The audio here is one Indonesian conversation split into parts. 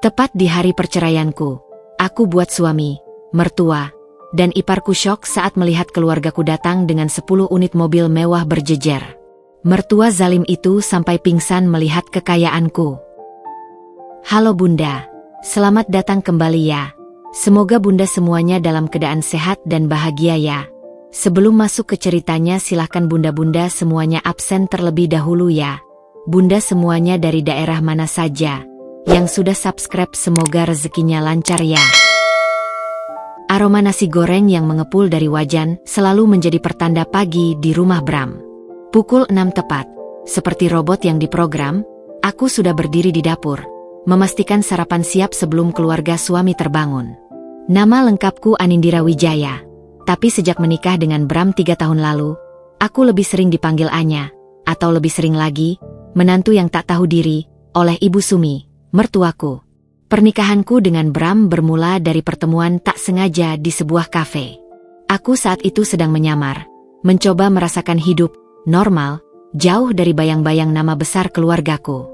Tepat di hari perceraianku, aku buat suami, mertua, dan iparku syok saat melihat keluargaku datang dengan 10 unit mobil mewah berjejer. Mertua zalim itu sampai pingsan melihat kekayaanku. Halo Bunda, selamat datang kembali ya. Semoga Bunda semuanya dalam keadaan sehat dan bahagia ya. Sebelum masuk ke ceritanya silahkan Bunda-Bunda semuanya absen terlebih dahulu ya. Bunda semuanya dari daerah mana saja yang sudah subscribe semoga rezekinya lancar ya. Aroma nasi goreng yang mengepul dari wajan selalu menjadi pertanda pagi di rumah Bram. Pukul 6 tepat, seperti robot yang diprogram, aku sudah berdiri di dapur, memastikan sarapan siap sebelum keluarga suami terbangun. Nama lengkapku Anindira Wijaya, tapi sejak menikah dengan Bram 3 tahun lalu, aku lebih sering dipanggil Anya, atau lebih sering lagi, menantu yang tak tahu diri, oleh Ibu Sumi, mertuaku. Pernikahanku dengan Bram bermula dari pertemuan tak sengaja di sebuah kafe. Aku saat itu sedang menyamar, mencoba merasakan hidup normal, jauh dari bayang-bayang nama besar keluargaku.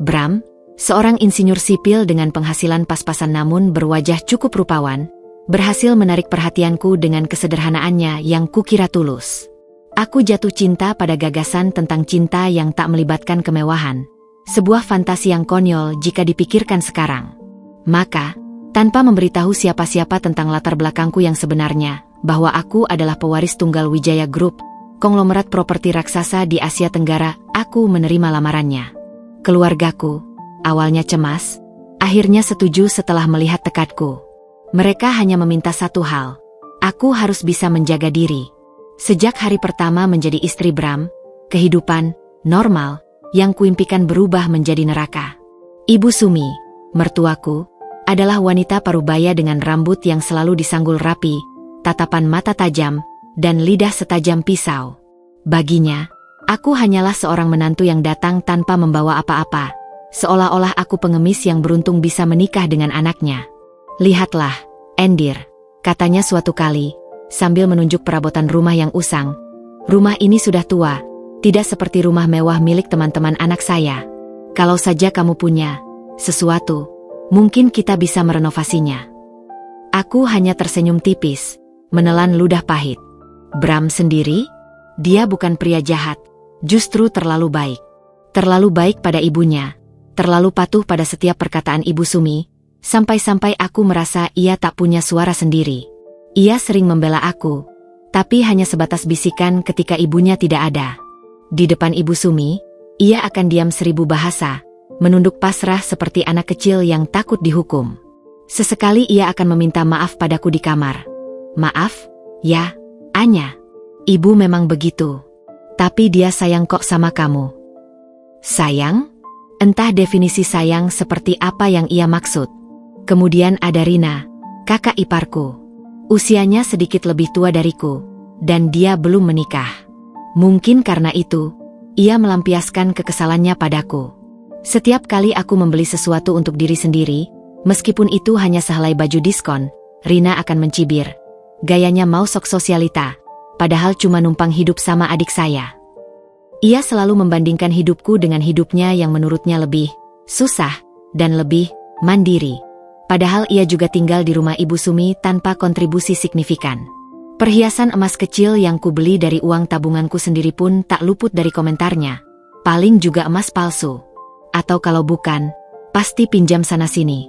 Bram, seorang insinyur sipil dengan penghasilan pas-pasan namun berwajah cukup rupawan, berhasil menarik perhatianku dengan kesederhanaannya yang kukira tulus. Aku jatuh cinta pada gagasan tentang cinta yang tak melibatkan kemewahan, sebuah fantasi yang konyol jika dipikirkan sekarang. Maka, tanpa memberitahu siapa-siapa tentang latar belakangku yang sebenarnya, bahwa aku adalah pewaris tunggal Wijaya Group, konglomerat properti raksasa di Asia Tenggara, aku menerima lamarannya. Keluargaku, awalnya cemas, akhirnya setuju setelah melihat tekadku. Mereka hanya meminta satu hal, aku harus bisa menjaga diri. Sejak hari pertama menjadi istri Bram, kehidupan normal yang kuimpikan berubah menjadi neraka. Ibu Sumi, mertuaku, adalah wanita parubaya dengan rambut yang selalu disanggul rapi, tatapan mata tajam, dan lidah setajam pisau. Baginya, aku hanyalah seorang menantu yang datang tanpa membawa apa-apa, seolah-olah aku pengemis yang beruntung bisa menikah dengan anaknya. Lihatlah, Endir, katanya suatu kali, sambil menunjuk perabotan rumah yang usang. Rumah ini sudah tua, tidak seperti rumah mewah milik teman-teman anak saya. Kalau saja kamu punya sesuatu, mungkin kita bisa merenovasinya. Aku hanya tersenyum tipis, menelan ludah pahit. Bram sendiri? Dia bukan pria jahat, justru terlalu baik. Terlalu baik pada ibunya, terlalu patuh pada setiap perkataan Ibu Sumi, sampai-sampai aku merasa ia tak punya suara sendiri. Ia sering membela aku, tapi hanya sebatas bisikan ketika ibunya tidak ada. Di depan Ibu Sumi, ia akan diam 1000 bahasa, menunduk pasrah seperti anak kecil yang takut dihukum. Sesekali ia akan meminta maaf padaku di kamar. Maaf, ya, Anya. Ibu memang begitu. Tapi dia sayang kok sama kamu. Sayang? Entah definisi sayang seperti apa yang ia maksud. Kemudian ada Rina, kakak iparku. Usianya sedikit lebih tua dariku, dan dia belum menikah. Mungkin karena itu, ia melampiaskan kekesalannya padaku. Setiap kali aku membeli sesuatu untuk diri sendiri, meskipun itu hanya sehelai baju diskon, Rina akan mencibir. Gayanya mau sok sosialita, padahal cuma numpang hidup sama adik saya. Ia selalu membandingkan hidupku dengan hidupnya yang menurutnya lebih susah dan lebih mandiri. Padahal ia juga tinggal di rumah Ibu Sumi tanpa kontribusi signifikan. Perhiasan emas kecil yang kubeli dari uang tabunganku sendiri pun tak luput dari komentarnya. Paling juga emas palsu. Atau kalau bukan, pasti pinjam sana-sini.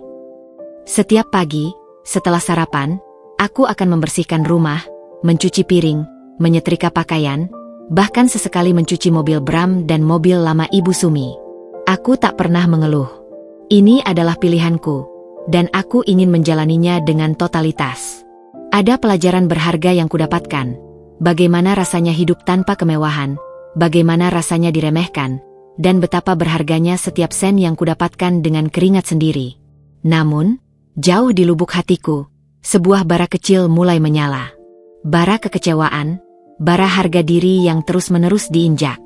Setiap pagi, setelah sarapan, aku akan membersihkan rumah, mencuci piring, menyetrika pakaian, bahkan sesekali mencuci mobil Bram dan mobil lama Ibu Sumi. Aku tak pernah mengeluh. Ini adalah pilihanku, dan aku ingin menjalaninya dengan totalitas. Ada pelajaran berharga yang kudapatkan. Bagaimana rasanya hidup tanpa kemewahan, bagaimana rasanya diremehkan, dan betapa berharganya setiap sen yang kudapatkan dengan keringat sendiri. Namun, jauh di lubuk hatiku, sebuah bara kecil mulai menyala. Bara kekecewaan, bara harga diri yang terus-menerus diinjak.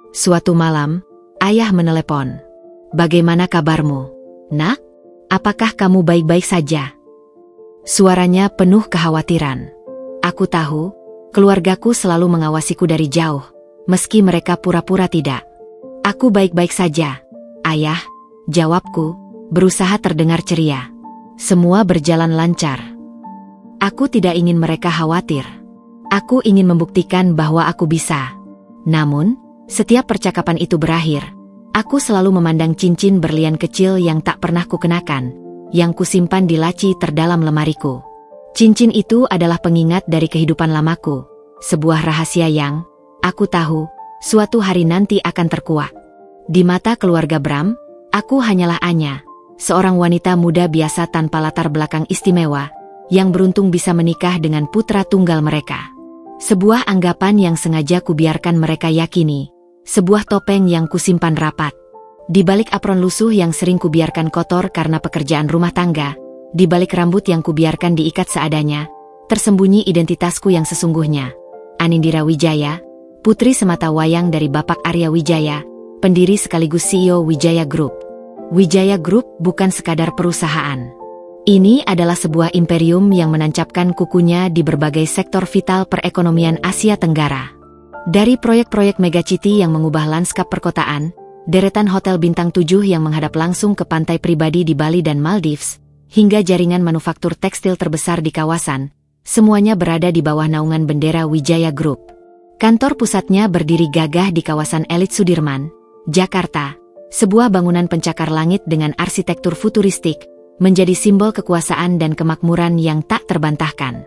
Suatu malam, ayah menelepon. "Bagaimana kabarmu, Nak? Apakah kamu baik-baik saja?" Suaranya penuh kekhawatiran. Aku tahu, keluargaku selalu mengawasiku dari jauh, meski mereka pura-pura tidak. "Aku baik-baik saja, Ayah," jawabku, berusaha terdengar ceria. Semua berjalan lancar. Aku tidak ingin mereka khawatir. Aku ingin membuktikan bahwa aku bisa. Namun, setiap percakapan itu berakhir. Aku selalu memandang cincin berlian kecil yang tak pernah kukenakan, yang kusimpan di laci terdalam lemariku. Cincin itu adalah pengingat dari kehidupan lamaku, sebuah rahasia yang, aku tahu, suatu hari nanti akan terkuak. Di mata keluarga Bram, aku hanyalah Anya, seorang wanita muda biasa tanpa latar belakang istimewa, yang beruntung bisa menikah dengan putra tunggal mereka. Sebuah anggapan yang sengaja kubiarkan mereka yakini, sebuah topeng yang kusimpan rapat. Di balik apron lusuh yang sering kubiarkan kotor karena pekerjaan rumah tangga, di balik rambut yang kubiarkan diikat seadanya, tersembunyi identitasku yang sesungguhnya. Anindira Wijaya, putri semata wayang dari Bapak Arya Wijaya, pendiri sekaligus CEO Wijaya Group. Wijaya Group bukan sekadar perusahaan. Ini adalah sebuah imperium yang menancapkan kukunya di berbagai sektor vital perekonomian Asia Tenggara. Dari proyek-proyek megacity yang mengubah lanskap perkotaan, deretan hotel bintang 7 yang menghadap langsung ke pantai pribadi di Bali dan Maldives, hingga jaringan manufaktur tekstil terbesar di kawasan, semuanya berada di bawah naungan bendera Wijaya Group. Kantor pusatnya berdiri gagah di kawasan elit Sudirman, Jakarta, sebuah bangunan pencakar langit dengan arsitektur futuristik, menjadi simbol kekuasaan dan kemakmuran yang tak terbantahkan.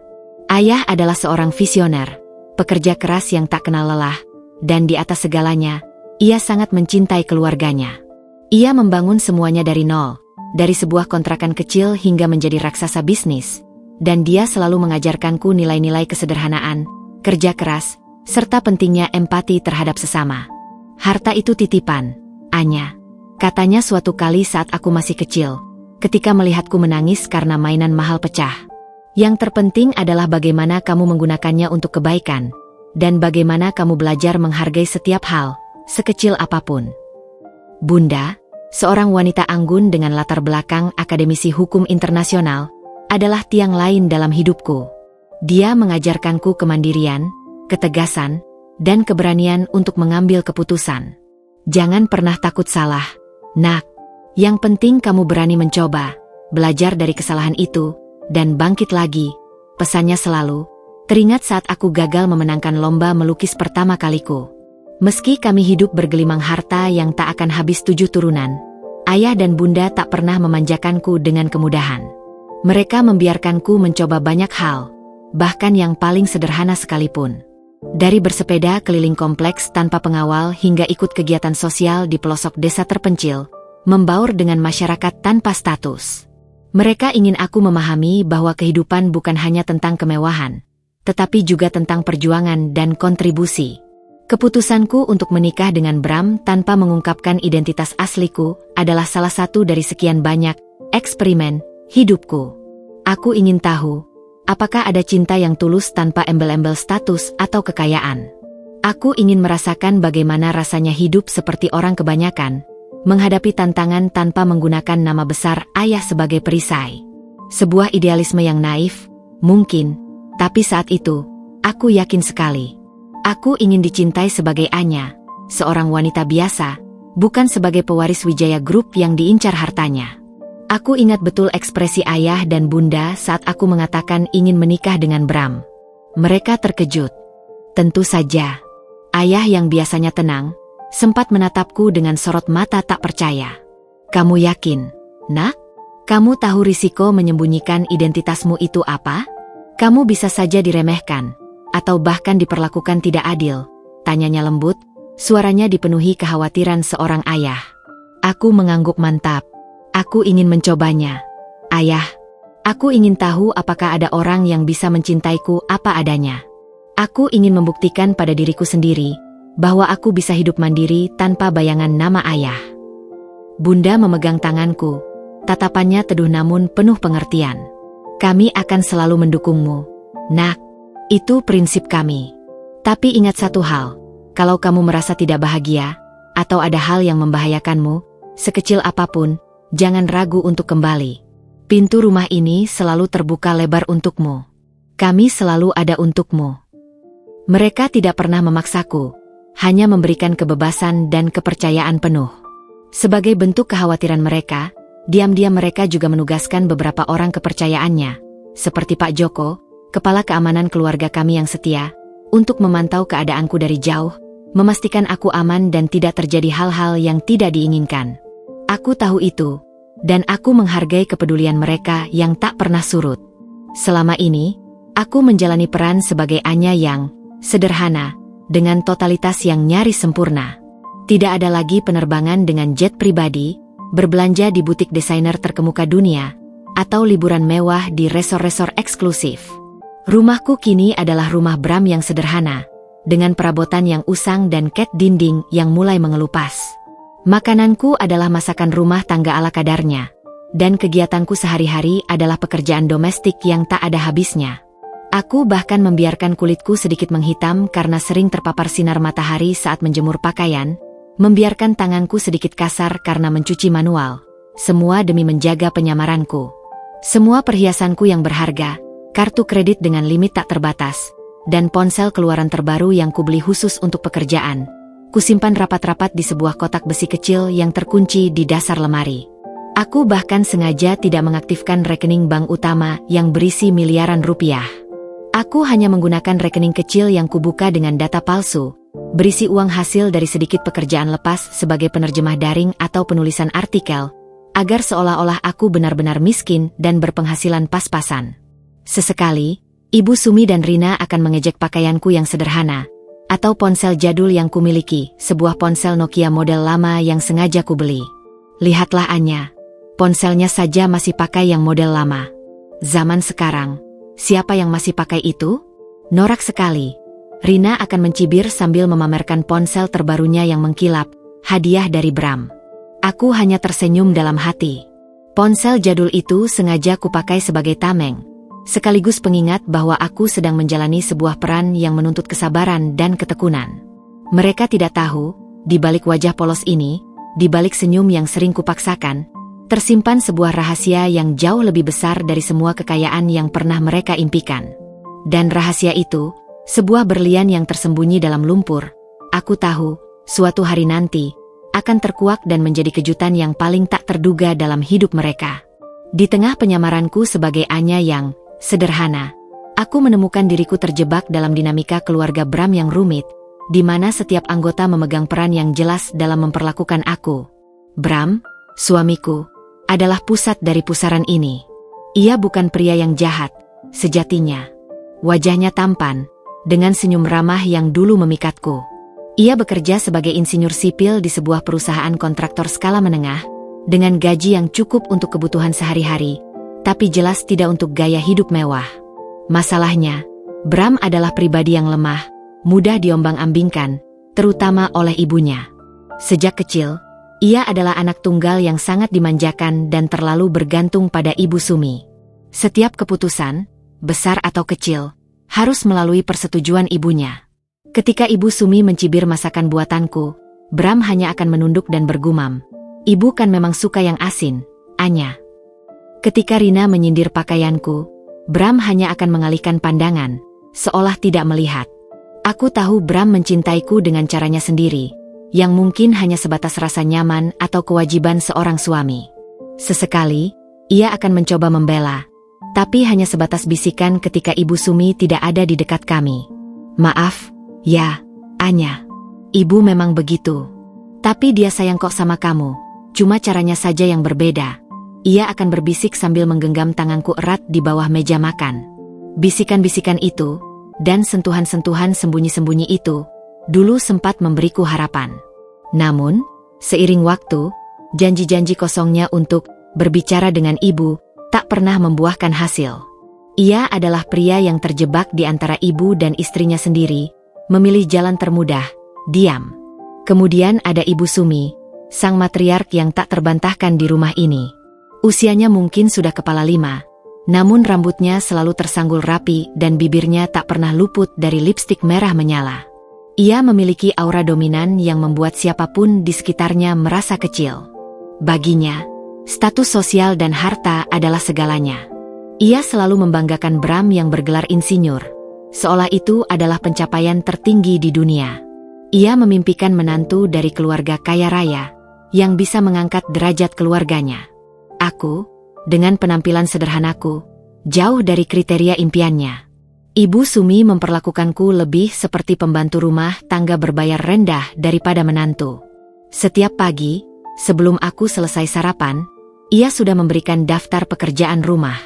Ayah adalah seorang visioner, pekerja keras yang tak kenal lelah, dan di atas segalanya, ia sangat mencintai keluarganya. Ia membangun semuanya dari nol, dari sebuah kontrakan kecil hingga menjadi raksasa bisnis, dan dia selalu mengajarkanku nilai-nilai kesederhanaan, kerja keras, serta pentingnya empati terhadap sesama. Harta itu titipan, Anya, katanya suatu kali saat aku masih kecil, ketika melihatku menangis karena mainan mahal pecah. Yang terpenting adalah bagaimana kamu menggunakannya untuk kebaikan, dan bagaimana kamu belajar menghargai setiap hal, sekecil apapun. Bunda, seorang wanita anggun dengan latar belakang akademisi hukum internasional, adalah tiang lain dalam hidupku. Dia mengajarkanku kemandirian, ketegasan, dan keberanian untuk mengambil keputusan. Jangan pernah takut salah, nak. Yang penting kamu berani mencoba, belajar dari kesalahan itu, dan bangkit lagi. Pesannya selalu, teringat saat aku gagal memenangkan lomba melukis pertama kaliku. Meski kami hidup bergelimang harta yang tak akan habis 7 turunan, ayah dan bunda tak pernah memanjakanku dengan kemudahan. Mereka membiarkanku mencoba banyak hal, bahkan yang paling sederhana sekalipun. Dari bersepeda keliling kompleks tanpa pengawal hingga ikut kegiatan sosial di pelosok desa terpencil, membaur dengan masyarakat tanpa status. Mereka ingin aku memahami bahwa kehidupan bukan hanya tentang kemewahan, tetapi juga tentang perjuangan dan kontribusi. Keputusanku untuk menikah dengan Bram tanpa mengungkapkan identitas asliku adalah salah satu dari sekian banyak eksperimen hidupku. Aku ingin tahu, apakah ada cinta yang tulus tanpa embel-embel status atau kekayaan. Aku ingin merasakan bagaimana rasanya hidup seperti orang kebanyakan, menghadapi tantangan tanpa menggunakan nama besar ayah sebagai perisai. Sebuah idealisme yang naif, mungkin, tapi saat itu, aku yakin sekali. Aku ingin dicintai sebagai Anya, seorang wanita biasa, bukan sebagai pewaris Wijaya Group yang diincar hartanya. Aku ingat betul ekspresi ayah dan bunda saat aku mengatakan ingin menikah dengan Bram. Mereka terkejut. Tentu saja, ayah yang biasanya tenang, sempat menatapku dengan sorot mata tak percaya. Kamu yakin, nak? Kamu tahu risiko menyembunyikan identitasmu itu apa? Kamu bisa saja diremehkan, atau bahkan diperlakukan tidak adil, tanyanya lembut, suaranya dipenuhi kekhawatiran seorang ayah. Aku mengangguk mantap. Aku ingin mencobanya. Ayah, aku ingin tahu apakah ada orang yang bisa mencintaiku apa adanya. Aku ingin membuktikan pada diriku sendiri, bahwa aku bisa hidup mandiri tanpa bayangan nama ayah. Bunda memegang tanganku, tatapannya teduh namun penuh pengertian. Kami akan selalu mendukungmu, nak. Itu prinsip kami. Tapi ingat satu hal, kalau kamu merasa tidak bahagia, atau ada hal yang membahayakanmu, sekecil apapun, jangan ragu untuk kembali. Pintu rumah ini selalu terbuka lebar untukmu. Kami selalu ada untukmu. Mereka tidak pernah memaksaku, hanya memberikan kebebasan dan kepercayaan penuh. Sebagai bentuk kekhawatiran mereka, Diam-diam mereka juga menugaskan beberapa orang kepercayaannya, seperti Pak Joko, kepala keamanan keluarga kami yang setia, untuk memantau keadaanku dari jauh, memastikan aku aman dan tidak terjadi hal-hal yang tidak diinginkan. Aku tahu itu, dan aku menghargai kepedulian mereka yang tak pernah surut. Selama ini, aku menjalani peran sebagai Anya yang sederhana, dengan totalitas yang nyaris sempurna. Tidak ada lagi penerbangan dengan jet pribadi, berbelanja di butik desainer terkemuka dunia, atau liburan mewah di resor-resor eksklusif. Rumahku kini adalah rumah Bram yang sederhana, dengan perabotan yang usang dan cat dinding yang mulai mengelupas. Makananku adalah masakan rumah tangga ala kadarnya, dan kegiatanku sehari-hari adalah pekerjaan domestik yang tak ada habisnya. Aku bahkan membiarkan kulitku sedikit menghitam karena sering terpapar sinar matahari saat menjemur pakaian, membiarkan tanganku sedikit kasar karena mencuci manual, semua demi menjaga penyamaranku. Semua perhiasanku yang berharga, kartu kredit dengan limit tak terbatas, dan ponsel keluaran terbaru yang kubeli khusus untuk pekerjaan, kusimpan rapat-rapat di sebuah kotak besi kecil yang terkunci di dasar lemari. Aku bahkan sengaja tidak mengaktifkan rekening bank utama yang berisi miliaran rupiah. Aku hanya menggunakan rekening kecil yang kubuka dengan data palsu, berisi uang hasil dari sedikit pekerjaan lepas sebagai penerjemah daring atau penulisan artikel, agar seolah-olah aku benar-benar miskin dan berpenghasilan pas-pasan. Sesekali, Ibu Sumi dan Rina akan mengejek pakaianku yang sederhana, atau ponsel jadul yang kumiliki, sebuah ponsel Nokia model lama yang sengaja kubeli. Lihatlah Anya, ponselnya saja masih pakai yang model lama. Zaman sekarang, siapa yang masih pakai itu? Norak sekali. Rina akan mencibir sambil memamerkan ponsel terbarunya yang mengkilap, hadiah dari Bram. Aku hanya tersenyum dalam hati. Ponsel jadul itu sengaja kupakai sebagai tameng, sekaligus pengingat bahwa aku sedang menjalani sebuah peran yang menuntut kesabaran dan ketekunan. Mereka tidak tahu, di balik wajah polos ini, di balik senyum yang sering kupaksakan, tersimpan sebuah rahasia yang jauh lebih besar dari semua kekayaan yang pernah mereka impikan. Dan rahasia itu, sebuah berlian yang tersembunyi dalam lumpur, aku tahu, suatu hari nanti, akan terkuak dan menjadi kejutan yang paling tak terduga dalam hidup mereka. Di tengah penyamaranku sebagai Anya yang sederhana, aku menemukan diriku terjebak dalam dinamika keluarga Bram yang rumit, di mana setiap anggota memegang peran yang jelas dalam memperlakukan aku. Bram, suamiku, adalah pusat dari pusaran ini. Ia bukan pria yang jahat, sejatinya. Wajahnya tampan, dengan senyum ramah yang dulu memikatku. Ia bekerja sebagai insinyur sipil di sebuah perusahaan kontraktor skala menengah, dengan gaji yang cukup untuk kebutuhan sehari-hari, tapi jelas tidak untuk gaya hidup mewah. Masalahnya, Bram adalah pribadi yang lemah, mudah diombang-ambingkan, terutama oleh ibunya. Sejak kecil, ia adalah anak tunggal yang sangat dimanjakan dan terlalu bergantung pada Ibu Sumi. Setiap keputusan, besar atau kecil, harus melalui persetujuan ibunya. Ketika Ibu Sumi mencibir masakan buatanku, Bram hanya akan menunduk dan bergumam, "Ibu kan memang suka yang asin, Anya." Ketika Rina menyindir pakaianku, Bram hanya akan mengalihkan pandangan, seolah tidak melihat. Aku tahu Bram mencintaiku dengan caranya sendiri, yang mungkin hanya sebatas rasa nyaman atau kewajiban seorang suami. Sesekali, ia akan mencoba membela, tapi hanya sebatas bisikan ketika Ibu Sumi tidak ada di dekat kami. "Maaf, ya, Anya. Ibu memang begitu. Tapi dia sayang kok sama kamu, cuma caranya saja yang berbeda." Ia akan berbisik sambil menggenggam tanganku erat di bawah meja makan. Bisikan-bisikan itu, dan sentuhan-sentuhan sembunyi-sembunyi itu, dulu sempat memberiku harapan. Namun, seiring waktu, janji-janji kosongnya untuk berbicara dengan ibu, tak pernah membuahkan hasil. Ia adalah pria yang terjebak di antara ibu dan istrinya sendiri, memilih jalan termudah, diam. Kemudian ada Ibu Sumi, sang matriark yang tak terbantahkan di rumah ini. Usianya mungkin sudah kepala 5, namun rambutnya selalu tersanggul rapi dan bibirnya tak pernah luput dari lipstik merah menyala. Ia memiliki aura dominan yang membuat siapapun di sekitarnya merasa kecil. Baginya, status sosial dan harta adalah segalanya. Ia selalu membanggakan Bram yang bergelar insinyur, seolah itu adalah pencapaian tertinggi di dunia. Ia memimpikan menantu dari keluarga kaya raya, yang bisa mengangkat derajat keluarganya. Aku, dengan penampilan sederhanaku, jauh dari kriteria impiannya. Ibu Sumi memperlakukanku lebih seperti pembantu rumah tangga berbayar rendah daripada menantu. Setiap pagi, sebelum aku selesai sarapan, ia sudah memberikan daftar pekerjaan rumah.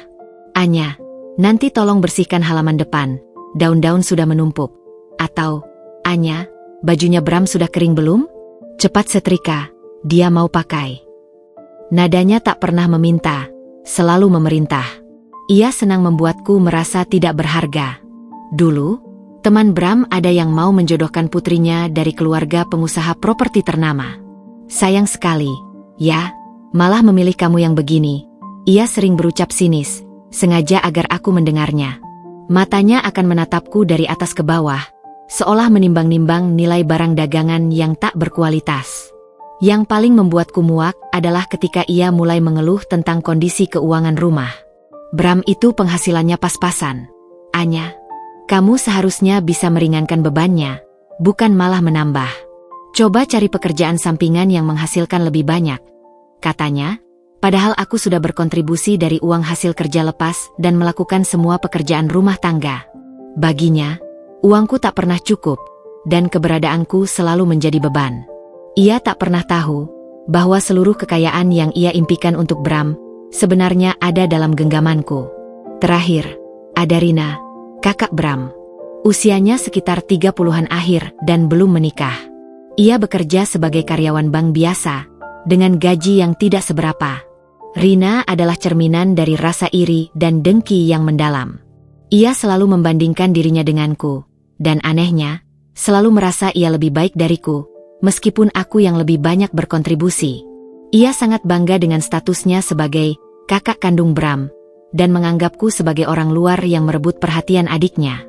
Anya, nanti tolong bersihkan halaman depan, daun-daun sudah menumpuk. Atau, Anya, bajunya Bram sudah kering belum? Cepat setrika, dia mau pakai. Nadanya tak pernah meminta, selalu memerintah. Ia senang membuatku merasa tidak berharga. Dulu, teman Bram ada yang mau menjodohkan putrinya dari keluarga pengusaha properti ternama. Sayang sekali, ya, malah memilih kamu yang begini. Ia sering berucap sinis, sengaja agar aku mendengarnya. Matanya akan menatapku dari atas ke bawah, seolah menimbang-nimbang nilai barang dagangan yang tak berkualitas. Yang paling membuatku muak adalah ketika ia mulai mengeluh tentang kondisi keuangan rumah. Bram itu penghasilannya pas-pasan. Anya, kamu seharusnya bisa meringankan bebannya, bukan malah menambah. Coba cari pekerjaan sampingan yang menghasilkan lebih banyak, katanya, padahal aku sudah berkontribusi dari uang hasil kerja lepas dan melakukan semua pekerjaan rumah tangga. Baginya, uangku tak pernah cukup, dan keberadaanku selalu menjadi beban. Ia tak pernah tahu bahwa seluruh kekayaan yang ia impikan untuk Bram sebenarnya ada dalam genggamanku. Terakhir, ada Rina, kakak Bram. Usianya sekitar 30-an akhir dan belum menikah. Ia bekerja sebagai karyawan bank biasa, dengan gaji yang tidak seberapa. Rina adalah cerminan dari rasa iri dan dengki yang mendalam. Ia selalu membandingkan dirinya denganku, dan anehnya, selalu merasa ia lebih baik dariku, meskipun aku yang lebih banyak berkontribusi. Ia sangat bangga dengan statusnya sebagai kakak kandung Bram, dan menganggapku sebagai orang luar yang merebut perhatian adiknya.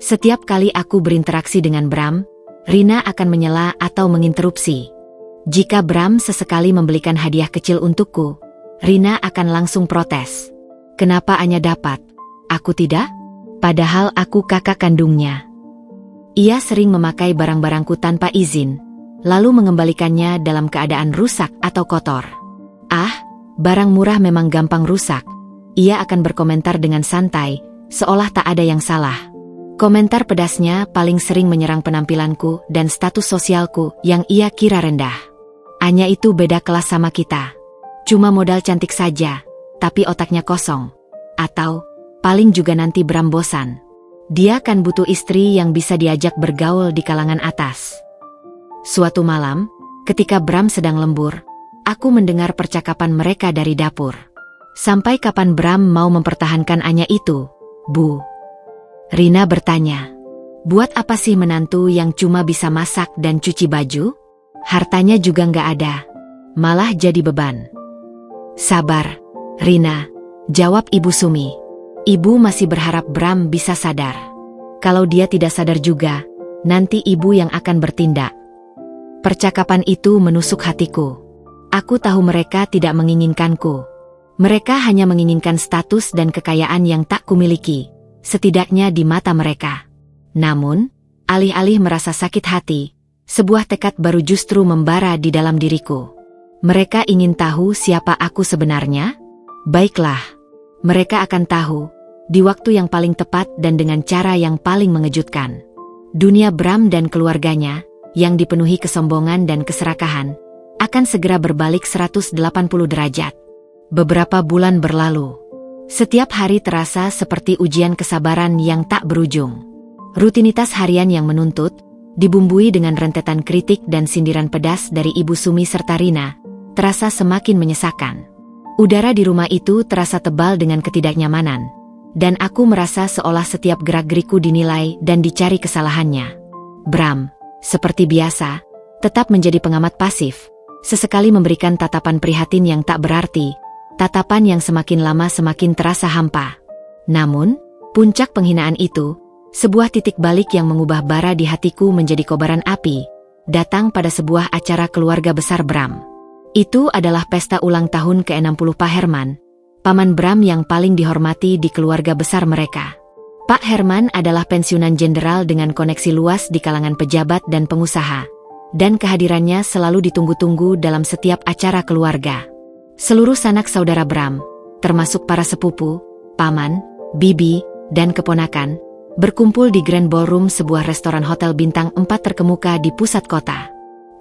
Setiap kali aku berinteraksi dengan Bram, Rina akan menyela atau menginterupsi. Jika Bram sesekali membelikan hadiah kecil untukku, Rina akan langsung protes. Kenapa Anya dapat? Aku tidak? Padahal aku kakak kandungnya. Ia sering memakai barang-barangku tanpa izin, lalu mengembalikannya dalam keadaan rusak atau kotor. Ah, barang murah memang gampang rusak. Ia akan berkomentar dengan santai, seolah tak ada yang salah. Komentar pedasnya paling sering menyerang penampilanku dan status sosialku yang ia kira rendah. Anya itu beda kelas sama kita. Cuma modal cantik saja, tapi otaknya kosong. Atau, paling juga nanti Bram bosan. Dia kan butuh istri yang bisa diajak bergaul di kalangan atas. Suatu malam, ketika Bram sedang lembur, aku mendengar percakapan mereka dari dapur. Sampai kapan Bram mau mempertahankan Anya itu, Bu? Rina bertanya. Buat apa sih menantu yang cuma bisa masak dan cuci baju? Hartanya juga nggak ada, malah jadi beban. Sabar, Rina, jawab Ibu Sumi. Ibu masih berharap Bram bisa sadar. Kalau dia tidak sadar juga, nanti ibu yang akan bertindak. Percakapan itu menusuk hatiku. Aku tahu mereka tidak menginginkanku. Mereka hanya menginginkan status dan kekayaan yang tak kumiliki, setidaknya di mata mereka. Namun, alih-alih merasa sakit hati, sebuah tekad baru justru membara di dalam diriku. Mereka ingin tahu siapa aku sebenarnya? Baiklah, mereka akan tahu, di waktu yang paling tepat dan dengan cara yang paling mengejutkan. Dunia Bram dan keluarganya, yang dipenuhi kesombongan dan keserakahan, akan segera berbalik 180 derajat. Beberapa bulan berlalu. Setiap hari terasa seperti ujian kesabaran yang tak berujung. Rutinitas harian yang menuntut, dibumbui dengan rentetan kritik dan sindiran pedas dari Ibu Sumi serta Rina, terasa semakin menyesakan. Udara di rumah itu terasa tebal dengan ketidaknyamanan, dan aku merasa seolah setiap gerak-geriku dinilai dan dicari kesalahannya. Bram, seperti biasa, tetap menjadi pengamat pasif, sesekali memberikan tatapan prihatin yang tak berarti, tatapan yang semakin lama semakin terasa hampa. Namun, puncak penghinaan itu, sebuah titik balik yang mengubah bara di hatiku menjadi kobaran api, datang pada sebuah acara keluarga besar Bram. Itu adalah pesta ulang tahun ke-60 Pak Herman, paman Bram yang paling dihormati di keluarga besar mereka. Pak Herman adalah pensiunan jenderal dengan koneksi luas di kalangan pejabat dan pengusaha, dan kehadirannya selalu ditunggu-tunggu dalam setiap acara keluarga. Seluruh sanak saudara Bram, termasuk para sepupu, paman, bibi, dan keponakan, berkumpul di Grand Ballroom, sebuah restoran hotel bintang 4 terkemuka di pusat kota.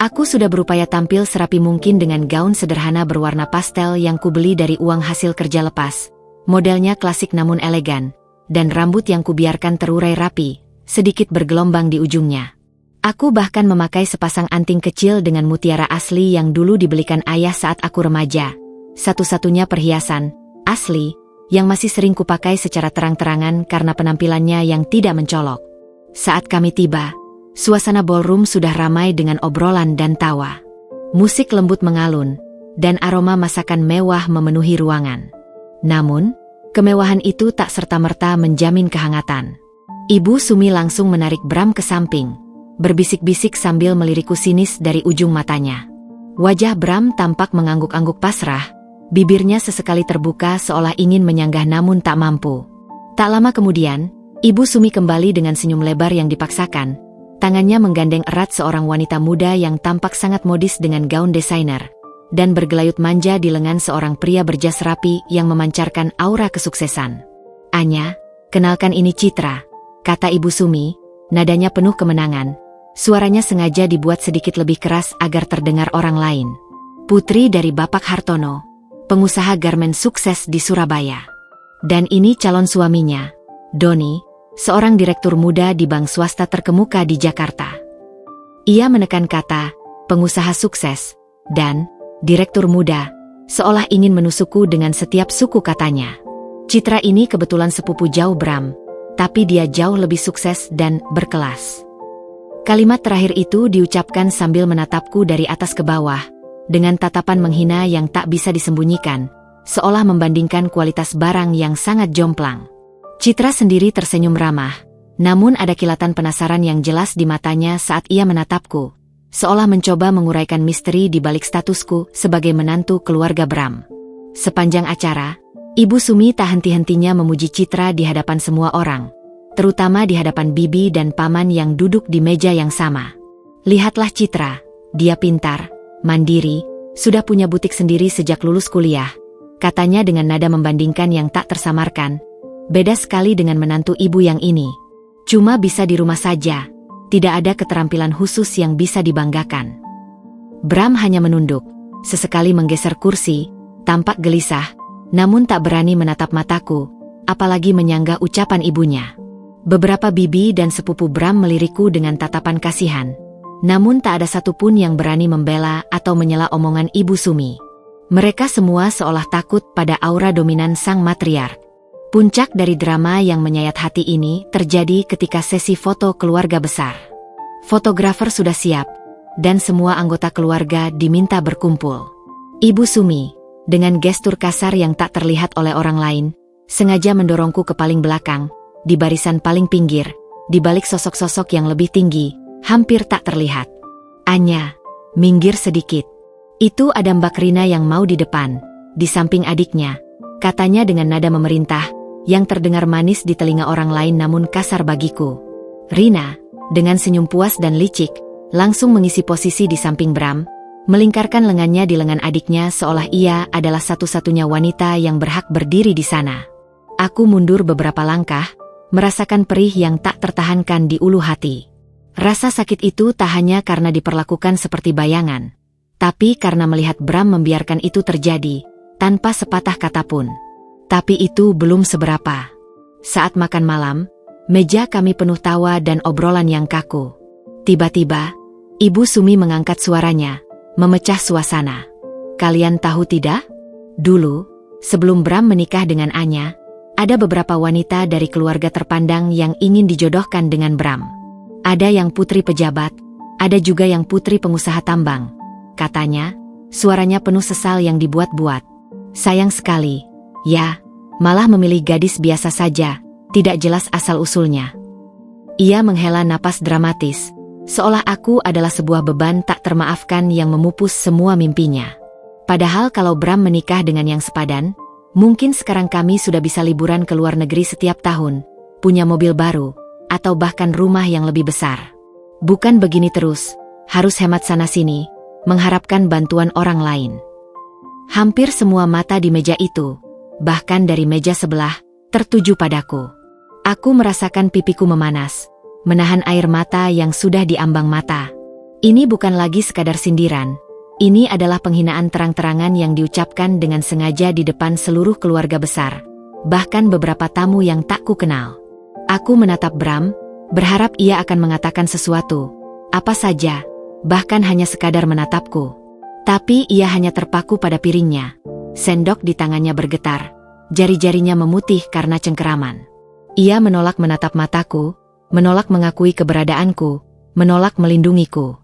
Aku sudah berupaya tampil serapi mungkin dengan gaun sederhana berwarna pastel yang kubeli dari uang hasil kerja lepas. Modelnya klasik namun elegan, dan rambut yang kubiarkan terurai rapi, sedikit bergelombang di ujungnya. Aku bahkan memakai sepasang anting kecil dengan mutiara asli yang dulu dibelikan ayah saat aku remaja. Satu-satunya perhiasan asli yang masih sering kupakai secara terang-terangan karena penampilannya yang tidak mencolok. Saat kami tiba, suasana ballroom sudah ramai dengan obrolan dan tawa. Musik lembut mengalun, dan aroma masakan mewah memenuhi ruangan. Namun, kemewahan itu tak serta-merta menjamin kehangatan. Ibu Sumi langsung menarik Bram ke samping, berbisik-bisik sambil melirikku sinis dari ujung matanya. Wajah Bram tampak mengangguk-angguk pasrah, bibirnya sesekali terbuka seolah ingin menyanggah namun tak mampu. Tak lama kemudian, Ibu Sumi kembali dengan senyum lebar yang dipaksakan. Tangannya menggandeng erat seorang wanita muda yang tampak sangat modis dengan gaun desainer, dan bergelayut manja di lengan seorang pria berjas rapi yang memancarkan aura kesuksesan. "Anya, kenalkan ini Citra," kata Ibu Sumi, nadanya penuh kemenangan. Suaranya sengaja dibuat sedikit lebih keras agar terdengar orang lain. "Putri dari Bapak Hartono, pengusaha garmen sukses di Surabaya. Dan ini calon suaminya, Doni, seorang direktur muda di bank swasta terkemuka di Jakarta." Ia menekan kata, pengusaha sukses, dan direktur muda, seolah ingin menusukku dengan setiap suku katanya. Citra ini kebetulan sepupu jauh Bram, tapi dia jauh lebih sukses dan berkelas. Kalimat terakhir itu diucapkan sambil menatapku dari atas ke bawah, dengan tatapan menghina yang tak bisa disembunyikan, seolah membandingkan kualitas barang yang sangat jomplang. Citra sendiri tersenyum ramah, namun ada kilatan penasaran yang jelas di matanya saat ia menatapku, seolah mencoba menguraikan misteri di balik statusku sebagai menantu keluarga Bram. Sepanjang acara, Ibu Sumi tak henti-hentinya memuji Citra di hadapan semua orang, terutama di hadapan bibi dan paman yang duduk di meja yang sama. "Lihatlah Citra, dia pintar, mandiri, sudah punya butik sendiri sejak lulus kuliah," katanya dengan nada membandingkan yang tak tersamarkan. "Beda sekali dengan menantu ibu yang ini. Cuma bisa di rumah saja. Tidak ada keterampilan khusus yang bisa dibanggakan." Bram hanya menunduk, sesekali menggeser kursi, tampak gelisah, namun tak berani menatap mataku, apalagi menyanggah ucapan ibunya. Beberapa bibi dan sepupu Bram melirikku dengan tatapan kasihan, namun tak ada satupun yang berani membela atau menyela omongan Ibu Sumi. Mereka semua seolah takut pada aura dominan sang matriark. Puncak dari drama yang menyayat hati ini terjadi ketika sesi foto keluarga besar. Fotografer sudah siap, dan semua anggota keluarga diminta berkumpul. Ibu Sumi, dengan gestur kasar yang tak terlihat oleh orang lain, sengaja mendorongku ke paling belakang, di barisan paling pinggir, di balik sosok-sosok yang lebih tinggi, hampir tak terlihat. "Anya, minggir sedikit. Itu ada Mbak Rina yang mau di depan, di samping adiknya," katanya dengan nada memerintah, yang terdengar manis di telinga orang lain namun kasar bagiku. Rina, dengan senyum puas dan licik, langsung mengisi posisi di samping Bram, melingkarkan lengannya di lengan adiknya seolah ia adalah satu-satunya wanita yang berhak berdiri di sana. Aku mundur beberapa langkah, merasakan perih yang tak tertahankan di ulu hati. Rasa sakit itu tak hanya karena diperlakukan seperti bayangan, tapi karena melihat Bram membiarkan itu terjadi, tanpa sepatah kata pun. Tapi itu belum seberapa. Saat makan malam, meja kami penuh tawa dan obrolan yang kaku. Tiba-tiba, Ibu Sumi mengangkat suaranya, memecah suasana. "Kalian tahu tidak? Dulu, sebelum Bram menikah dengan Anya, ada beberapa wanita dari keluarga terpandang yang ingin dijodohkan dengan Bram. Ada yang putri pejabat, ada juga yang putri pengusaha tambang," katanya, suaranya penuh sesal yang dibuat-buat. "Sayang sekali, ya, malah memilih gadis biasa saja, tidak jelas asal-usulnya." Ia menghela napas dramatis, seolah aku adalah sebuah beban tak termaafkan yang memupus semua mimpinya. Padahal kalau Bram menikah dengan yang sepadan, mungkin sekarang kami sudah bisa liburan ke luar negeri setiap tahun, punya mobil baru, atau bahkan rumah yang lebih besar. Bukan begini terus, harus hemat sana-sini, mengharapkan bantuan orang lain. Hampir semua mata di meja itu, bahkan dari meja sebelah, tertuju padaku. Aku merasakan pipiku memanas, menahan air mata yang sudah diambang mata. Ini bukan lagi sekadar sindiran. Ini adalah penghinaan terang-terangan yang diucapkan dengan sengaja di depan seluruh keluarga besar, bahkan beberapa tamu yang tak ku kenal. Aku menatap Bram, berharap ia akan mengatakan sesuatu, apa saja, bahkan hanya sekadar menatapku. Tapi ia hanya terpaku pada piringnya. Sendok di tangannya bergetar, jari-jarinya memutih karena cengkeraman. Ia menolak menatap mataku, menolak mengakui keberadaanku, menolak melindungiku.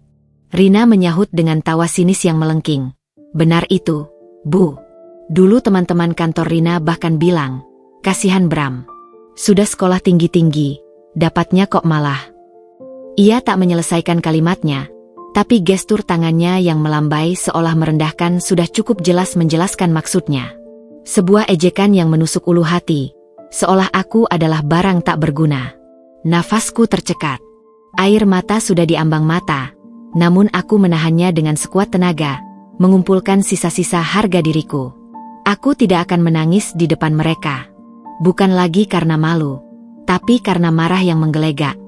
Rina menyahut dengan tawa sinis yang melengking. Benar itu, Bu. Dulu teman-teman kantor Rina bahkan bilang, kasihan Bram. Sudah sekolah tinggi-tinggi, dapatnya kok malah. Ia tak menyelesaikan kalimatnya, tapi gestur tangannya yang melambai seolah merendahkan sudah cukup jelas menjelaskan maksudnya. Sebuah ejekan yang menusuk ulu hati, seolah aku adalah barang tak berguna. Nafasku tercekat. Air mata sudah diambang mata, namun aku menahannya dengan sekuat tenaga, mengumpulkan sisa-sisa harga diriku. Aku tidak akan menangis di depan mereka. Bukan lagi karena malu, tapi karena marah yang menggelegak.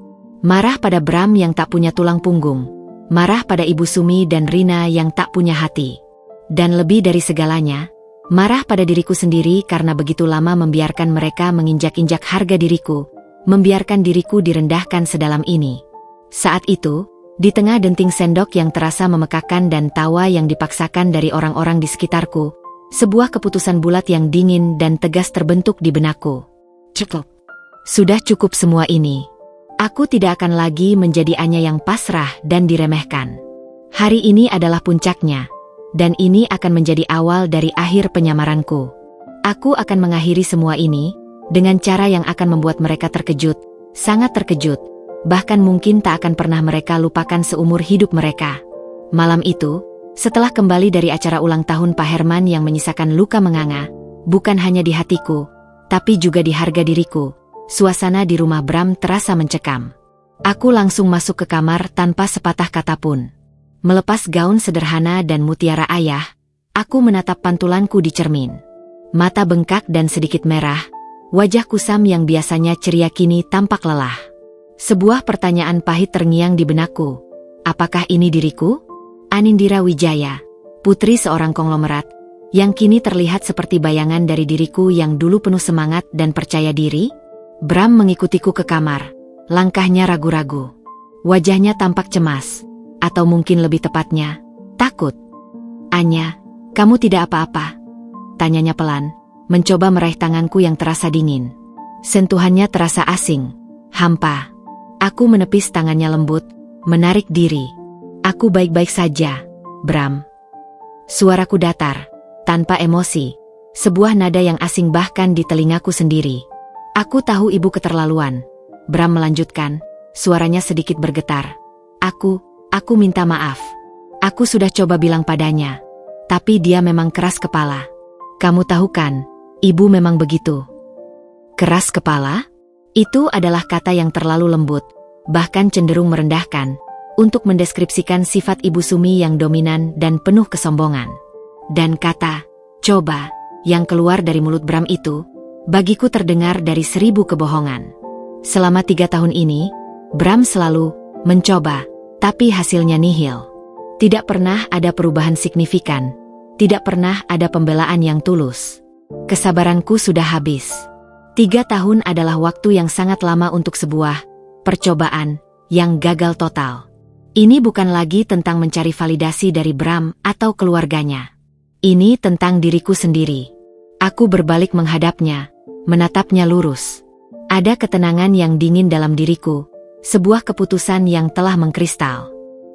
Marah pada Bram yang tak punya tulang punggung. Marah pada Ibu Sumi dan Rina yang tak punya hati. Dan lebih dari segalanya, marah pada diriku sendiri karena begitu lama membiarkan mereka menginjak-injak harga diriku, membiarkan diriku direndahkan sedalam ini. Saat itu, di tengah denting sendok yang terasa memekakan dan tawa yang dipaksakan dari orang-orang di sekitarku, sebuah keputusan bulat yang dingin dan tegas terbentuk di benakku. Cukup. Sudah cukup semua ini. Aku tidak akan lagi menjadi Anya yang pasrah dan diremehkan. Hari ini adalah puncaknya, dan ini akan menjadi awal dari akhir penyamaranku. Aku akan mengakhiri semua ini, dengan cara yang akan membuat mereka terkejut, sangat terkejut, bahkan mungkin tak akan pernah mereka lupakan seumur hidup mereka. Malam itu, setelah kembali dari acara ulang tahun Pak Herman yang menyisakan luka menganga, bukan hanya di hatiku, tapi juga di harga diriku, suasana di rumah Bram terasa mencekam. Aku langsung masuk ke kamar tanpa sepatah kata pun. Melepas gaun sederhana dan mutiara ayah, aku menatap pantulanku di cermin. Mata bengkak dan sedikit merah, wajah kusam yang biasanya ceria kini tampak lelah. Sebuah pertanyaan pahit terngiang di benakku. Apakah ini diriku? Anindira Wijaya, putri seorang konglomerat, yang kini terlihat seperti bayangan dari diriku yang dulu penuh semangat dan percaya diri? Bram mengikutiku ke kamar, langkahnya ragu-ragu. Wajahnya tampak cemas, atau mungkin lebih tepatnya, takut. Anya, kamu tidak apa-apa? Tanyanya pelan, mencoba meraih tanganku yang terasa dingin. Sentuhannya terasa asing, hampa. Aku menepis tangannya lembut, menarik diri. Aku baik-baik saja, Bram. Suaraku datar, tanpa emosi, sebuah nada yang asing bahkan di telingaku sendiri. Aku tahu ibu keterlaluan. Bram melanjutkan, suaranya sedikit bergetar. Aku minta maaf. Aku sudah coba bilang padanya, tapi dia memang keras kepala. Kamu tahu kan, ibu memang begitu. Keras kepala? Itu adalah kata yang terlalu lembut, bahkan cenderung merendahkan, untuk mendeskripsikan sifat Ibu Sumi yang dominan dan penuh kesombongan. Dan kata, coba, yang keluar dari mulut Bram itu, bagiku terdengar dari 1000 kebohongan. Selama 3 tahun ini, Bram selalu mencoba, tapi hasilnya nihil. Tidak pernah ada perubahan signifikan, tidak pernah ada pembelaan yang tulus. Kesabaranku sudah habis. 3 tahun adalah waktu yang sangat lama untuk sebuah percobaan yang gagal total. Ini bukan lagi tentang mencari validasi dari Bram atau keluarganya. Ini tentang diriku sendiri. Aku berbalik menghadapnya, menatapnya lurus. Ada ketenangan yang dingin dalam diriku, sebuah keputusan yang telah mengkristal.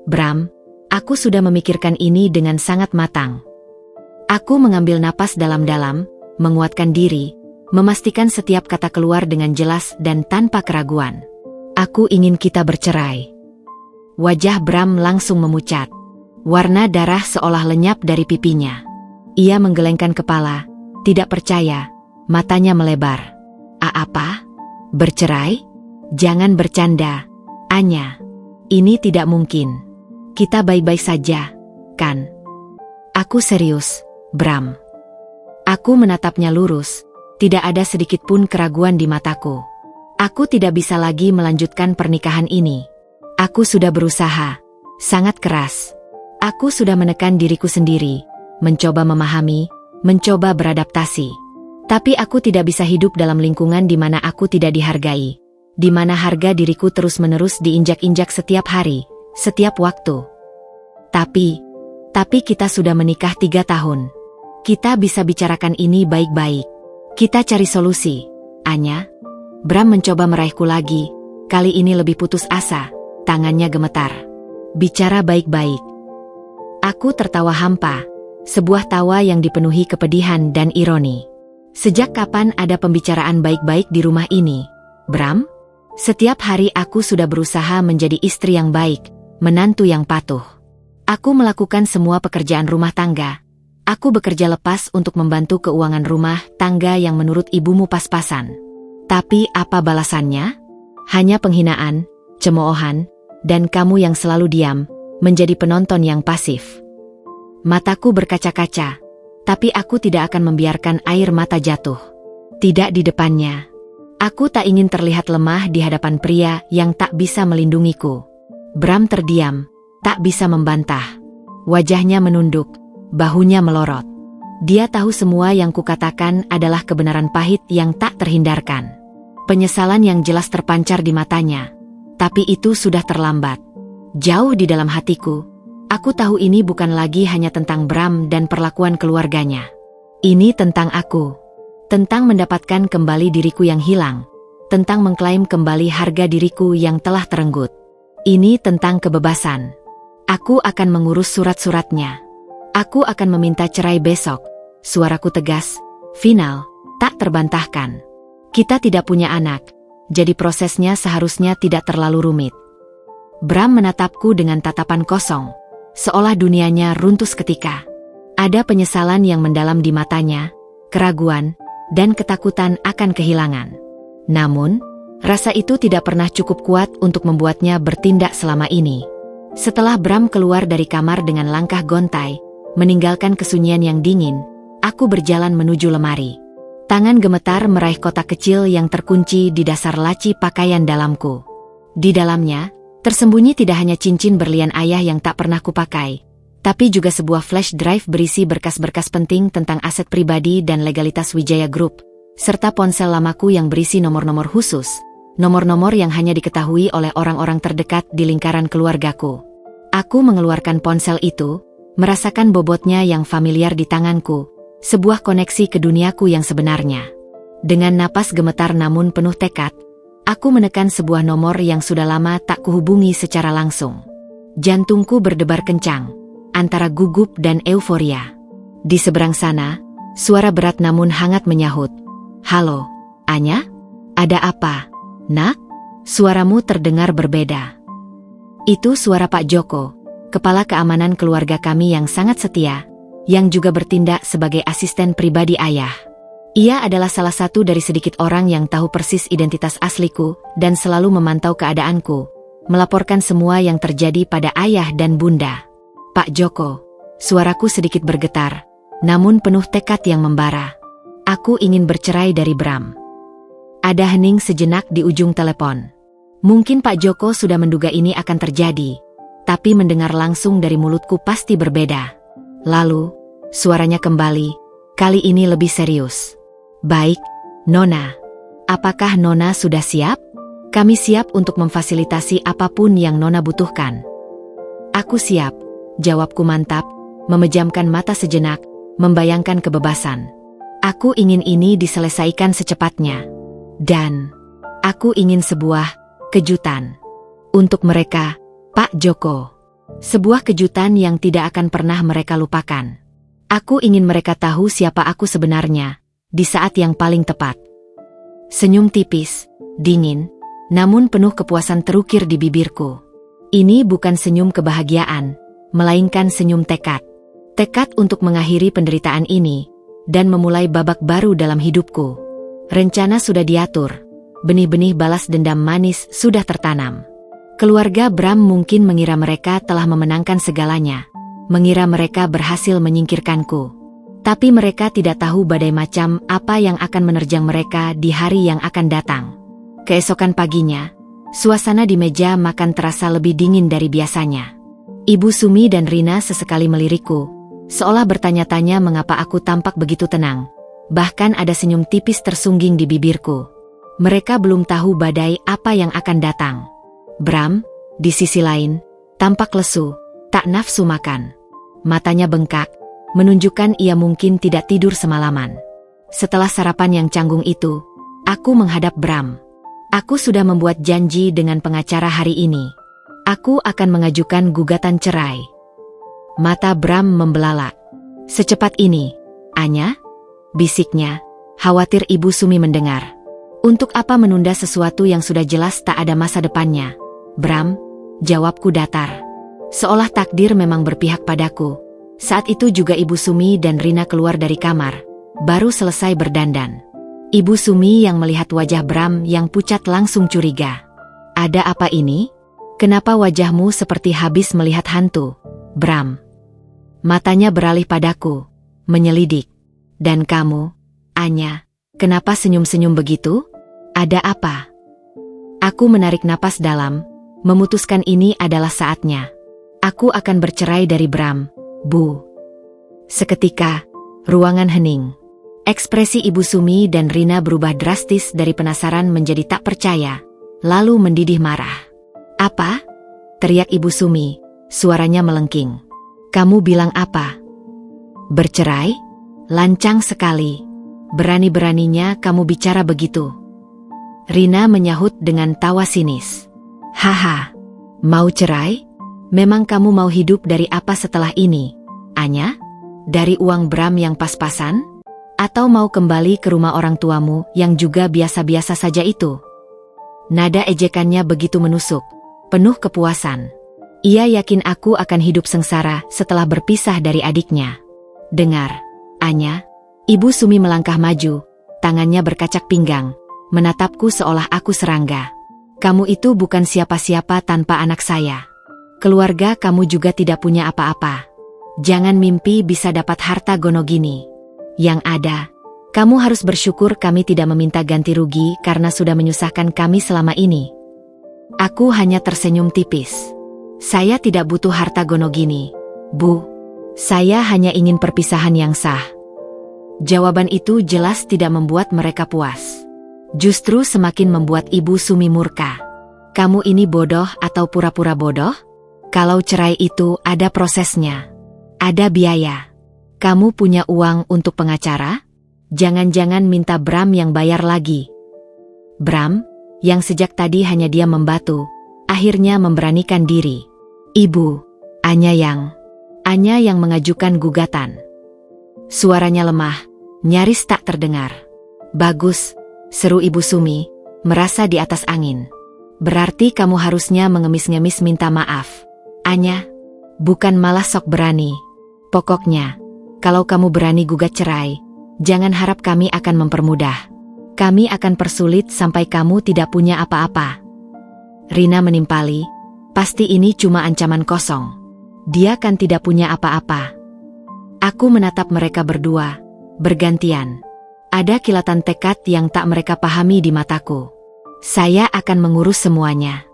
Bram, aku sudah memikirkan ini dengan sangat matang. Aku mengambil napas dalam-dalam, menguatkan diri, memastikan setiap kata keluar dengan jelas dan tanpa keraguan. Aku ingin kita bercerai. Wajah Bram langsung memucat. Warna darah seolah lenyap dari pipinya. Ia menggelengkan kepala, tidak percaya, matanya melebar. Apa? Bercerai? Jangan bercanda, Anya. Ini tidak mungkin. Kita baik-baik saja, kan? Aku serius, Bram. Aku menatapnya lurus, tidak ada sedikit pun keraguan di mataku. Aku tidak bisa lagi melanjutkan pernikahan ini. Aku sudah berusaha, sangat keras. Aku sudah menekan diriku sendiri, mencoba memahami, mencoba beradaptasi. Tapi aku tidak bisa hidup dalam lingkungan di mana aku tidak dihargai, di mana harga diriku terus-menerus diinjak-injak setiap hari, setiap waktu. Tapi kita sudah menikah 3 tahun. Kita bisa bicarakan ini baik-baik. Kita cari solusi, Anya. Bram mencoba meraihku lagi, kali ini lebih putus asa, tangannya gemetar. Bicara baik-baik. Aku tertawa hampa, sebuah tawa yang dipenuhi kepedihan dan ironi. Sejak kapan ada pembicaraan baik-baik di rumah ini, Bram? Setiap hari aku sudah berusaha menjadi istri yang baik, menantu yang patuh. Aku melakukan semua pekerjaan rumah tangga. Aku bekerja lepas untuk membantu keuangan rumah tangga yang menurut ibumu pas-pasan. Tapi apa balasannya? Hanya penghinaan, cemoohan, dan kamu yang selalu diam, menjadi penonton yang pasif. Mataku berkaca-kaca, tapi aku tidak akan membiarkan air mata jatuh. Tidak di depannya. Aku tak ingin terlihat lemah di hadapan pria yang tak bisa melindungiku. Bram terdiam, tak bisa membantah. Wajahnya menunduk, bahunya melorot. Dia tahu semua yang kukatakan adalah kebenaran pahit yang tak terhindarkan. Penyesalan yang jelas terpancar di matanya. Tapi itu sudah terlambat. Jauh di dalam hatiku, aku tahu ini bukan lagi hanya tentang Bram dan perlakuan keluarganya. Ini tentang aku. Tentang mendapatkan kembali diriku yang hilang. Tentang mengklaim kembali harga diriku yang telah terenggut. Ini tentang kebebasan. Aku akan mengurus surat-suratnya. Aku akan meminta cerai besok. Suaraku tegas, final, tak terbantahkan. Kita tidak punya anak, jadi prosesnya seharusnya tidak terlalu rumit. Bram menatapku dengan tatapan kosong, seolah dunianya runtuh seketika. Ada penyesalan yang mendalam di matanya, keraguan, dan ketakutan akan kehilangan. Namun, rasa itu tidak pernah cukup kuat untuk membuatnya bertindak selama ini. Setelah Bram keluar dari kamar dengan langkah gontai, meninggalkan kesunyian yang dingin, aku berjalan menuju lemari. Tangan gemetar meraih kotak kecil yang terkunci di dasar laci pakaian dalamku. Di dalamnya, tersembunyi tidak hanya cincin berlian ayah yang tak pernah kupakai, tapi juga sebuah flash drive berisi berkas-berkas penting tentang aset pribadi dan legalitas Wijaya Group, serta ponsel lamaku yang berisi nomor-nomor khusus, nomor-nomor yang hanya diketahui oleh orang-orang terdekat di lingkaran keluargaku. Aku mengeluarkan ponsel itu, merasakan bobotnya yang familiar di tanganku, sebuah koneksi ke duniaku yang sebenarnya. Dengan napas gemetar namun penuh tekad, aku menekan sebuah nomor yang sudah lama tak kuhubungi secara langsung. Jantungku berdebar kencang, antara gugup dan euforia. Di seberang sana, suara berat namun hangat menyahut. "Halo, Anya? Ada apa, Nak?" Suaramu terdengar berbeda. Itu suara Pak Joko, kepala keamanan keluarga kami yang sangat setia, yang juga bertindak sebagai asisten pribadi ayah. Ia adalah salah satu dari sedikit orang yang tahu persis identitas asliku dan selalu memantau keadaanku, melaporkan semua yang terjadi pada ayah dan bunda. "Pak Joko," suaraku sedikit bergetar, namun penuh tekad yang membara. "Aku ingin bercerai dari Bram." Ada hening sejenak di ujung telepon. Mungkin Pak Joko sudah menduga ini akan terjadi, tapi mendengar langsung dari mulutku pasti berbeda. Lalu, suaranya kembali, kali ini lebih serius. "Baik, Nona. Apakah Nona sudah siap? Kami siap untuk memfasilitasi apapun yang Nona butuhkan." "Aku siap," jawabku mantap, memejamkan mata sejenak, membayangkan kebebasan. Aku ingin ini diselesaikan secepatnya. Dan aku ingin sebuah kejutan. Untuk mereka, Pak Joko. Sebuah kejutan yang tidak akan pernah mereka lupakan. Aku ingin mereka tahu siapa aku sebenarnya, di saat yang paling tepat. Senyum tipis, dingin, namun penuh kepuasan terukir di bibirku. Ini bukan senyum kebahagiaan, melainkan senyum tekad. Tekad untuk mengakhiri penderitaan ini, dan memulai babak baru dalam hidupku. Rencana sudah diatur, benih-benih balas dendam manis sudah tertanam. Keluarga Bram mungkin mengira mereka telah memenangkan segalanya, mengira mereka berhasil menyingkirkanku. Tapi mereka tidak tahu badai macam apa yang akan menerjang mereka di hari yang akan datang. Keesokan paginya, suasana di meja makan terasa lebih dingin dari biasanya. Ibu Sumi dan Rina sesekali melirikku, seolah bertanya-tanya mengapa aku tampak begitu tenang. Bahkan ada senyum tipis tersungging di bibirku. Mereka belum tahu badai apa yang akan datang. Bram, di sisi lain, tampak lesu, tak nafsu makan. Matanya bengkak, menunjukkan ia mungkin tidak tidur semalaman. Setelah sarapan yang canggung itu, aku menghadap Bram. Aku sudah membuat janji dengan pengacara hari ini. Aku akan mengajukan gugatan cerai. Mata Bram membelalak. Secepat ini, Anya? Bisiknya, khawatir Ibu Sumi mendengar. Untuk apa menunda sesuatu yang sudah jelas tak ada masa depannya? Bram, jawabku datar. Seolah takdir memang berpihak padaku. Saat itu juga Ibu Sumi dan Rina keluar dari kamar, baru selesai berdandan. Ibu Sumi yang melihat wajah Bram yang pucat langsung curiga. Ada apa ini? Kenapa wajahmu seperti habis melihat hantu, Bram? Matanya beralih padaku, menyelidik. Dan kamu, Anya, kenapa senyum-senyum begitu? Ada apa? Aku menarik napas dalam, memutuskan ini adalah saatnya. Aku akan bercerai dari Bram, Bu. Seketika, ruangan hening. Ekspresi Ibu Sumi dan Rina berubah drastis dari penasaran menjadi tak percaya, lalu mendidih marah. Apa? Teriak Ibu Sumi, suaranya melengking. Kamu bilang apa? Bercerai? Lancang sekali. Berani-beraninya kamu bicara begitu. Rina menyahut dengan tawa sinis. Haha, mau cerai? Memang kamu mau hidup dari apa setelah ini, Anya? Dari uang Bram yang pas-pasan? Atau mau kembali ke rumah orang tuamu yang juga biasa-biasa saja itu? Nada ejekannya begitu menusuk, penuh kepuasan. Ia yakin aku akan hidup sengsara setelah berpisah dari adiknya. Dengar, Anya. Ibu Sumi melangkah maju, tangannya berkacak pinggang, menatapku seolah aku serangga. Kamu itu bukan siapa-siapa tanpa anak saya. Keluarga kamu juga tidak punya apa-apa. Jangan mimpi bisa dapat harta gono gini. Yang ada, kamu harus bersyukur kami tidak meminta ganti rugi karena sudah menyusahkan kami selama ini. Aku hanya tersenyum tipis. Saya tidak butuh harta gono gini, Bu. Saya hanya ingin perpisahan yang sah. Jawaban itu jelas tidak membuat mereka puas. Justru semakin membuat Ibu Sumi murka. Kamu ini bodoh atau pura-pura bodoh? Kalau cerai itu ada prosesnya. Ada biaya. Kamu punya uang untuk pengacara? Jangan-jangan minta Bram yang bayar lagi. Bram, yang sejak tadi hanya diam membatu, akhirnya memberanikan diri. Ibu, Anya yang mengajukan gugatan. Suaranya lemah, nyaris tak terdengar. Bagus, seru Ibu Sumi, merasa di atas angin. Berarti kamu harusnya mengemis-ngemis minta maaf. Anya, bukan malah sok berani. Pokoknya, kalau kamu berani gugat cerai, jangan harap kami akan mempermudah. Kami akan persulit sampai kamu tidak punya apa-apa. Rina menimpali, pasti ini cuma ancaman kosong. Dia kan tidak punya apa-apa. Aku menatap mereka berdua, bergantian. Ada kilatan tekad yang tak mereka pahami di mataku. Saya akan mengurus semuanya.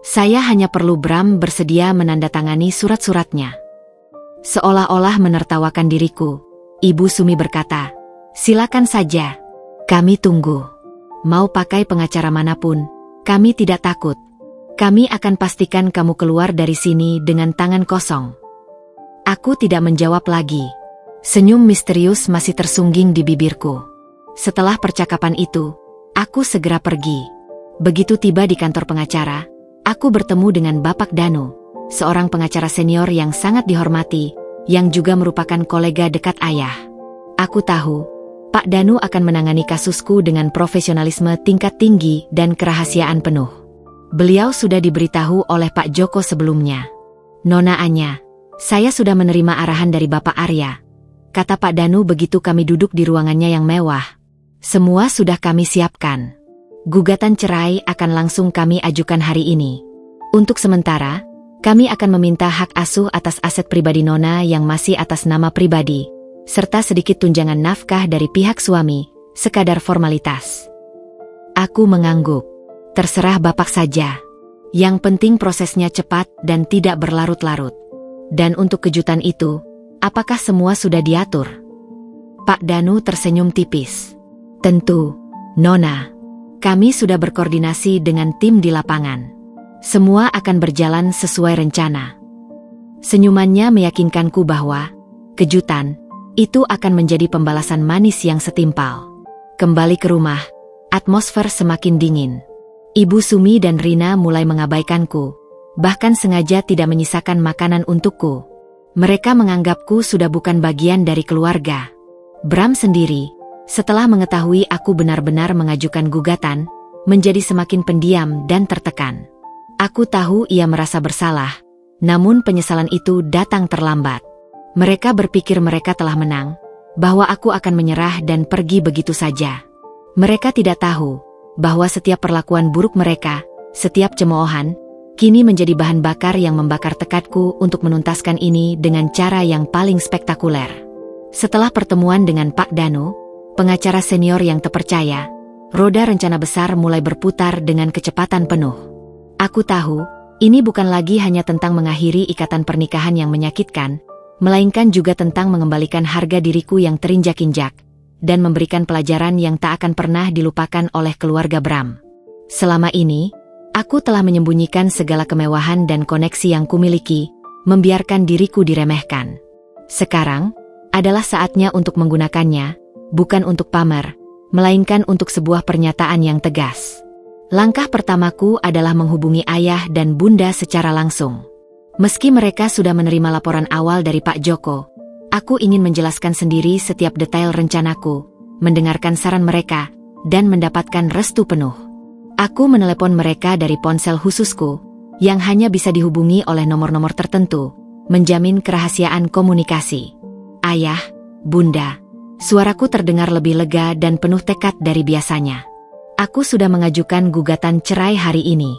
Saya hanya perlu Bram bersedia menandatangani surat-suratnya. Seolah-olah menertawakan diriku, Ibu Sumi berkata, silakan saja. Kami tunggu. Mau pakai pengacara manapun, kami tidak takut. Kami akan pastikan kamu keluar dari sini dengan tangan kosong. Aku tidak menjawab lagi. Senyum misterius masih tersungging di bibirku. Setelah percakapan itu, aku segera pergi. Begitu tiba di kantor pengacara, aku bertemu dengan Bapak Danu, seorang pengacara senior yang sangat dihormati, yang juga merupakan kolega dekat ayah. Aku tahu, Pak Danu akan menangani kasusku dengan profesionalisme tingkat tinggi dan kerahasiaan penuh. Beliau sudah diberitahu oleh Pak Joko sebelumnya. Nona Anya, saya sudah menerima arahan dari Bapak Arya. Kata Pak Danu begitu kami duduk di ruangannya yang mewah. Semua sudah kami siapkan. Gugatan cerai akan langsung kami ajukan hari ini. Untuk sementara, kami akan meminta hak asuh atas aset pribadi Nona yang masih atas nama pribadi. serta sedikit tunjangan nafkah dari pihak suami, sekadar formalitas. Aku mengangguk. Terserah Bapak saja. Yang penting prosesnya cepat dan tidak berlarut-larut. Dan untuk kejutan itu, apakah semua sudah diatur? Pak Danu tersenyum tipis. Tentu, Nona. Kami sudah berkoordinasi dengan tim di lapangan. Semua akan berjalan sesuai rencana. Senyumannya meyakinkanku bahwa kejutan itu akan menjadi pembalasan manis yang setimpal. Kembali ke rumah, atmosfer semakin dingin. Ibu Sumi dan Rina mulai mengabaikanku, bahkan sengaja tidak menyisakan makanan untukku. Mereka menganggapku sudah bukan bagian dari keluarga. Bram sendiri, setelah mengetahui aku benar-benar mengajukan gugatan, menjadi semakin pendiam dan tertekan. Aku tahu ia merasa bersalah, namun penyesalan itu datang terlambat. Mereka berpikir mereka telah menang, bahwa aku akan menyerah dan pergi begitu saja. Mereka tidak tahu bahwa setiap perlakuan buruk mereka, setiap cemoohan, kini menjadi bahan bakar yang membakar tekadku untuk menuntaskan ini dengan cara yang paling spektakuler. Setelah pertemuan dengan Pak Danu, pengacara senior yang terpercaya, roda rencana besar mulai berputar dengan kecepatan penuh. Aku tahu, ini bukan lagi hanya tentang mengakhiri ikatan pernikahan yang menyakitkan, melainkan juga tentang mengembalikan harga diriku yang terinjak-injak, dan memberikan pelajaran yang tak akan pernah dilupakan oleh keluarga Bram. Selama ini, aku telah menyembunyikan segala kemewahan dan koneksi yang kumiliki, membiarkan diriku diremehkan. Sekarang, adalah saatnya untuk menggunakannya, bukan untuk pamer, melainkan untuk sebuah pernyataan yang tegas. Langkah pertamaku adalah menghubungi ayah dan bunda secara langsung. Meski mereka sudah menerima laporan awal dari Pak Joko, aku ingin menjelaskan sendiri setiap detail rencanaku, mendengarkan saran mereka, dan mendapatkan restu penuh. Aku menelepon mereka dari ponsel khususku, yang hanya bisa dihubungi oleh nomor-nomor tertentu, menjamin kerahasiaan komunikasi. Ayah, bunda, suaraku terdengar lebih lega dan penuh tekad dari biasanya. Aku sudah mengajukan gugatan cerai hari ini.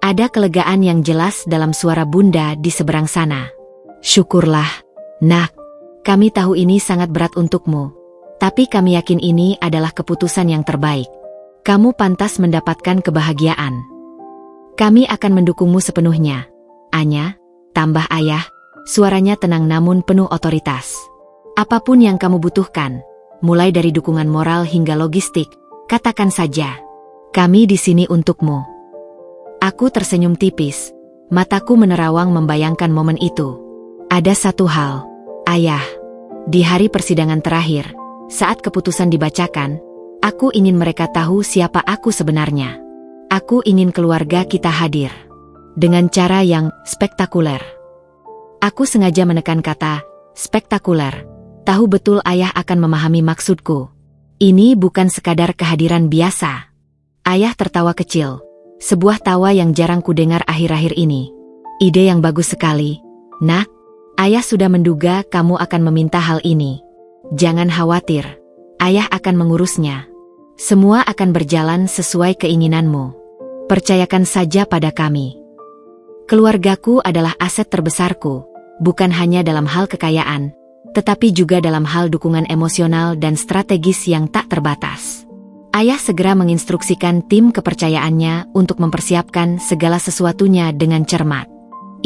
Ada kelegaan yang jelas dalam suara bunda di seberang sana. Syukurlah, nak. Kami tahu ini sangat berat untukmu. Tapi kami yakin ini adalah keputusan yang terbaik. Kamu pantas mendapatkan kebahagiaan. Kami akan mendukungmu sepenuhnya. Anya, tambah ayah, suaranya tenang namun penuh otoritas. Apapun yang kamu butuhkan, mulai dari dukungan moral hingga logistik, katakan saja. Kami di sini untukmu. Aku tersenyum tipis, mataku menerawang membayangkan momen itu. Ada satu hal, ayah. Di hari persidangan terakhir, saat keputusan dibacakan, aku ingin mereka tahu siapa aku sebenarnya. Aku ingin keluarga kita hadir. Dengan cara yang spektakuler. Aku sengaja menekan kata spektakuler. Tahu betul ayah akan memahami maksudku. Ini bukan sekadar kehadiran biasa. Ayah tertawa kecil. Sebuah tawa yang jarang kudengar akhir-akhir ini. Ide yang bagus sekali, nak. Ayah sudah menduga kamu akan meminta hal ini. Jangan khawatir, ayah akan mengurusnya. Semua akan berjalan sesuai keinginanmu. Percayakan saja pada kami. Keluargaku adalah aset terbesarku, bukan hanya dalam hal kekayaan, tetapi juga dalam hal dukungan emosional dan strategis yang tak terbatas. Ayah segera menginstruksikan tim kepercayaannya untuk mempersiapkan segala sesuatunya dengan cermat.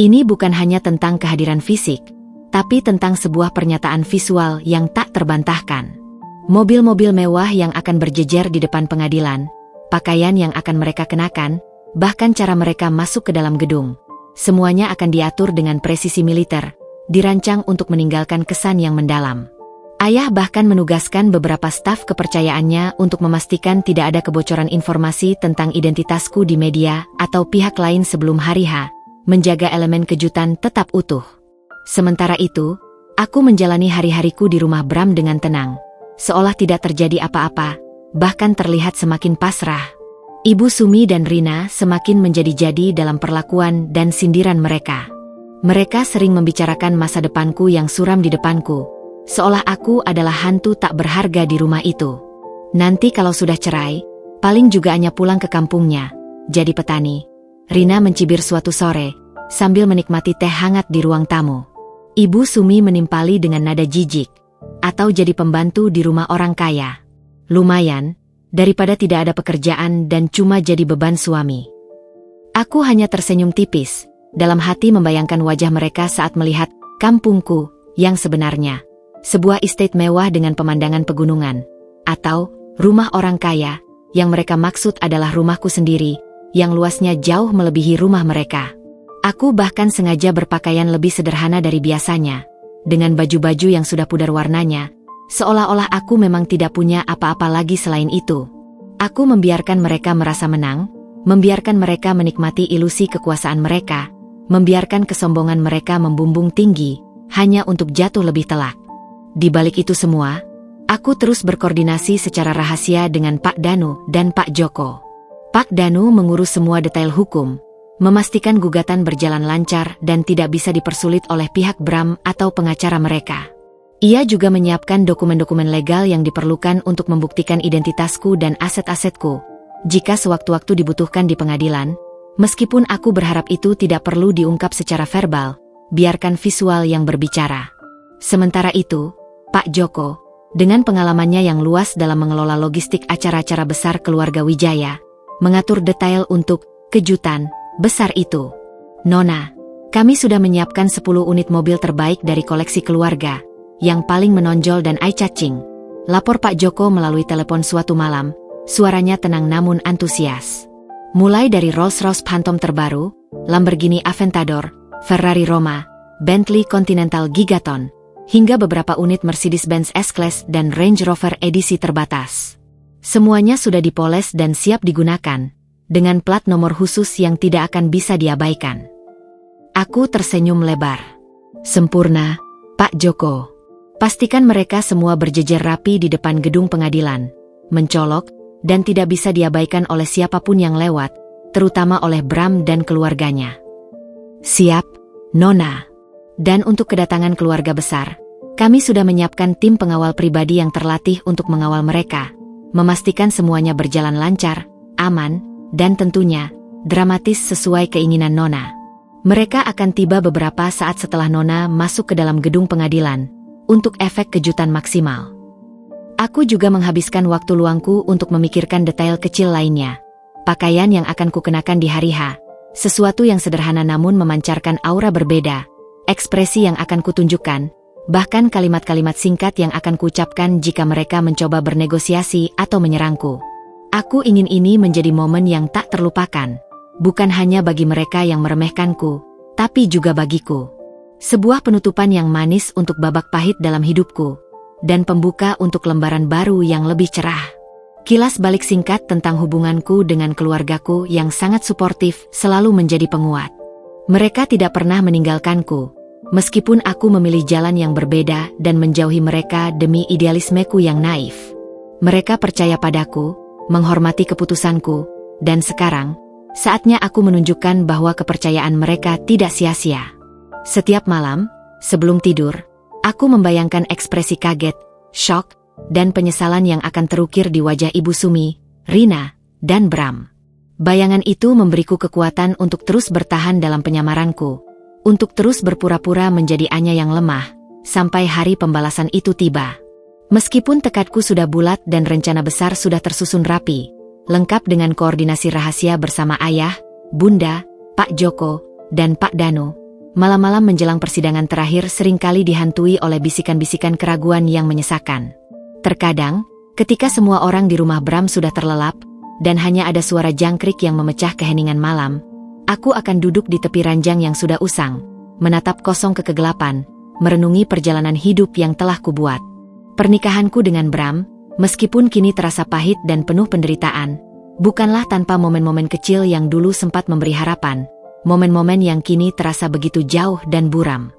Ini bukan hanya tentang kehadiran fisik, tapi tentang sebuah pernyataan visual yang tak terbantahkan. Mobil-mobil mewah yang akan berjejer di depan pengadilan, pakaian yang akan mereka kenakan, bahkan cara mereka masuk ke dalam gedung. Semuanya akan diatur dengan presisi militer, dirancang untuk meninggalkan kesan yang mendalam. Ayah bahkan menugaskan beberapa staf kepercayaannya untuk memastikan tidak ada kebocoran informasi tentang identitasku di media atau pihak lain sebelum hari H, menjaga elemen kejutan tetap utuh. Sementara itu, aku menjalani hari-hariku di rumah Bram dengan tenang, seolah tidak terjadi apa-apa, bahkan terlihat semakin pasrah. Ibu Sumi dan Rina semakin menjadi-jadi dalam perlakuan dan sindiran mereka. Mereka sering membicarakan masa depanku yang suram di depanku, seolah aku adalah hantu tak berharga di rumah itu. Nanti kalau sudah cerai, paling juga hanya pulang ke kampungnya, jadi petani. Rina mencibir suatu sore, sambil menikmati teh hangat di ruang tamu. Ibu Sumi menimpali dengan nada jijik, atau jadi pembantu di rumah orang kaya. Lumayan, daripada tidak ada pekerjaan dan cuma jadi beban suami. Aku hanya tersenyum tipis, dalam hati membayangkan wajah mereka saat melihat kampungku yang sebenarnya. Sebuah estate mewah dengan pemandangan pegunungan. Atau rumah orang kaya, yang mereka maksud adalah rumahku sendiri, yang luasnya jauh melebihi rumah mereka. Aku bahkan sengaja berpakaian lebih sederhana dari biasanya, dengan baju-baju yang sudah pudar warnanya, seolah-olah aku memang tidak punya apa-apa lagi selain itu. Aku membiarkan mereka merasa menang, membiarkan mereka menikmati ilusi kekuasaan mereka, membiarkan kesombongan mereka membumbung tinggi, hanya untuk jatuh lebih telak. Di balik itu semua, aku terus berkoordinasi secara rahasia dengan Pak Danu dan Pak Joko. Pak Danu mengurus semua detail hukum, memastikan gugatan berjalan lancar dan tidak bisa dipersulit oleh pihak Bram atau pengacara mereka. Ia juga menyiapkan dokumen-dokumen legal yang diperlukan untuk membuktikan identitasku dan aset-asetku, jika sewaktu-waktu dibutuhkan di pengadilan. Meskipun aku berharap itu tidak perlu diungkap secara verbal, biarkan visual yang berbicara. Sementara itu, Pak Joko, dengan pengalamannya yang luas dalam mengelola logistik acara-acara besar keluarga Wijaya, mengatur detail untuk kejutan besar itu. Nona, kami sudah menyiapkan 10 unit mobil terbaik dari koleksi keluarga, yang paling menonjol dan eye-catching, lapor Pak Joko melalui telepon suatu malam, suaranya tenang namun antusias. Mulai dari Rolls-Royce Phantom terbaru, Lamborghini Aventador, Ferrari Roma, Bentley Continental Gigaton, hingga beberapa unit Mercedes-Benz S-Class dan Range Rover edisi terbatas. Semuanya sudah dipoles dan siap digunakan, dengan plat nomor khusus yang tidak akan bisa diabaikan. Aku tersenyum lebar. Sempurna, Pak Joko. Pastikan mereka semua berjejer rapi di depan gedung pengadilan, mencolok, dan tidak bisa diabaikan oleh siapapun yang lewat, terutama oleh Bram dan keluarganya. Siap, Nona. Dan untuk kedatangan keluarga besar, kami sudah menyiapkan tim pengawal pribadi yang terlatih untuk mengawal mereka, memastikan semuanya berjalan lancar, aman, dan tentunya dramatis sesuai keinginan Nona. Mereka akan tiba beberapa saat setelah Nona masuk ke dalam gedung pengadilan, untuk efek kejutan maksimal. Aku juga menghabiskan waktu luangku untuk memikirkan detail kecil lainnya. Pakaian yang akan kukenakan di hari H, sesuatu yang sederhana namun memancarkan aura berbeda, ekspresi yang akan kutunjukkan, bahkan kalimat-kalimat singkat yang akan kuucapkan jika mereka mencoba bernegosiasi atau menyerangku. Aku ingin ini menjadi momen yang tak terlupakan, bukan hanya bagi mereka yang meremehkanku, tapi juga bagiku. Sebuah penutupan yang manis untuk babak pahit dalam hidupku, dan pembuka untuk lembaran baru yang lebih cerah. Kilas balik singkat tentang hubunganku dengan keluargaku yang sangat suportif selalu menjadi penguat. Mereka tidak pernah meninggalkanku, meskipun aku memilih jalan yang berbeda dan menjauhi mereka demi idealismeku yang naif. Mereka percaya padaku, menghormati keputusanku, dan sekarang, saatnya aku menunjukkan bahwa kepercayaan mereka tidak sia-sia. Setiap malam, sebelum tidur, aku membayangkan ekspresi kaget, syok, dan penyesalan yang akan terukir di wajah Ibu Sumi, Rina, dan Bram. Bayangan itu memberiku kekuatan untuk terus bertahan dalam penyamaranku, untuk terus berpura-pura menjadi Anya yang lemah, sampai hari pembalasan itu tiba. Meskipun tekadku sudah bulat dan rencana besar sudah tersusun rapi, lengkap dengan koordinasi rahasia bersama ayah, bunda, Pak Joko, dan Pak Danu, malam-malam menjelang persidangan terakhir seringkali dihantui oleh bisikan-bisikan keraguan yang menyesakan. Terkadang, ketika semua orang di rumah Bram sudah terlelap, dan hanya ada suara jangkrik yang memecah keheningan malam, aku akan duduk di tepi ranjang yang sudah usang, menatap kosong ke kegelapan, merenungi perjalanan hidup yang telah kubuat. Pernikahanku dengan Bram, meskipun kini terasa pahit dan penuh penderitaan, bukanlah tanpa momen-momen kecil yang dulu sempat memberi harapan, momen-momen yang kini terasa begitu jauh dan buram.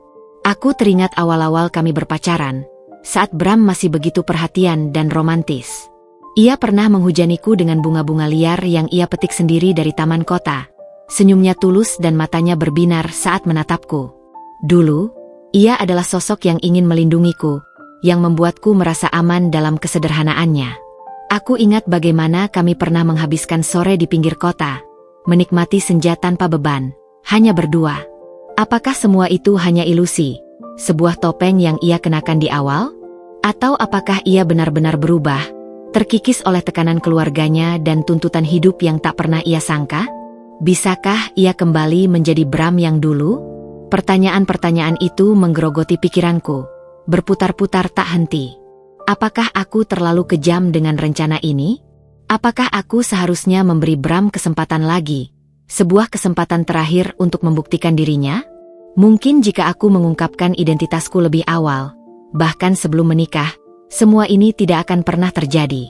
Aku teringat awal-awal kami berpacaran, saat Bram masih begitu perhatian dan romantis. Ia pernah menghujaniku dengan bunga-bunga liar yang ia petik sendiri dari taman kota. Senyumnya tulus dan matanya berbinar saat menatapku. Dulu, ia adalah sosok yang ingin melindungiku, yang membuatku merasa aman dalam kesederhanaannya. Aku ingat bagaimana kami pernah menghabiskan sore di pinggir kota, menikmati senja tanpa beban, hanya berdua. Apakah semua itu hanya ilusi? Sebuah topeng yang ia kenakan di awal? Atau apakah ia benar-benar berubah, terkikis oleh tekanan keluarganya dan tuntutan hidup yang tak pernah ia sangka? Bisakah ia kembali menjadi Bram yang dulu? Pertanyaan-pertanyaan itu menggerogoti pikiranku, berputar-putar tak henti. Apakah aku terlalu kejam dengan rencana ini? Apakah aku seharusnya memberi Bram kesempatan lagi, sebuah kesempatan terakhir untuk membuktikan dirinya? Mungkin jika aku mengungkapkan identitasku lebih awal, bahkan sebelum menikah, semua ini tidak akan pernah terjadi.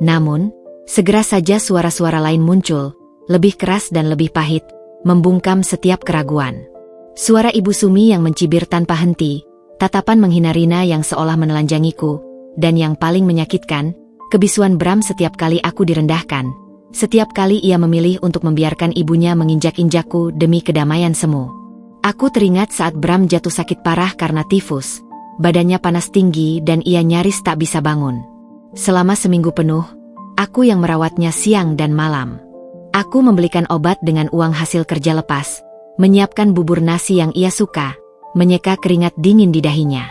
Namun, segera saja suara-suara lain muncul, lebih keras dan lebih pahit, membungkam setiap keraguan. Suara Ibu Sumi yang mencibir tanpa henti, tatapan menghina Rina yang seolah menelanjangiku, dan yang paling menyakitkan, kebisuan Bram setiap kali aku direndahkan. Setiap kali ia memilih untuk membiarkan ibunya menginjak-injakku demi kedamaian semu. Aku teringat saat Bram jatuh sakit parah karena tifus. Badannya panas tinggi dan ia nyaris tak bisa bangun. Selama seminggu penuh, aku yang merawatnya siang dan malam. Aku membelikan obat dengan uang hasil kerja lepas, menyiapkan bubur nasi yang ia suka, menyeka keringat dingin di dahinya.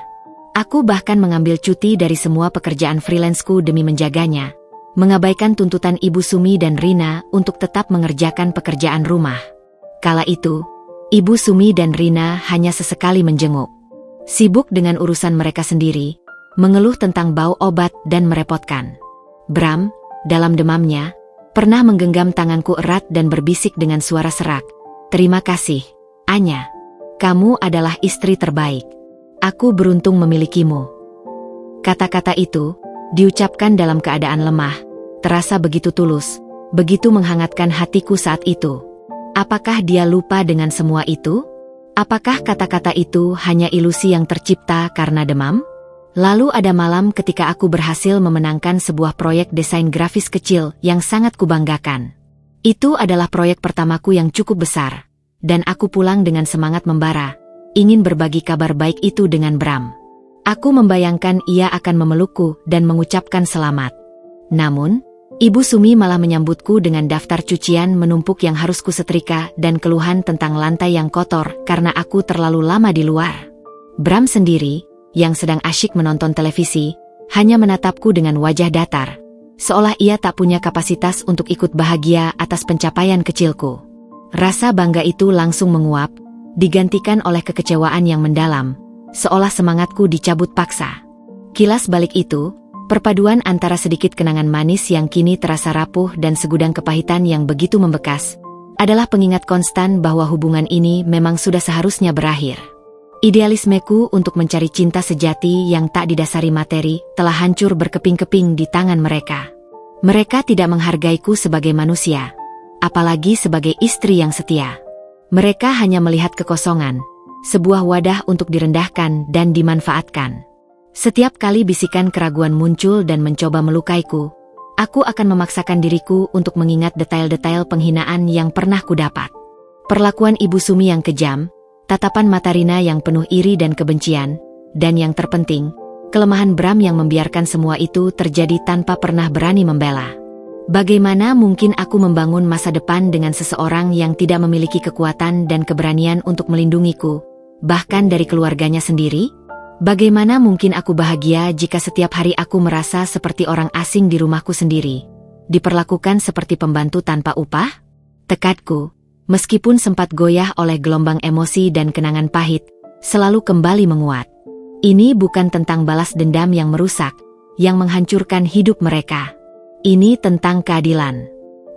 Aku bahkan mengambil cuti dari semua pekerjaan freelanceku demi menjaganya, mengabaikan tuntutan Ibu Sumi dan Rina untuk tetap mengerjakan pekerjaan rumah. Kala itu, Ibu Sumi dan Rina hanya sesekali menjenguk. Sibuk dengan urusan mereka sendiri, mengeluh tentang bau obat dan merepotkan. Bram, dalam demamnya, pernah menggenggam tanganku erat dan berbisik dengan suara serak, "Terima kasih, Anya. Kamu adalah istri terbaik. Aku beruntung memilikimu." Kata-kata itu, diucapkan dalam keadaan lemah, terasa begitu tulus, begitu menghangatkan hatiku saat itu. Apakah dia lupa dengan semua itu? Apakah kata-kata itu hanya ilusi yang tercipta karena demam? Lalu ada malam ketika aku berhasil memenangkan sebuah proyek desain grafis kecil yang sangat kubanggakan. Itu adalah proyek pertamaku yang cukup besar, dan aku pulang dengan semangat membara, ingin berbagi kabar baik itu dengan Bram. Aku membayangkan ia akan memelukku dan mengucapkan selamat. Namun, Ibu Sumi malah menyambutku dengan daftar cucian menumpuk yang harus kusetrika dan keluhan tentang lantai yang kotor karena aku terlalu lama di luar. Bram sendiri, yang sedang asyik menonton televisi, hanya menatapku dengan wajah datar, seolah ia tak punya kapasitas untuk ikut bahagia atas pencapaian kecilku. Rasa bangga itu langsung menguap, digantikan oleh kekecewaan yang mendalam, seolah semangatku dicabut paksa. Kilas balik itu, perpaduan antara sedikit kenangan manis yang kini terasa rapuh dan segudang kepahitan yang begitu membekas, adalah pengingat konstan bahwa hubungan ini memang sudah seharusnya berakhir. Idealismeku untuk mencari cinta sejati yang tak didasari materi telah hancur berkeping-keping di tangan mereka. Mereka tidak menghargaiku sebagai manusia, apalagi sebagai istri yang setia. Mereka hanya melihat kekosongan, sebuah wadah untuk direndahkan dan dimanfaatkan. Setiap kali bisikan keraguan muncul dan mencoba melukaiku, aku akan memaksakan diriku untuk mengingat detail-detail penghinaan yang pernah kudapat. Perlakuan Ibu Sumi yang kejam, tatapan mata Rina yang penuh iri dan kebencian, dan yang terpenting, kelemahan Bram yang membiarkan semua itu terjadi tanpa pernah berani membela. Bagaimana mungkin aku membangun masa depan dengan seseorang yang tidak memiliki kekuatan dan keberanian untuk melindungiku, bahkan dari keluarganya sendiri? Bagaimana mungkin aku bahagia jika setiap hari aku merasa seperti orang asing di rumahku sendiri, diperlakukan seperti pembantu tanpa upah? Tekadku, meskipun sempat goyah oleh gelombang emosi dan kenangan pahit, selalu kembali menguat. Ini bukan tentang balas dendam yang merusak, yang menghancurkan hidup mereka. Ini tentang keadilan.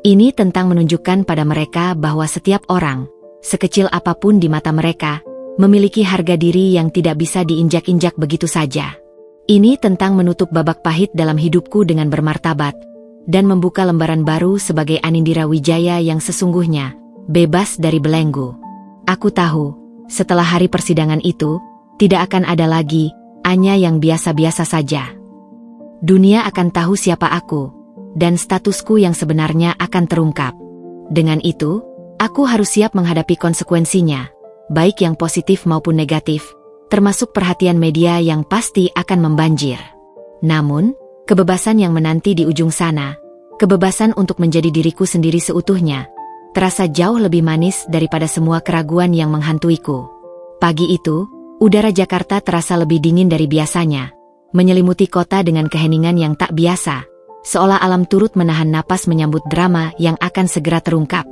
Ini tentang menunjukkan pada mereka bahwa setiap orang, sekecil apapun di mata mereka, memiliki harga diri yang tidak bisa diinjak-injak begitu saja. Ini tentang menutup babak pahit dalam hidupku dengan bermartabat, dan membuka lembaran baru sebagai Anindira Wijaya yang sesungguhnya, bebas dari belenggu. Aku tahu, setelah hari persidangan itu, tidak akan ada lagi Anya yang biasa-biasa saja. Dunia akan tahu siapa aku, dan statusku yang sebenarnya akan terungkap. Dengan itu, aku harus siap menghadapi konsekuensinya, baik yang positif maupun negatif, termasuk perhatian media yang pasti akan membanjir. Namun, kebebasan yang menanti di ujung sana, kebebasan untuk menjadi diriku sendiri seutuhnya, terasa jauh lebih manis daripada semua keraguan yang menghantuiku. Pagi itu, udara Jakarta terasa lebih dingin dari biasanya, menyelimuti kota dengan keheningan yang tak biasa, seolah alam turut menahan napas menyambut drama yang akan segera terungkap.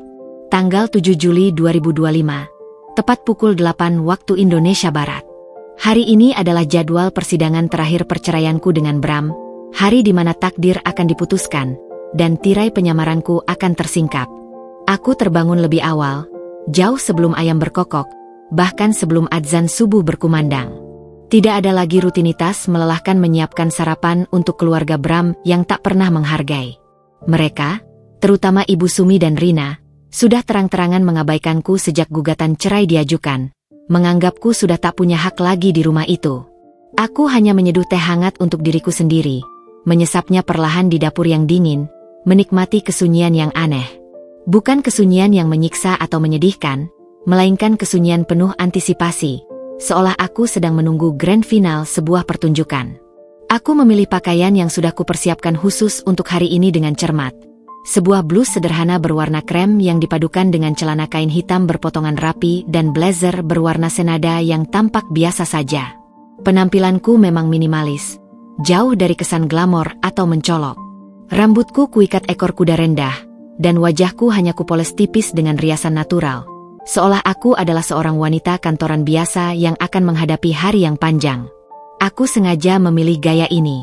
Tanggal 7 Juli 2025, tepat pukul 8 waktu Indonesia Barat. Hari ini adalah jadwal persidangan terakhir perceraianku dengan Bram, hari di mana takdir akan diputuskan, dan tirai penyamaranku akan tersingkap. Aku terbangun lebih awal, jauh sebelum ayam berkokok, bahkan sebelum adzan subuh berkumandang. Tidak ada lagi rutinitas melelahkan menyiapkan sarapan untuk keluarga Bram yang tak pernah menghargai. Mereka, terutama Ibu Sumi dan Rina, sudah terang-terangan mengabaikanku sejak gugatan cerai diajukan, menganggapku sudah tak punya hak lagi di rumah itu. Aku hanya menyeduh teh hangat untuk diriku sendiri, menyesapnya perlahan di dapur yang dingin, menikmati kesunyian yang aneh. Bukan kesunyian yang menyiksa atau menyedihkan, melainkan kesunyian penuh antisipasi, seolah aku sedang menunggu grand final sebuah pertunjukan. Aku memilih pakaian yang sudah kupersiapkan khusus untuk hari ini dengan cermat. Sebuah blus sederhana berwarna krem yang dipadukan dengan celana kain hitam berpotongan rapi dan blazer berwarna senada yang tampak biasa saja. Penampilanku memang minimalis, jauh dari kesan glamor atau mencolok. Rambutku kuikat ekor kuda rendah, dan wajahku hanya kupoles tipis dengan riasan natural, seolah aku adalah seorang wanita kantoran biasa yang akan menghadapi hari yang panjang. Aku sengaja memilih gaya ini.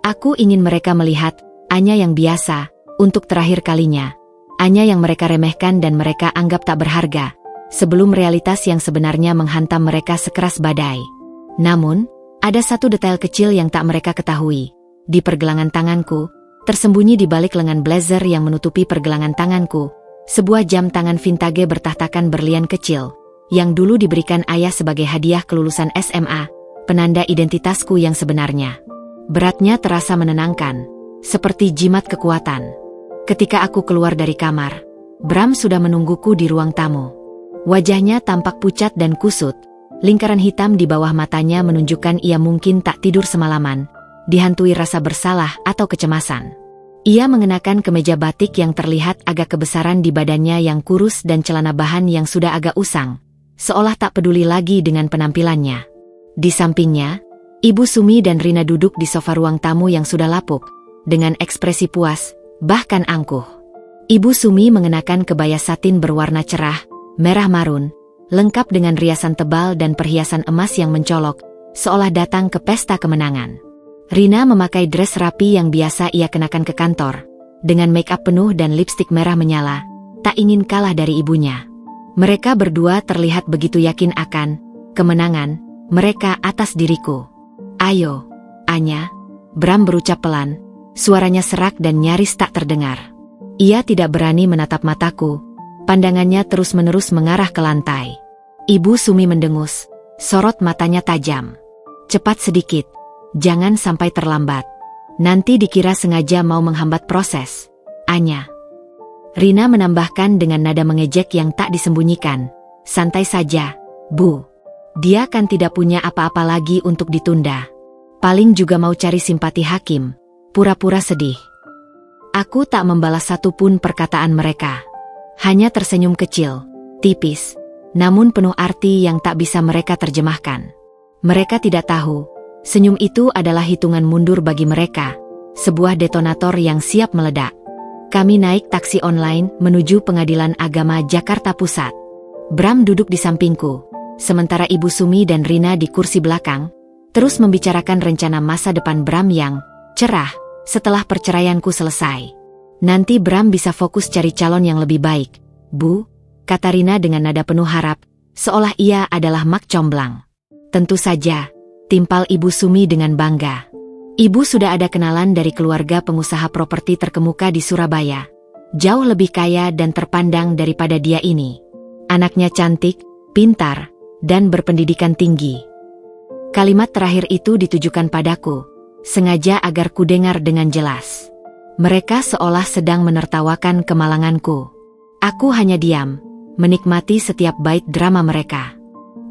Aku ingin mereka melihat Anya yang biasa, untuk terakhir kalinya. Anya yang mereka remehkan dan mereka anggap tak berharga, sebelum realitas yang sebenarnya menghantam mereka sekeras badai. Namun, ada satu detail kecil yang tak mereka ketahui. Di pergelangan tanganku, tersembunyi di balik lengan blazer yang menutupi pergelangan tanganku, sebuah jam tangan vintage bertahtakan berlian kecil, yang dulu diberikan ayah sebagai hadiah kelulusan SMA, penanda identitasku yang sebenarnya. Beratnya terasa menenangkan, seperti jimat kekuatan. Ketika aku keluar dari kamar, Bram sudah menungguku di ruang tamu. Wajahnya tampak pucat dan kusut, lingkaran hitam di bawah matanya menunjukkan ia mungkin tak tidur semalaman, dihantui rasa bersalah atau kecemasan. Ia mengenakan kemeja batik yang terlihat agak kebesaran di badannya yang kurus dan celana bahan yang sudah agak usang, seolah tak peduli lagi dengan penampilannya. Di sampingnya, Ibu Sumi dan Rina duduk di sofa ruang tamu yang sudah lapuk, dengan ekspresi puas, bahkan angkuh. Ibu Sumi mengenakan kebaya satin berwarna cerah, merah marun, lengkap dengan riasan tebal dan perhiasan emas yang mencolok, seolah datang ke pesta kemenangan. Rina memakai dress rapi yang biasa ia kenakan ke kantor, dengan make-up penuh dan lipstik merah menyala, tak ingin kalah dari ibunya. Mereka berdua terlihat begitu yakin akan kemenangan mereka atas diriku. "Ayo, Anya," Bram berucap pelan, suaranya serak dan nyaris tak terdengar. Ia tidak berani menatap mataku, pandangannya terus-menerus mengarah ke lantai. Ibu Sumi mendengus, sorot matanya tajam. "Cepat sedikit. Jangan sampai terlambat. Nanti dikira sengaja mau menghambat proses, Anya." Rina menambahkan dengan nada mengejek yang tak disembunyikan, "Santai saja, Bu. Dia kan tidak punya apa-apa lagi untuk ditunda. Paling juga mau cari simpati hakim, pura-pura sedih." Aku tak membalas satupun perkataan mereka. Hanya tersenyum kecil, tipis, namun penuh arti yang tak bisa mereka terjemahkan. Mereka tidak tahu, senyum itu adalah hitungan mundur bagi mereka, sebuah detonator yang siap meledak. Kami naik taksi online menuju Pengadilan Agama Jakarta Pusat. Bram duduk di sampingku, sementara Ibu Sumi dan Rina di kursi belakang, terus membicarakan rencana masa depan Bram yang cerah setelah perceraianku selesai. "Nanti Bram bisa fokus cari calon yang lebih baik, Bu," kata Rina dengan nada penuh harap, seolah ia adalah mak comblang. "Tentu saja," timpal Ibu Sumi dengan bangga. Ibu sudah ada kenalan dari keluarga pengusaha properti terkemuka di Surabaya. Jauh lebih kaya dan terpandang daripada dia ini. Anaknya cantik, pintar, dan berpendidikan tinggi. Kalimat terakhir itu ditujukan padaku, sengaja agar kudengar dengan jelas. Mereka seolah sedang menertawakan kemalanganku. Aku hanya diam, menikmati setiap bait drama mereka.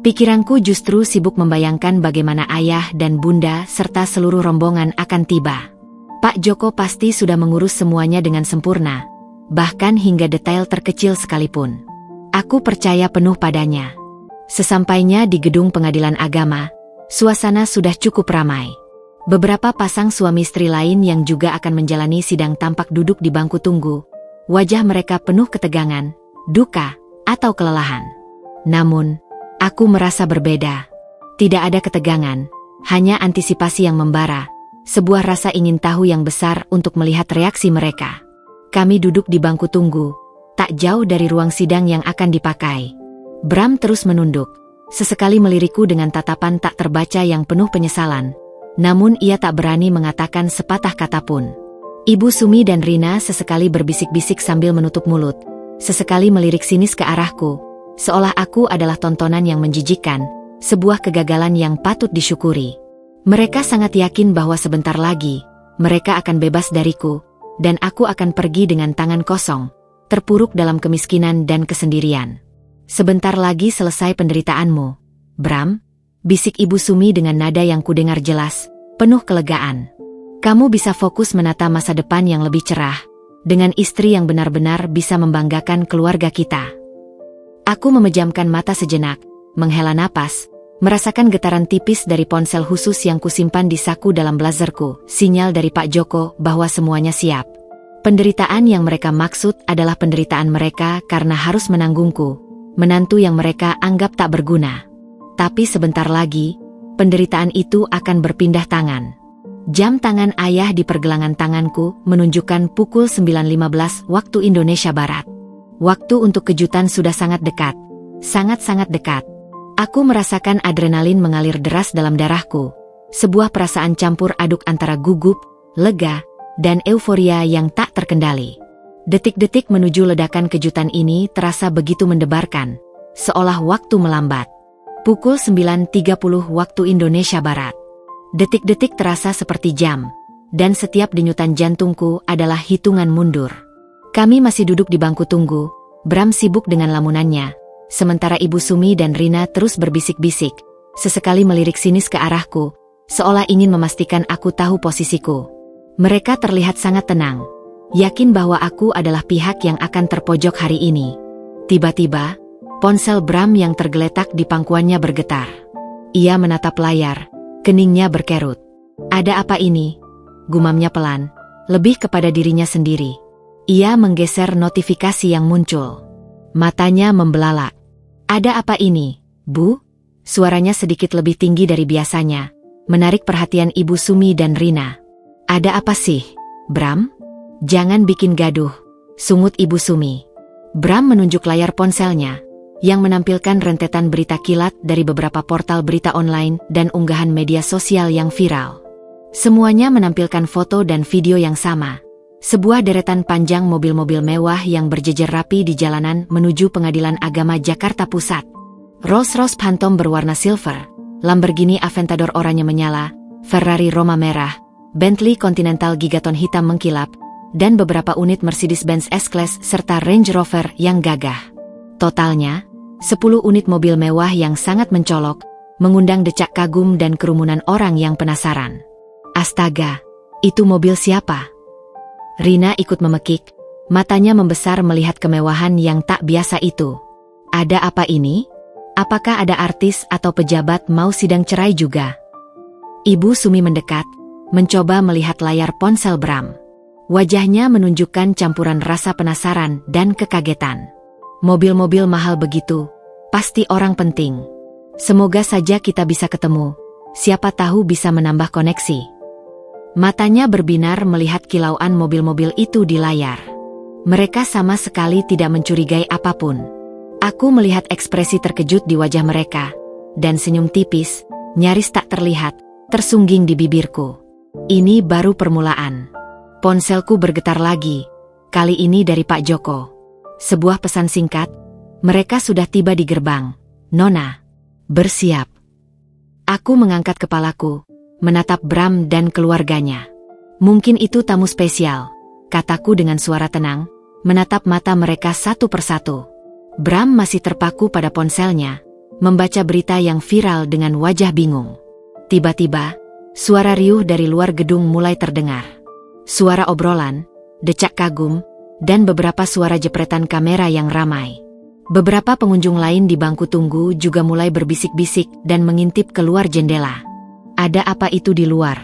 Pikiranku justru sibuk membayangkan bagaimana ayah dan bunda serta seluruh rombongan akan tiba. Pak Joko pasti sudah mengurus semuanya dengan sempurna, bahkan hingga detail terkecil sekalipun. Aku percaya penuh padanya. Sesampainya di gedung Pengadilan Agama, suasana sudah cukup ramai. Beberapa pasang suami istri lain yang juga akan menjalani sidang tampak duduk di bangku tunggu. Wajah mereka penuh ketegangan, duka, atau kelelahan. Namun, aku merasa berbeda. Tidak ada ketegangan, hanya antisipasi yang membara, sebuah rasa ingin tahu yang besar untuk melihat reaksi mereka. Kami duduk di bangku tunggu, tak jauh dari ruang sidang yang akan dipakai. Bram terus menunduk, sesekali melirikku dengan tatapan tak terbaca yang penuh penyesalan. Namun ia tak berani mengatakan sepatah kata pun. Ibu Sumi dan Rina sesekali berbisik-bisik sambil menutup mulut, sesekali melirik sinis ke arahku, seolah aku adalah tontonan yang menjijikkan, sebuah kegagalan yang patut disyukuri. Mereka sangat yakin bahwa sebentar lagi, mereka akan bebas dariku, dan aku akan pergi dengan tangan kosong, terpuruk dalam kemiskinan dan kesendirian. Sebentar lagi selesai penderitaanmu, Bram, bisik Ibu Sumi dengan nada yang kudengar jelas, penuh kelegaan. Kamu bisa fokus menata masa depan yang lebih cerah, dengan istri yang benar-benar bisa membanggakan keluarga kita. Aku memejamkan mata sejenak, menghela napas, merasakan getaran tipis dari ponsel khusus yang kusimpan di saku dalam blazerku, sinyal dari Pak Joko bahwa semuanya siap. Penderitaan yang mereka maksud adalah penderitaan mereka karena harus menanggungku, menantu yang mereka anggap tak berguna. Tapi sebentar lagi, penderitaan itu akan berpindah tangan. Jam tangan ayah di pergelangan tanganku menunjukkan pukul 9.15 waktu Indonesia Barat. Waktu untuk kejutan sudah sangat dekat. Sangat-sangat dekat. Aku merasakan adrenalin mengalir deras dalam darahku. Sebuah perasaan campur aduk antara gugup, lega, dan euforia yang tak terkendali. Detik-detik menuju ledakan kejutan ini terasa begitu mendebarkan, seolah waktu melambat. Pukul 9.30 waktu Indonesia Barat. Detik-detik terasa seperti jam, dan setiap denyutan jantungku adalah hitungan mundur. Kami masih duduk di bangku tunggu, Bram sibuk dengan lamunannya, sementara Ibu Sumi dan Rina terus berbisik-bisik, sesekali melirik sinis ke arahku, seolah ingin memastikan aku tahu posisiku. Mereka terlihat sangat tenang, yakin bahwa aku adalah pihak yang akan terpojok hari ini. Tiba-tiba, ponsel Bram yang tergeletak di pangkuannya bergetar. Ia menatap layar, keningnya berkerut. Ada apa ini? Gumamnya pelan, lebih kepada dirinya sendiri. Ia menggeser notifikasi yang muncul. Matanya membelalak. Ada apa ini, Bu? Suaranya sedikit lebih tinggi dari biasanya, menarik perhatian Ibu Sumi dan Rina. Ada apa sih, Bram? Jangan bikin gaduh, sungut Ibu Sumi. Bram menunjuk layar ponselnya, yang menampilkan rentetan berita kilat dari beberapa portal berita online dan unggahan media sosial yang viral. Semuanya menampilkan foto dan video yang sama. Sebuah deretan panjang mobil-mobil mewah yang berjejer rapi di jalanan menuju Pengadilan Agama Jakarta Pusat. Rolls-Royce Phantom berwarna silver, Lamborghini Aventador oranye menyala, Ferrari Roma merah, Bentley Continental Gigaton hitam mengkilap, dan beberapa unit Mercedes-Benz S-Class serta Range Rover yang gagah. Totalnya, 10 unit mobil mewah yang sangat mencolok, mengundang decak kagum dan kerumunan orang yang penasaran. Astaga, itu mobil siapa? Rina ikut memekik, matanya membesar melihat kemewahan yang tak biasa itu. Ada apa ini? Apakah ada artis atau pejabat mau sidang cerai juga? Ibu Sumi mendekat, mencoba melihat layar ponsel Bram. Wajahnya menunjukkan campuran rasa penasaran dan kekagetan. Mobil-mobil mahal begitu, pasti orang penting. Semoga saja kita bisa ketemu, siapa tahu bisa menambah koneksi. Matanya berbinar melihat kilauan mobil-mobil itu di layar. Mereka sama sekali tidak mencurigai apapun. Aku melihat ekspresi terkejut di wajah mereka, dan senyum tipis, nyaris tak terlihat, tersungging di bibirku. Ini baru permulaan. Ponselku bergetar lagi, kali ini dari Pak Joko. Sebuah pesan singkat, mereka sudah tiba di gerbang. Nona, bersiap. Aku mengangkat kepalaku, menatap Bram dan keluarganya. Mungkin itu tamu spesial, kataku dengan suara tenang, menatap mata mereka satu persatu. Bram masih terpaku pada ponselnya, membaca berita yang viral dengan wajah bingung. Tiba-tiba, suara riuh dari luar gedung mulai terdengar. Suara obrolan, decak kagum, dan beberapa suara jepretan kamera yang ramai. Beberapa pengunjung lain di bangku tunggu juga mulai berbisik-bisik dan mengintip keluar jendela. Ada apa itu di luar?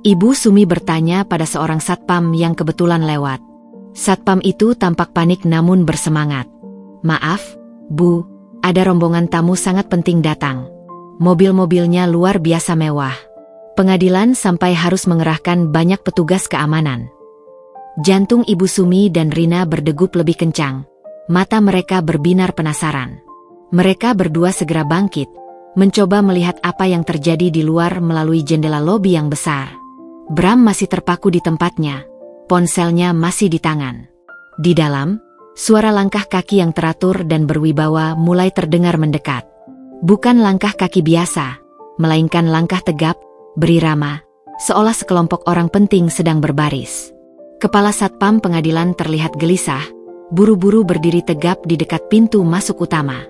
Ibu Sumi bertanya pada seorang satpam yang kebetulan lewat. Satpam itu tampak panik namun bersemangat. "Maaf, Bu, ada rombongan tamu sangat penting datang. Mobil-mobilnya luar biasa mewah. Pengadilan sampai harus mengerahkan banyak petugas keamanan." Jantung Ibu Sumi dan Rina berdegup lebih kencang. Mata mereka berbinar penasaran. Mereka berdua segera bangkit, mencoba melihat apa yang terjadi di luar melalui jendela lobi yang besar. Bram masih terpaku di tempatnya, ponselnya masih di tangan. Di dalam, suara langkah kaki yang teratur dan berwibawa mulai terdengar mendekat. Bukan langkah kaki biasa, melainkan langkah tegap, berirama, seolah sekelompok orang penting sedang berbaris. Kepala Satpam Pengadilan terlihat gelisah, buru-buru berdiri tegap di dekat pintu masuk utama.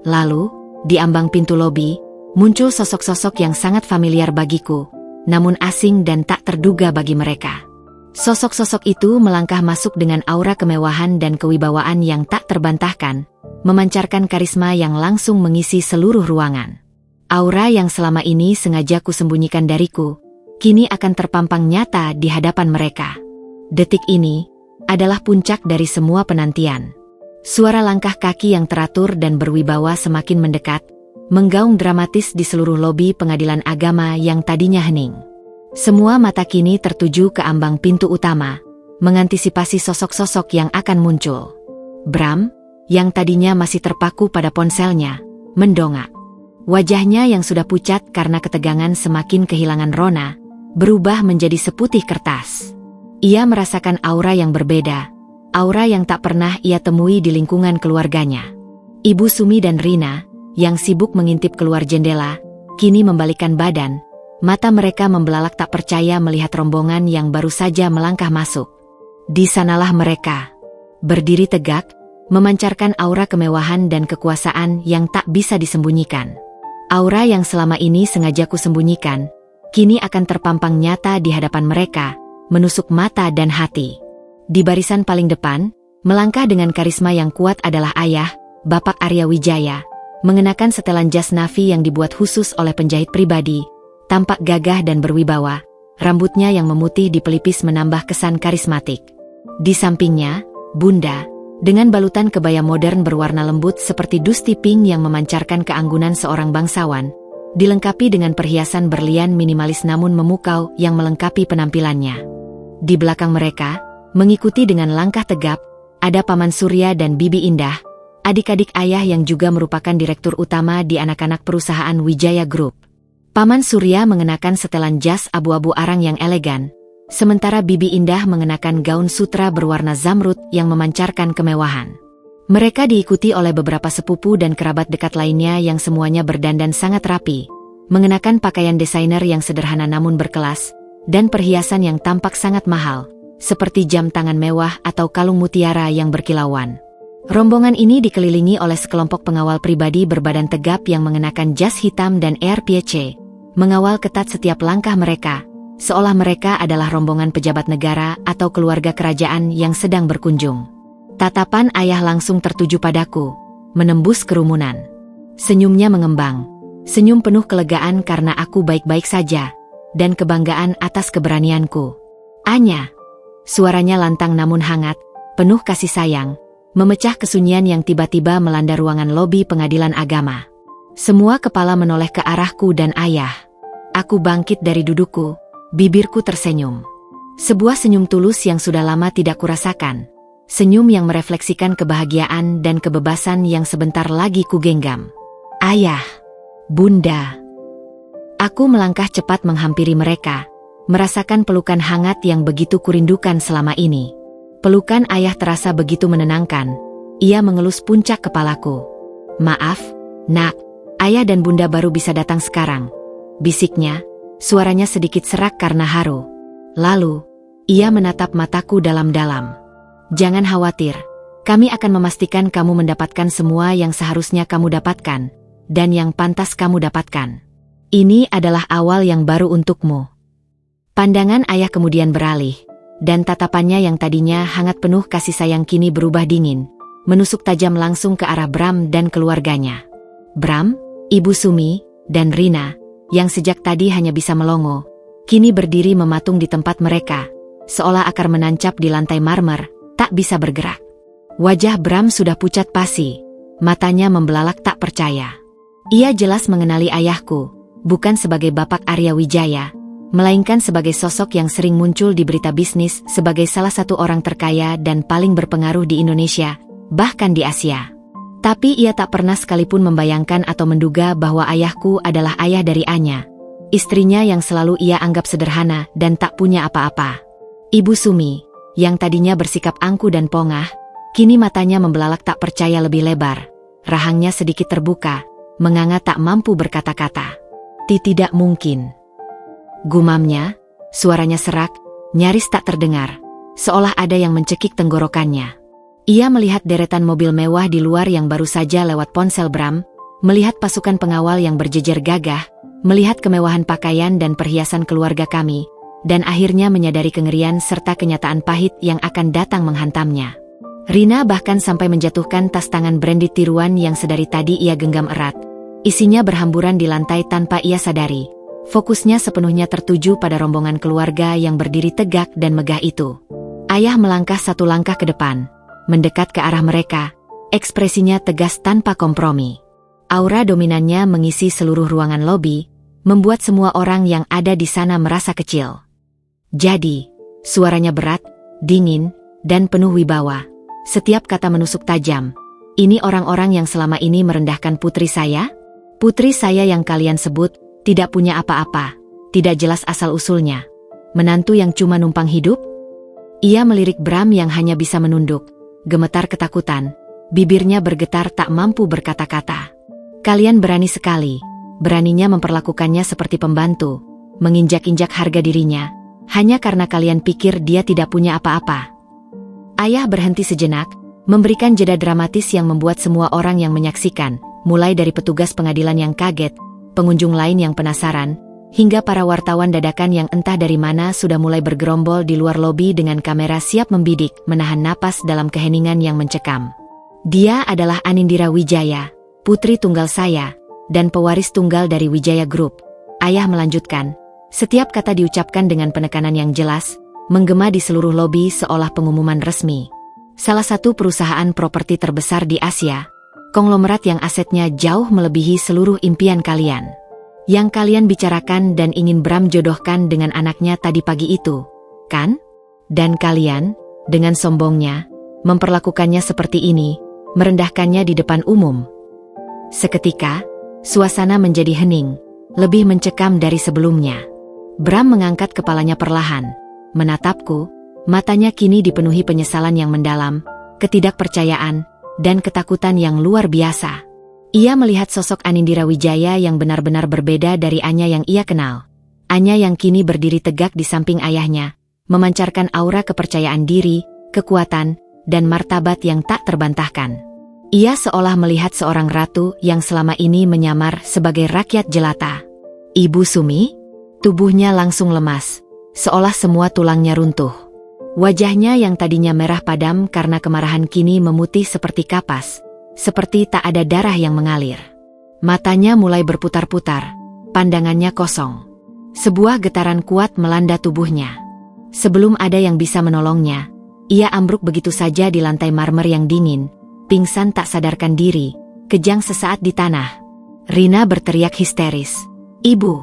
Lalu, di ambang pintu lobi, muncul sosok-sosok yang sangat familiar bagiku, namun asing dan tak terduga bagi mereka. Sosok-sosok itu melangkah masuk dengan aura kemewahan dan kewibawaan yang tak terbantahkan, memancarkan karisma yang langsung mengisi seluruh ruangan. Aura yang selama ini sengaja kusembunyikan dariku, kini akan terpampang nyata di hadapan mereka. Detik ini adalah puncak dari semua penantian. Suara langkah kaki yang teratur dan berwibawa semakin mendekat, menggaung dramatis di seluruh lobi Pengadilan Agama yang tadinya hening. Semua mata kini tertuju ke ambang pintu utama, mengantisipasi sosok-sosok yang akan muncul. Bram, yang tadinya masih terpaku pada ponselnya, mendongak. Wajahnya yang sudah pucat karena ketegangan semakin kehilangan rona, berubah menjadi seputih kertas. Ia merasakan aura yang berbeda, aura yang tak pernah ia temui di lingkungan keluarganya. Ibu Sumi dan Rina, yang sibuk mengintip keluar jendela, kini membalikkan badan, mata mereka membelalak tak percaya melihat rombongan yang baru saja melangkah masuk. Di sanalah mereka, berdiri tegak, memancarkan aura kemewahan dan kekuasaan yang tak bisa disembunyikan. Aura yang selama ini sengaja kusembunyikan, kini akan terpampang nyata di hadapan mereka, menusuk mata dan hati. Di barisan paling depan, melangkah dengan karisma yang kuat adalah ayah, Bapak Arya Wijaya, mengenakan setelan jas Navy yang dibuat khusus oleh penjahit pribadi, tampak gagah dan berwibawa, rambutnya yang memutih di pelipis menambah kesan karismatik. Di sampingnya, Bunda, dengan balutan kebaya modern berwarna lembut seperti dusti pink yang memancarkan keanggunan seorang bangsawan, dilengkapi dengan perhiasan berlian minimalis namun memukau yang melengkapi penampilannya. Di belakang mereka, mengikuti dengan langkah tegap, ada Paman Surya dan Bibi Indah, adik-adik ayah yang juga merupakan direktur utama di anak-anak perusahaan Wijaya Group. Paman Surya mengenakan setelan jas abu-abu arang yang elegan, sementara Bibi Indah mengenakan gaun sutra berwarna zamrud yang memancarkan kemewahan. Mereka diikuti oleh beberapa sepupu dan kerabat dekat lainnya yang semuanya berdandan sangat rapi, mengenakan pakaian desainer yang sederhana namun berkelas, dan perhiasan yang tampak sangat mahal, seperti jam tangan mewah atau kalung mutiara yang berkilauan. Rombongan ini dikelilingi oleh sekelompok pengawal pribadi berbadan tegap yang mengenakan jas hitam dan RPC, mengawal ketat setiap langkah mereka, seolah mereka adalah rombongan pejabat negara atau keluarga kerajaan yang sedang berkunjung. Tatapan ayah langsung tertuju padaku, menembus kerumunan. Senyumnya mengembang, senyum penuh kelegaan karena aku baik-baik saja, dan kebanggaan atas keberanianku. "Anya," suaranya lantang namun hangat, penuh kasih sayang, memecah kesunyian yang tiba-tiba melanda ruangan lobi Pengadilan Agama. Semua kepala menoleh ke arahku dan ayah. Aku bangkit dari dudukku, bibirku tersenyum. Sebuah senyum tulus yang sudah lama tidak kurasakan. Senyum yang merefleksikan kebahagiaan dan kebebasan yang sebentar lagi kugenggam. "Ayah, Bunda." Aku melangkah cepat menghampiri mereka, merasakan pelukan hangat yang begitu kurindukan selama ini. Pelukan ayah terasa begitu menenangkan. Ia mengelus puncak kepalaku. "Maaf, Nak, Ayah dan Bunda baru bisa datang sekarang," bisiknya, suaranya sedikit serak karena haru. Lalu, ia menatap mataku dalam-dalam. "Jangan khawatir, kami akan memastikan kamu mendapatkan semua yang seharusnya kamu dapatkan, dan yang pantas kamu dapatkan. Ini adalah awal yang baru untukmu." Pandangan ayah kemudian beralih, dan tatapannya yang tadinya hangat penuh kasih sayang kini berubah dingin, menusuk tajam langsung ke arah Bram dan keluarganya. Bram, Ibu Sumi, dan Rina, yang sejak tadi hanya bisa melongo, kini berdiri mematung di tempat mereka, seolah akar menancap di lantai marmer, tak bisa bergerak. Wajah Bram sudah pucat pasi, matanya membelalak tak percaya. Ia jelas mengenali ayahku, bukan sebagai Bapak Arya Wijaya, melainkan sebagai sosok yang sering muncul di berita bisnis sebagai salah satu orang terkaya dan paling berpengaruh di Indonesia, bahkan di Asia. Tapi ia tak pernah sekalipun membayangkan atau menduga bahwa ayahku adalah ayah dari Anya, istrinya yang selalu ia anggap sederhana dan tak punya apa-apa. Ibu Sumi, yang tadinya bersikap angkuh dan pongah, kini matanya membelalak tak percaya lebih lebar, rahangnya sedikit terbuka, menganga tak mampu berkata-kata. Tidak mungkin. Gumamnya, suaranya serak, nyaris tak terdengar, seolah ada yang mencekik tenggorokannya. Ia melihat deretan mobil mewah di luar yang baru saja lewat ponsel Bram, melihat pasukan pengawal yang berjejer gagah, melihat kemewahan pakaian dan perhiasan keluarga kami, dan akhirnya menyadari kengerian serta kenyataan pahit yang akan datang menghantamnya. Rina bahkan sampai menjatuhkan tas tangan branded tiruan yang sedari tadi ia genggam erat. Isinya berhamburan di lantai tanpa ia sadari. Fokusnya sepenuhnya tertuju pada rombongan keluarga yang berdiri tegak dan megah itu. Ayah melangkah satu langkah ke depan, mendekat ke arah mereka, ekspresinya tegas tanpa kompromi. Aura dominannya mengisi seluruh ruangan lobi, membuat semua orang yang ada di sana merasa kecil. Jadi, suaranya berat, dingin, dan penuh wibawa. Setiap kata menusuk tajam. Ini orang-orang yang selama ini merendahkan putri saya? Putri saya yang kalian sebut, tidak punya apa-apa, tidak jelas asal-usulnya. Menantu yang cuma numpang hidup? Ia melirik Bram yang hanya bisa menunduk, gemetar ketakutan, bibirnya bergetar tak mampu berkata-kata. Kalian berani sekali, beraninya memperlakukannya seperti pembantu, menginjak-injak harga dirinya, hanya karena kalian pikir dia tidak punya apa-apa. Ayah berhenti sejenak, memberikan jeda dramatis yang membuat semua orang yang menyaksikan, mulai dari petugas pengadilan yang kaget, pengunjung lain yang penasaran, hingga para wartawan dadakan yang entah dari mana sudah mulai bergerombol di luar lobi dengan kamera siap membidik, menahan napas dalam keheningan yang mencekam. Dia adalah Anindira Wijaya, putri tunggal saya, dan pewaris tunggal dari Wijaya Group. Ayah melanjutkan, setiap kata diucapkan dengan penekanan yang jelas, menggema di seluruh lobi seolah pengumuman resmi. Salah satu perusahaan properti terbesar di Asia, konglomerat yang asetnya jauh melebihi seluruh impian kalian. Yang kalian bicarakan dan ingin Bram jodohkan dengan anaknya tadi pagi itu, kan? Dan kalian, dengan sombongnya, memperlakukannya seperti ini, merendahkannya di depan umum. Seketika, suasana menjadi hening, lebih mencekam dari sebelumnya. Bram mengangkat kepalanya perlahan, menatapku, matanya kini dipenuhi penyesalan yang mendalam, ketidakpercayaan, dan ketakutan yang luar biasa. Ia melihat sosok Anindira Wijaya yang benar-benar berbeda dari Anya yang ia kenal. Anya yang kini berdiri tegak di samping ayahnya, memancarkan aura kepercayaan diri, kekuatan, dan martabat yang tak terbantahkan. Ia seolah melihat seorang ratu yang selama ini menyamar sebagai rakyat jelata. Ibu Sumi? Tubuhnya langsung lemas, seolah semua tulangnya runtuh. Wajahnya yang tadinya merah padam karena kemarahan kini memutih seperti kapas, seperti tak ada darah yang mengalir. Matanya mulai berputar-putar, pandangannya kosong. Sebuah getaran kuat melanda tubuhnya. Sebelum ada yang bisa menolongnya, ia ambruk begitu saja di lantai marmer yang dingin, pingsan tak sadarkan diri, kejang sesaat di tanah. Rina berteriak histeris, "Ibu!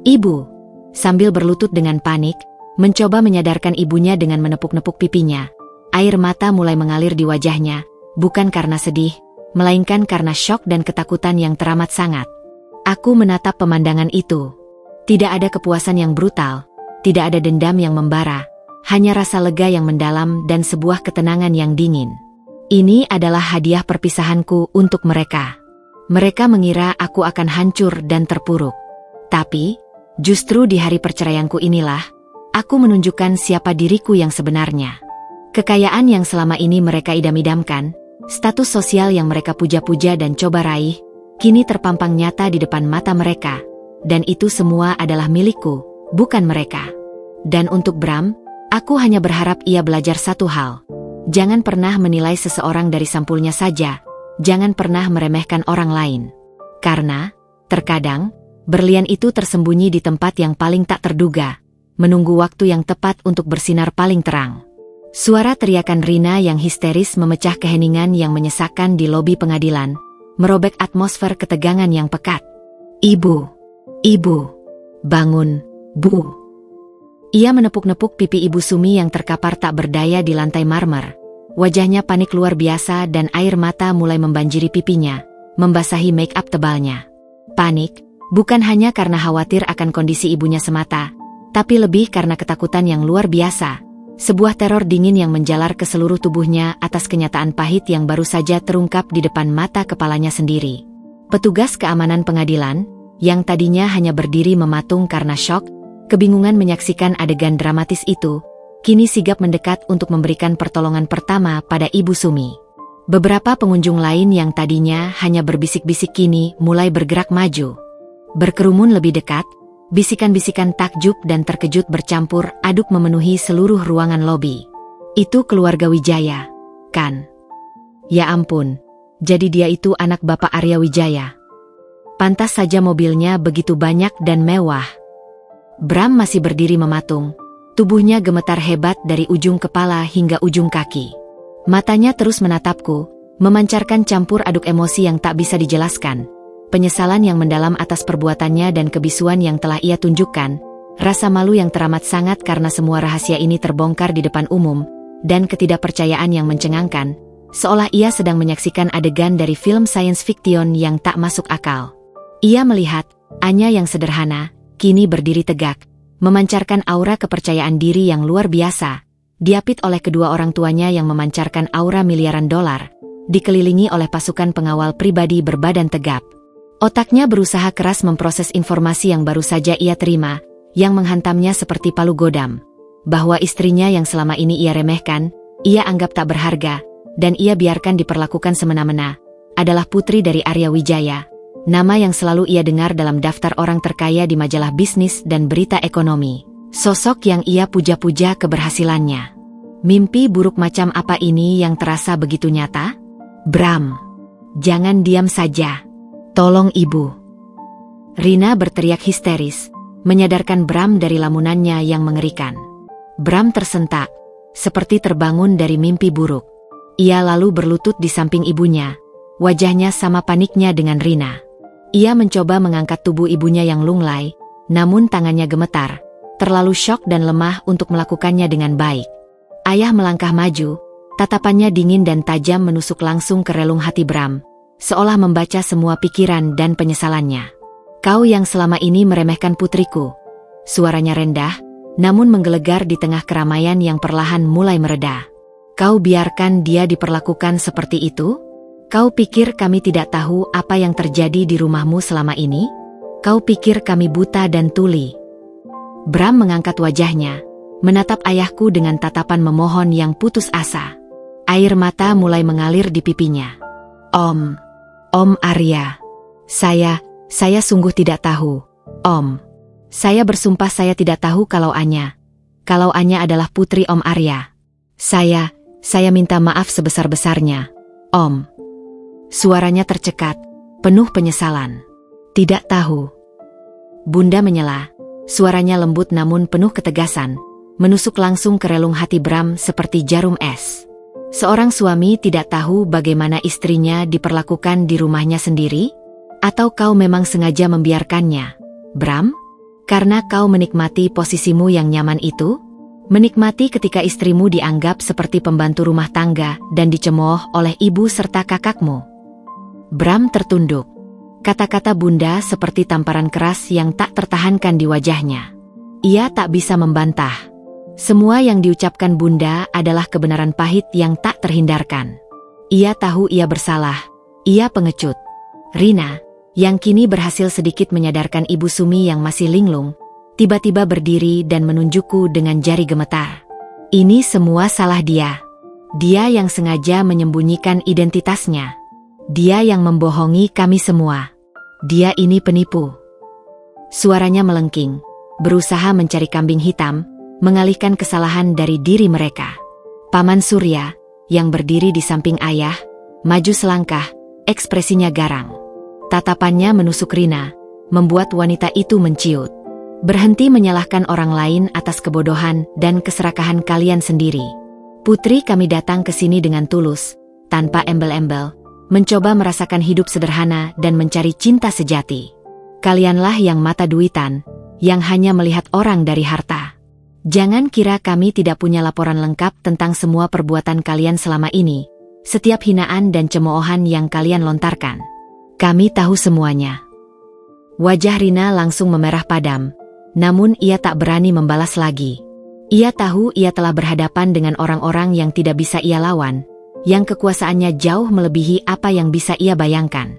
Ibu!" Sambil berlutut dengan panik, mencoba menyadarkan ibunya dengan menepuk-nepuk pipinya. Air mata mulai mengalir di wajahnya, bukan karena sedih, melainkan karena syok dan ketakutan yang teramat sangat. Aku menatap pemandangan itu. Tidak ada kepuasan yang brutal, tidak ada dendam yang membara, hanya rasa lega yang mendalam dan sebuah ketenangan yang dingin. Ini adalah hadiah perpisahanku untuk mereka. Mereka mengira aku akan hancur dan terpuruk. Tapi, justru di hari perceraianku inilah, aku menunjukkan siapa diriku yang sebenarnya. Kekayaan yang selama ini mereka idam-idamkan, status sosial yang mereka puja-puja dan coba raih, kini terpampang nyata di depan mata mereka. Dan itu semua adalah milikku, bukan mereka. Dan untuk Bram, aku hanya berharap ia belajar satu hal. Jangan pernah menilai seseorang dari sampulnya saja, jangan pernah meremehkan orang lain. Karena, terkadang, berlian itu tersembunyi di tempat yang paling tak terduga, menunggu waktu yang tepat untuk bersinar paling terang. Suara teriakan Rina yang histeris memecah keheningan yang menyesakkan di lobi pengadilan, merobek atmosfer ketegangan yang pekat. Ibu, ibu, bangun, Bu. Ia menepuk-nepuk pipi Ibu Sumi yang terkapar tak berdaya di lantai marmer. Wajahnya panik luar biasa dan air mata mulai membanjiri pipinya, membasahi make up tebalnya. Panik, bukan hanya karena khawatir akan kondisi ibunya semata, tapi lebih karena ketakutan yang luar biasa. Sebuah teror dingin yang menjalar ke seluruh tubuhnya atas kenyataan pahit yang baru saja terungkap di depan mata kepalanya sendiri. Petugas keamanan pengadilan, yang tadinya hanya berdiri mematung karena syok, kebingungan menyaksikan adegan dramatis itu, kini sigap mendekat untuk memberikan pertolongan pertama pada Ibu Sumi. Beberapa pengunjung lain yang tadinya hanya berbisik-bisik kini mulai bergerak maju. Berkerumun lebih dekat, bisikan-bisikan takjub dan terkejut bercampur aduk memenuhi seluruh ruangan lobi. Itu keluarga Wijaya, kan? Ya ampun, jadi dia itu anak Bapak Arya Wijaya. Pantas saja mobilnya begitu banyak dan mewah. Bram masih berdiri mematung. Tubuhnya gemetar hebat dari ujung kepala hingga ujung kaki. Matanya terus menatapku, memancarkan campur aduk emosi yang tak bisa dijelaskan. Penyesalan yang mendalam atas perbuatannya dan kebisuan yang telah ia tunjukkan, rasa malu yang teramat sangat karena semua rahasia ini terbongkar di depan umum, dan ketidakpercayaan yang mencengangkan, seolah ia sedang menyaksikan adegan dari film science fiction yang tak masuk akal. Ia melihat Anya yang sederhana, kini berdiri tegak, memancarkan aura kepercayaan diri yang luar biasa, diapit oleh kedua orang tuanya yang memancarkan aura miliaran dolar, dikelilingi oleh pasukan pengawal pribadi berbadan tegap. Otaknya berusaha keras memproses informasi yang baru saja ia terima, yang menghantamnya seperti palu godam. Bahwa istrinya yang selama ini ia remehkan, ia anggap tak berharga, dan ia biarkan diperlakukan semena-mena, adalah putri dari Arya Wijaya. Nama yang selalu ia dengar dalam daftar orang terkaya di majalah bisnis dan berita ekonomi. Sosok yang ia puja-puja keberhasilannya. Mimpi buruk macam apa ini yang terasa begitu nyata? Bram, jangan diam saja. Tolong ibu. Rina berteriak histeris, menyadarkan Bram dari lamunannya yang mengerikan. Bram tersentak, seperti terbangun dari mimpi buruk. Ia lalu berlutut di samping ibunya, wajahnya sama paniknya dengan Rina. Ia mencoba mengangkat tubuh ibunya yang lunglai, namun tangannya gemetar, terlalu syok dan lemah untuk melakukannya dengan baik. Ayah melangkah maju, tatapannya dingin dan tajam menusuk langsung ke relung hati Bram, seolah membaca semua pikiran dan penyesalannya. Kau yang selama ini meremehkan putriku. Suaranya rendah, namun menggelegar di tengah keramaian yang perlahan mulai mereda. Kau biarkan dia diperlakukan seperti itu? Kau pikir kami tidak tahu apa yang terjadi di rumahmu selama ini? Kau pikir kami buta dan tuli? Bram mengangkat wajahnya, menatap ayahku dengan tatapan memohon yang putus asa. Air mata mulai mengalir di pipinya. Om Arya. Saya sungguh tidak tahu, Om. Saya bersumpah saya tidak tahu kalau Anya adalah putri Om Arya. Saya minta maaf sebesar-besarnya, Om. Suaranya tercekat, penuh penyesalan. Tidak tahu. Bunda menyela, suaranya lembut namun penuh ketegasan, menusuk langsung ke relung hati Bram seperti jarum es. Seorang suami tidak tahu bagaimana istrinya diperlakukan di rumahnya sendiri? Atau kau memang sengaja membiarkannya, Bram? Karena kau menikmati posisimu yang nyaman itu? Menikmati ketika istrimu dianggap seperti pembantu rumah tangga dan dicemooh oleh ibu serta kakakmu. Bram tertunduk. Kata-kata bunda seperti tamparan keras yang tak tertahankan di wajahnya. Ia tak bisa membantah. Semua yang diucapkan bunda adalah kebenaran pahit yang tak terhindarkan. Ia tahu ia bersalah. Ia pengecut. Rina, yang kini berhasil sedikit menyadarkan Ibu Sumi yang masih linglung, tiba-tiba berdiri dan menunjukku dengan jari gemetar. Ini semua salah dia. Dia yang sengaja menyembunyikan identitasnya. Dia yang membohongi kami semua. Dia ini penipu. Suaranya melengking, berusaha mencari kambing hitam, mengalihkan kesalahan dari diri mereka. Paman Surya, yang berdiri di samping ayah, maju selangkah, ekspresinya garang. Tatapannya menusuk Rina, membuat wanita itu menciut. Berhenti menyalahkan orang lain atas kebodohan dan keserakahan kalian sendiri. Putri kami datang ke sini dengan tulus, tanpa embel-embel, mencoba merasakan hidup sederhana dan mencari cinta sejati. Kalianlah yang mata duitan, yang hanya melihat orang dari harta. Jangan kira kami tidak punya laporan lengkap tentang semua perbuatan kalian selama ini, setiap hinaan dan cemoohan yang kalian lontarkan. Kami tahu semuanya. Wajah Rina langsung memerah padam, namun ia tak berani membalas lagi. Ia tahu ia telah berhadapan dengan orang-orang yang tidak bisa ia lawan, yang kekuasaannya jauh melebihi apa yang bisa ia bayangkan.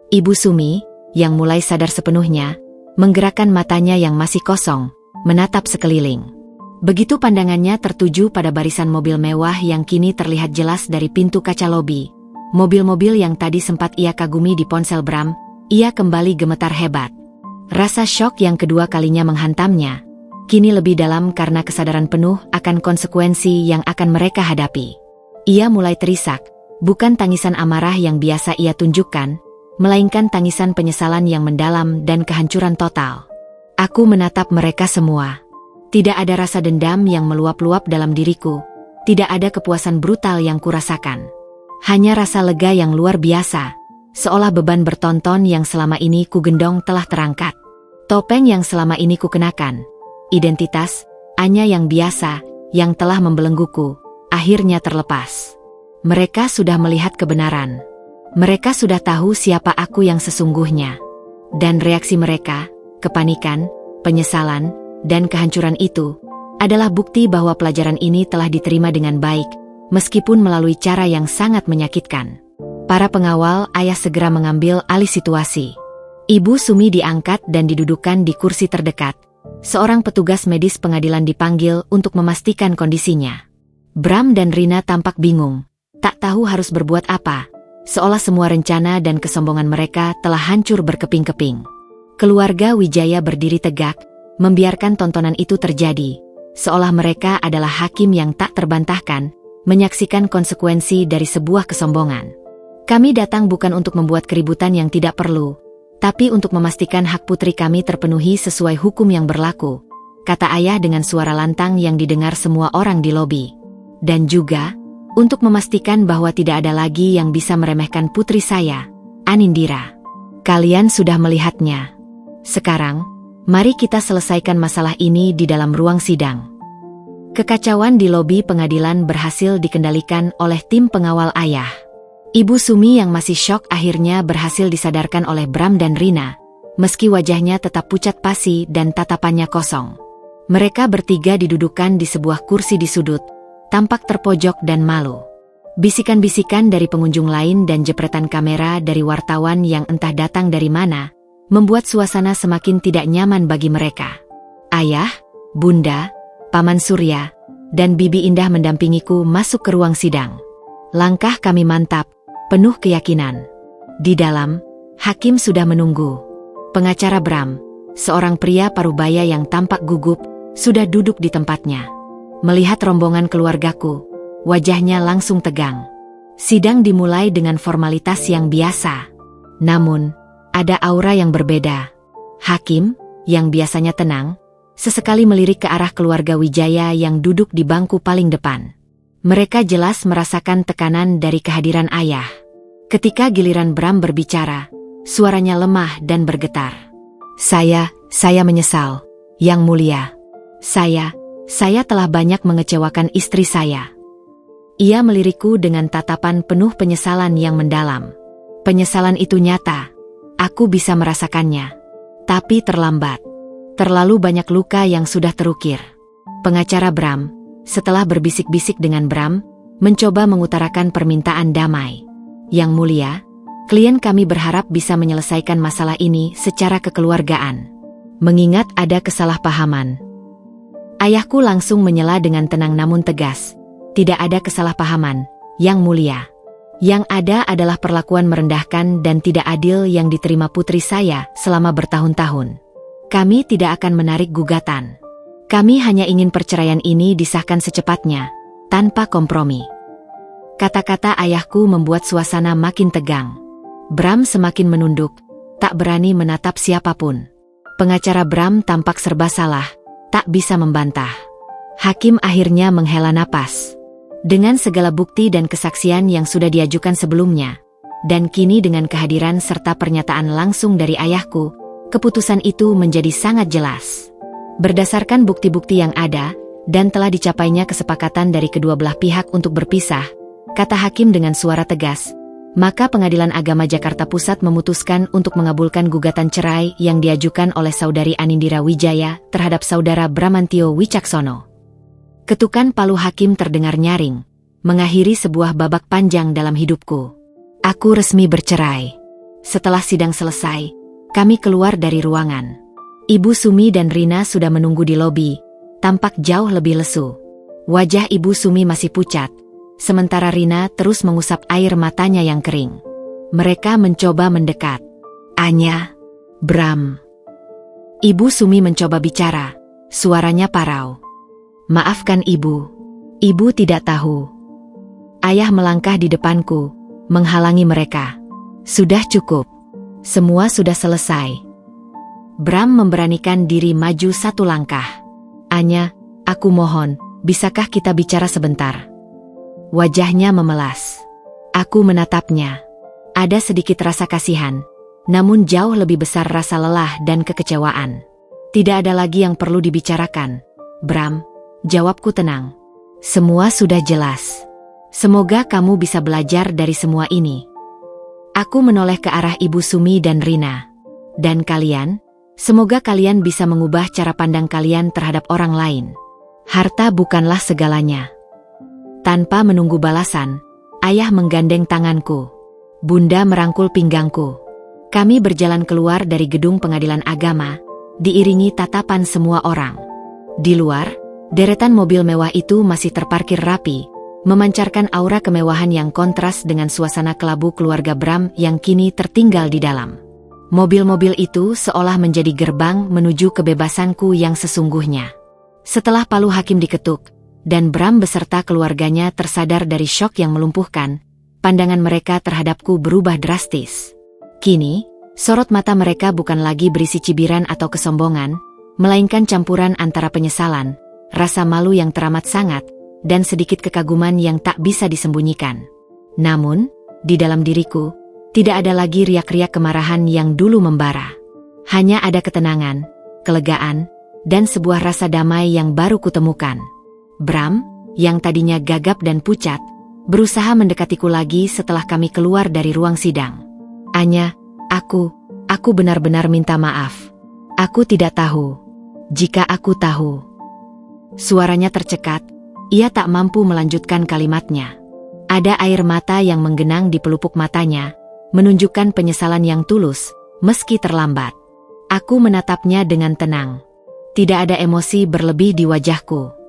Ibu Sumi, yang mulai sadar sepenuhnya, menggerakkan matanya yang masih kosong, menatap sekeliling. Begitu pandangannya tertuju pada barisan mobil mewah yang kini terlihat jelas dari pintu kaca lobi. Mobil-mobil yang tadi sempat ia kagumi di ponsel Bram, ia kembali gemetar hebat. Rasa syok yang kedua kalinya menghantamnya, kini lebih dalam karena kesadaran penuh akan konsekuensi yang akan mereka hadapi. Ia mulai terisak, bukan tangisan amarah yang biasa ia tunjukkan, melainkan tangisan penyesalan yang mendalam dan kehancuran total. Aku menatap mereka semua. Tidak ada rasa dendam yang meluap-luap dalam diriku, tidak ada kepuasan brutal yang kurasakan. Hanya rasa lega yang luar biasa, seolah beban bertonton yang selama ini ku gendong telah terangkat. Topeng yang selama ini ku kenakan, identitas, Anya yang biasa, yang telah membelengguku, akhirnya terlepas. Mereka sudah melihat kebenaran. Mereka sudah tahu siapa aku yang sesungguhnya. Dan reaksi mereka, kepanikan, penyesalan, dan kehancuran itu, adalah bukti bahwa pelajaran ini telah diterima dengan baik, meskipun melalui cara yang sangat menyakitkan. Para pengawal ayah segera mengambil alih situasi. Ibu Sumi diangkat dan didudukan di kursi terdekat. Seorang petugas medis pengadilan dipanggil untuk memastikan kondisinya. Bram dan Rina tampak bingung, tak tahu harus berbuat apa, seolah semua rencana dan kesombongan mereka telah hancur berkeping-keping. Keluarga Wijaya berdiri tegak, membiarkan tontonan itu terjadi, seolah mereka adalah hakim yang tak terbantahkan, menyaksikan konsekuensi dari sebuah kesombongan. Kami datang bukan untuk membuat keributan yang tidak perlu, tapi untuk memastikan hak putri kami terpenuhi sesuai hukum yang berlaku, kata ayah dengan suara lantang yang didengar semua orang di lobi. Dan juga, untuk memastikan bahwa tidak ada lagi yang bisa meremehkan putri saya, Anindira. Kalian sudah melihatnya. Sekarang, mari kita selesaikan masalah ini di dalam ruang sidang. Kekacauan di lobi pengadilan berhasil dikendalikan oleh tim pengawal ayah. Ibu Sumi yang masih syok akhirnya berhasil disadarkan oleh Bram dan Rina, meski wajahnya tetap pucat pasi dan tatapannya kosong. Mereka bertiga didudukan di sebuah kursi di sudut, tampak terpojok dan malu. Bisikan-bisikan dari pengunjung lain dan jepretan kamera dari wartawan yang entah datang dari mana, membuat suasana semakin tidak nyaman bagi mereka. Ayah, Bunda, Paman Surya, dan Bibi Indah mendampingiku masuk ke ruang sidang. Langkah kami mantap, penuh keyakinan. Di dalam, hakim sudah menunggu. Pengacara Bram, seorang pria parubaya yang tampak gugup, sudah duduk di tempatnya. Melihat rombongan keluargaku, wajahnya langsung tegang. Sidang dimulai dengan formalitas yang biasa. Namun, ada aura yang berbeda. Hakim, yang biasanya tenang, sesekali melirik ke arah keluarga Wijaya yang duduk di bangku paling depan. Mereka jelas merasakan tekanan dari kehadiran ayah. Ketika giliran Bram berbicara, suaranya lemah dan bergetar. Saya menyesal, Yang Mulia. Saya telah banyak mengecewakan istri saya. Ia melirikku dengan tatapan penuh penyesalan yang mendalam. Penyesalan itu nyata. Aku bisa merasakannya. Tapi terlambat. Terlalu banyak luka yang sudah terukir. Pengacara Bram, setelah berbisik-bisik dengan Bram, mencoba mengutarakan permintaan damai. Yang Mulia, klien kami berharap bisa menyelesaikan masalah ini secara kekeluargaan. Mengingat ada kesalahpahaman. Ayahku langsung menyela dengan tenang namun tegas. Tidak ada kesalahpahaman, Yang Mulia. Yang ada adalah perlakuan merendahkan dan tidak adil yang diterima putri saya selama bertahun-tahun. Kami tidak akan menarik gugatan. Kami hanya ingin perceraian ini disahkan secepatnya, tanpa kompromi. Kata-kata ayahku membuat suasana makin tegang. Bram semakin menunduk, tak berani menatap siapapun. Pengacara Bram tampak serba salah, tak bisa membantah. Hakim akhirnya menghela napas. Dengan segala bukti dan kesaksian yang sudah diajukan sebelumnya, dan kini dengan kehadiran serta pernyataan langsung dari ayahku, keputusan itu menjadi sangat jelas. Berdasarkan bukti-bukti yang ada, dan telah dicapainya kesepakatan dari kedua belah pihak untuk berpisah, kata hakim dengan suara tegas, maka Pengadilan Agama Jakarta Pusat memutuskan untuk mengabulkan gugatan cerai yang diajukan oleh Saudari Anindira Wijaya terhadap Saudara Bramantio Wicaksono. Ketukan palu hakim terdengar nyaring, mengakhiri sebuah babak panjang dalam hidupku. Aku resmi bercerai. Setelah sidang selesai, kami keluar dari ruangan. Ibu Sumi dan Rina sudah menunggu di lobi, tampak jauh lebih lesu. Wajah Ibu Sumi masih pucat, sementara Rina terus mengusap air matanya yang kering. Mereka mencoba mendekat. Anya, Bram. Ibu Sumi mencoba bicara, suaranya parau. Maafkan ibu. Ibu tidak tahu. Ayah melangkah di depanku, menghalangi mereka. Sudah cukup. Semua sudah selesai. Bram memberanikan diri maju satu langkah. Anya, aku mohon, bisakah kita bicara sebentar? Wajahnya memelas. Aku menatapnya. Ada sedikit rasa kasihan, namun jauh lebih besar rasa lelah dan kekecewaan. Tidak ada lagi yang perlu dibicarakan, Bram. Jawabku tenang. Semua sudah jelas. Semoga kamu bisa belajar dari semua ini. Aku menoleh ke arah Ibu Sumi dan Rina. Dan kalian, semoga kalian bisa mengubah cara pandang kalian terhadap orang lain. Harta bukanlah segalanya. Tanpa menunggu balasan, ayah menggandeng tanganku. Bunda merangkul pinggangku. Kami berjalan keluar dari gedung Pengadilan Agama, diiringi tatapan semua orang. Di luar, deretan mobil mewah itu masih terparkir rapi, memancarkan aura kemewahan yang kontras dengan suasana kelabu keluarga Bram yang kini tertinggal di dalam. Mobil-mobil itu seolah menjadi gerbang menuju kebebasanku yang sesungguhnya. Setelah palu hakim diketuk, dan Bram beserta keluarganya tersadar dari syok yang melumpuhkan, pandangan mereka terhadapku berubah drastis. Kini, sorot mata mereka bukan lagi berisi cibiran atau kesombongan, melainkan campuran antara penyesalan, rasa malu yang teramat sangat, dan sedikit kekaguman yang tak bisa disembunyikan. Namun, di dalam diriku, tidak ada lagi riak-riak kemarahan yang dulu membara. Hanya ada ketenangan, kelegaan, dan sebuah rasa damai yang baru kutemukan. Bram, yang tadinya gagap dan pucat, berusaha mendekatiku lagi setelah kami keluar dari ruang sidang. Anya, aku benar-benar minta maaf. Aku tidak tahu. Jika aku tahu. Suaranya tercekat, ia tak mampu melanjutkan kalimatnya. Ada air mata yang menggenang di pelupuk matanya, menunjukkan penyesalan yang tulus, meski terlambat. Aku menatapnya dengan tenang. Tidak ada emosi berlebih di wajahku.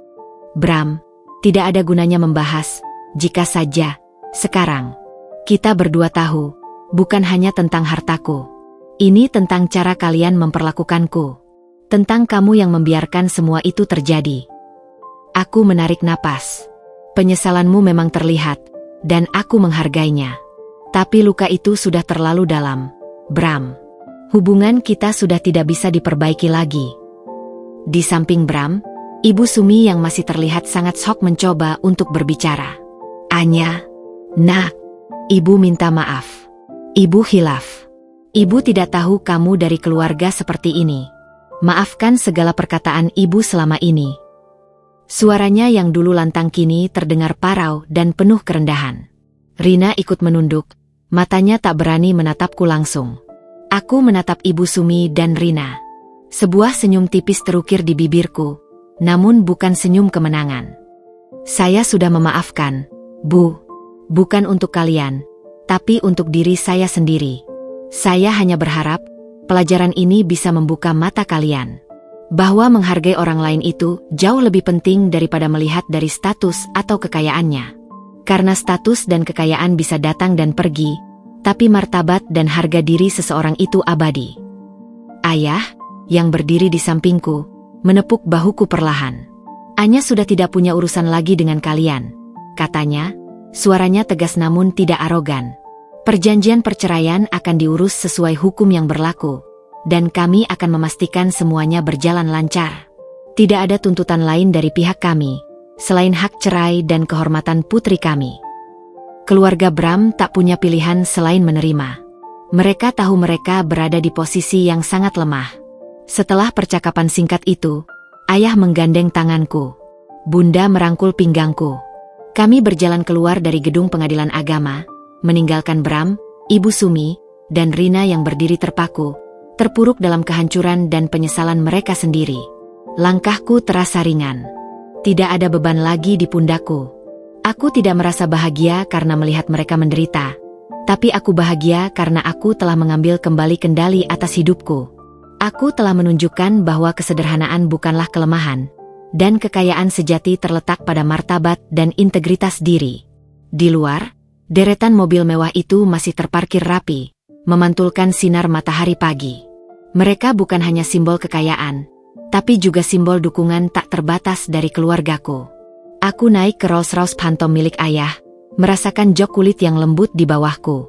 Bram, tidak ada gunanya membahas, jika saja, sekarang, kita berdua tahu, bukan hanya tentang hartaku. Ini tentang cara kalian memperlakukanku. Tentang kamu yang membiarkan semua itu terjadi. Aku menarik napas. Penyesalanmu memang terlihat, dan aku menghargainya. Tapi luka itu sudah terlalu dalam, Bram. Hubungan kita sudah tidak bisa diperbaiki lagi. Di samping Bram, Ibu Sumi yang masih terlihat sangat syok mencoba untuk berbicara. Anya, nak, Ibu minta maaf. Ibu hilaf. Ibu tidak tahu kamu dari keluarga seperti ini. Maafkan segala perkataan Ibu selama ini. Suaranya yang dulu lantang kini terdengar parau dan penuh kerendahan. Rina ikut menunduk, matanya tak berani menatapku langsung. Aku menatap Ibu Sumi dan Rina. Sebuah senyum tipis terukir di bibirku, namun bukan senyum kemenangan. Saya sudah memaafkan, Bu. Bukan untuk kalian, tapi untuk diri saya sendiri. Saya hanya berharap, pelajaran ini bisa membuka mata kalian. Bahwa menghargai orang lain itu jauh lebih penting daripada melihat dari status atau kekayaannya. Karena status dan kekayaan bisa datang dan pergi, tapi martabat dan harga diri seseorang itu abadi. Ayah, yang berdiri di sampingku, menepuk bahuku perlahan. Anya sudah tidak punya urusan lagi dengan kalian, katanya, suaranya tegas namun tidak arogan. Perjanjian perceraian akan diurus sesuai hukum yang berlaku, dan kami akan memastikan semuanya berjalan lancar. Tidak ada tuntutan lain dari pihak kami, selain hak cerai dan kehormatan putri kami. Keluarga Bram tak punya pilihan selain menerima. Mereka tahu mereka berada di posisi yang sangat lemah. Setelah percakapan singkat itu, ayah menggandeng tanganku. Bunda merangkul pinggangku. Kami berjalan keluar dari gedung pengadilan agama, meninggalkan Bram, Ibu Sumi, dan Rina yang berdiri terpaku, terpuruk dalam kehancuran dan penyesalan mereka sendiri. Langkahku terasa ringan. Tidak ada beban lagi di pundakku. Aku tidak merasa bahagia karena melihat mereka menderita, tapi aku bahagia karena aku telah mengambil kembali kendali atas hidupku. Aku telah menunjukkan bahwa kesederhanaan bukanlah kelemahan, dan kekayaan sejati terletak pada martabat dan integritas diri. Di luar, deretan mobil mewah itu masih terparkir rapi, memantulkan sinar matahari pagi. Mereka bukan hanya simbol kekayaan, tapi juga simbol dukungan tak terbatas dari keluargaku. Aku naik ke Rolls-Royce Phantom milik ayah, merasakan jok kulit yang lembut di bawahku.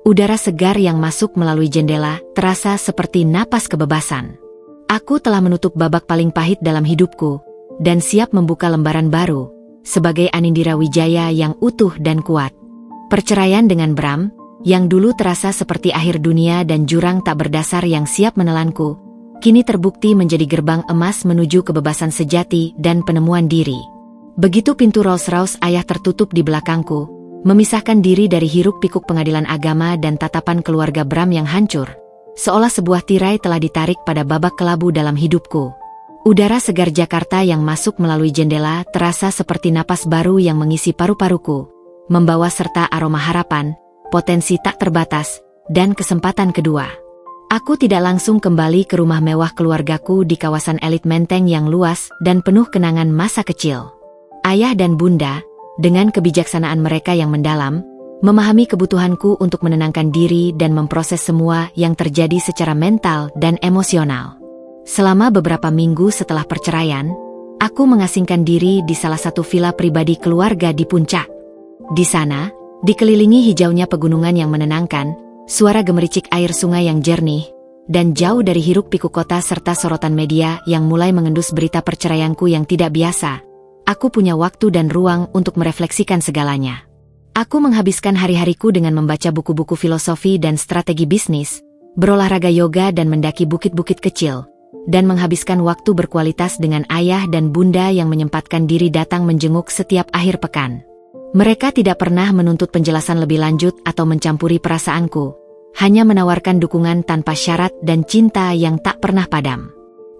Udara segar yang masuk melalui jendela terasa seperti napas kebebasan. Aku telah menutup babak paling pahit dalam hidupku, dan siap membuka lembaran baru, sebagai Anindira Wijaya yang utuh dan kuat. Perceraian dengan Bram, yang dulu terasa seperti akhir dunia dan jurang tak berdasar yang siap menelanku, kini terbukti menjadi gerbang emas menuju kebebasan sejati dan penemuan diri. Begitu pintu Rolls-Royce ayah tertutup di belakangku, memisahkan diri dari hiruk-pikuk pengadilan agama dan tatapan keluarga Bram yang hancur, seolah sebuah tirai telah ditarik pada babak kelabu dalam hidupku. Udara segar Jakarta yang masuk melalui jendela terasa seperti napas baru yang mengisi paru-paruku, membawa serta aroma harapan, potensi tak terbatas, dan kesempatan kedua. Aku tidak langsung kembali ke rumah mewah keluargaku di kawasan elit Menteng yang luas dan penuh kenangan masa kecil. Ayah dan bunda, dengan kebijaksanaan mereka yang mendalam, memahami kebutuhanku untuk menenangkan diri dan memproses semua yang terjadi secara mental dan emosional. Selama beberapa minggu setelah perceraian, aku mengasingkan diri di salah satu villa pribadi keluarga di puncak. Di sana, dikelilingi hijaunya pegunungan yang menenangkan, suara gemericik air sungai yang jernih, dan jauh dari hiruk-pikuk kota serta sorotan media yang mulai mengendus berita perceraianku yang tidak biasa, aku punya waktu dan ruang untuk merefleksikan segalanya. Aku menghabiskan hari-hariku dengan membaca buku-buku filosofi dan strategi bisnis, berolahraga yoga dan mendaki bukit-bukit kecil, dan menghabiskan waktu berkualitas dengan ayah dan bunda yang menyempatkan diri datang menjenguk setiap akhir pekan. Mereka tidak pernah menuntut penjelasan lebih lanjut atau mencampuri perasaanku, hanya menawarkan dukungan tanpa syarat dan cinta yang tak pernah padam.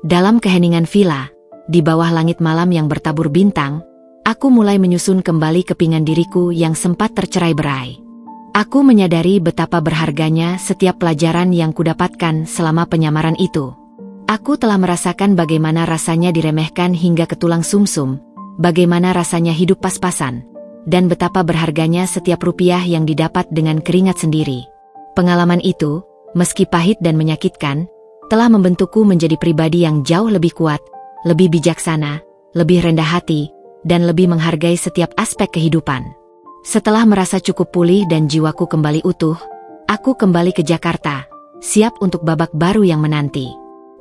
Dalam keheningan villa, di bawah langit malam yang bertabur bintang, aku mulai menyusun kembali kepingan diriku yang sempat tercerai-berai. Aku menyadari betapa berharganya setiap pelajaran yang kudapatkan selama penyamaran itu. Aku telah merasakan bagaimana rasanya diremehkan hingga ke tulang sumsum, bagaimana rasanya hidup pas-pasan, dan betapa berharganya setiap rupiah yang didapat dengan keringat sendiri. Pengalaman itu, meski pahit dan menyakitkan, telah membentukku menjadi pribadi yang jauh lebih kuat, lebih bijaksana, lebih rendah hati, dan lebih menghargai setiap aspek kehidupan. Setelah merasa cukup pulih dan jiwaku kembali utuh, aku kembali ke Jakarta, siap untuk babak baru yang menanti.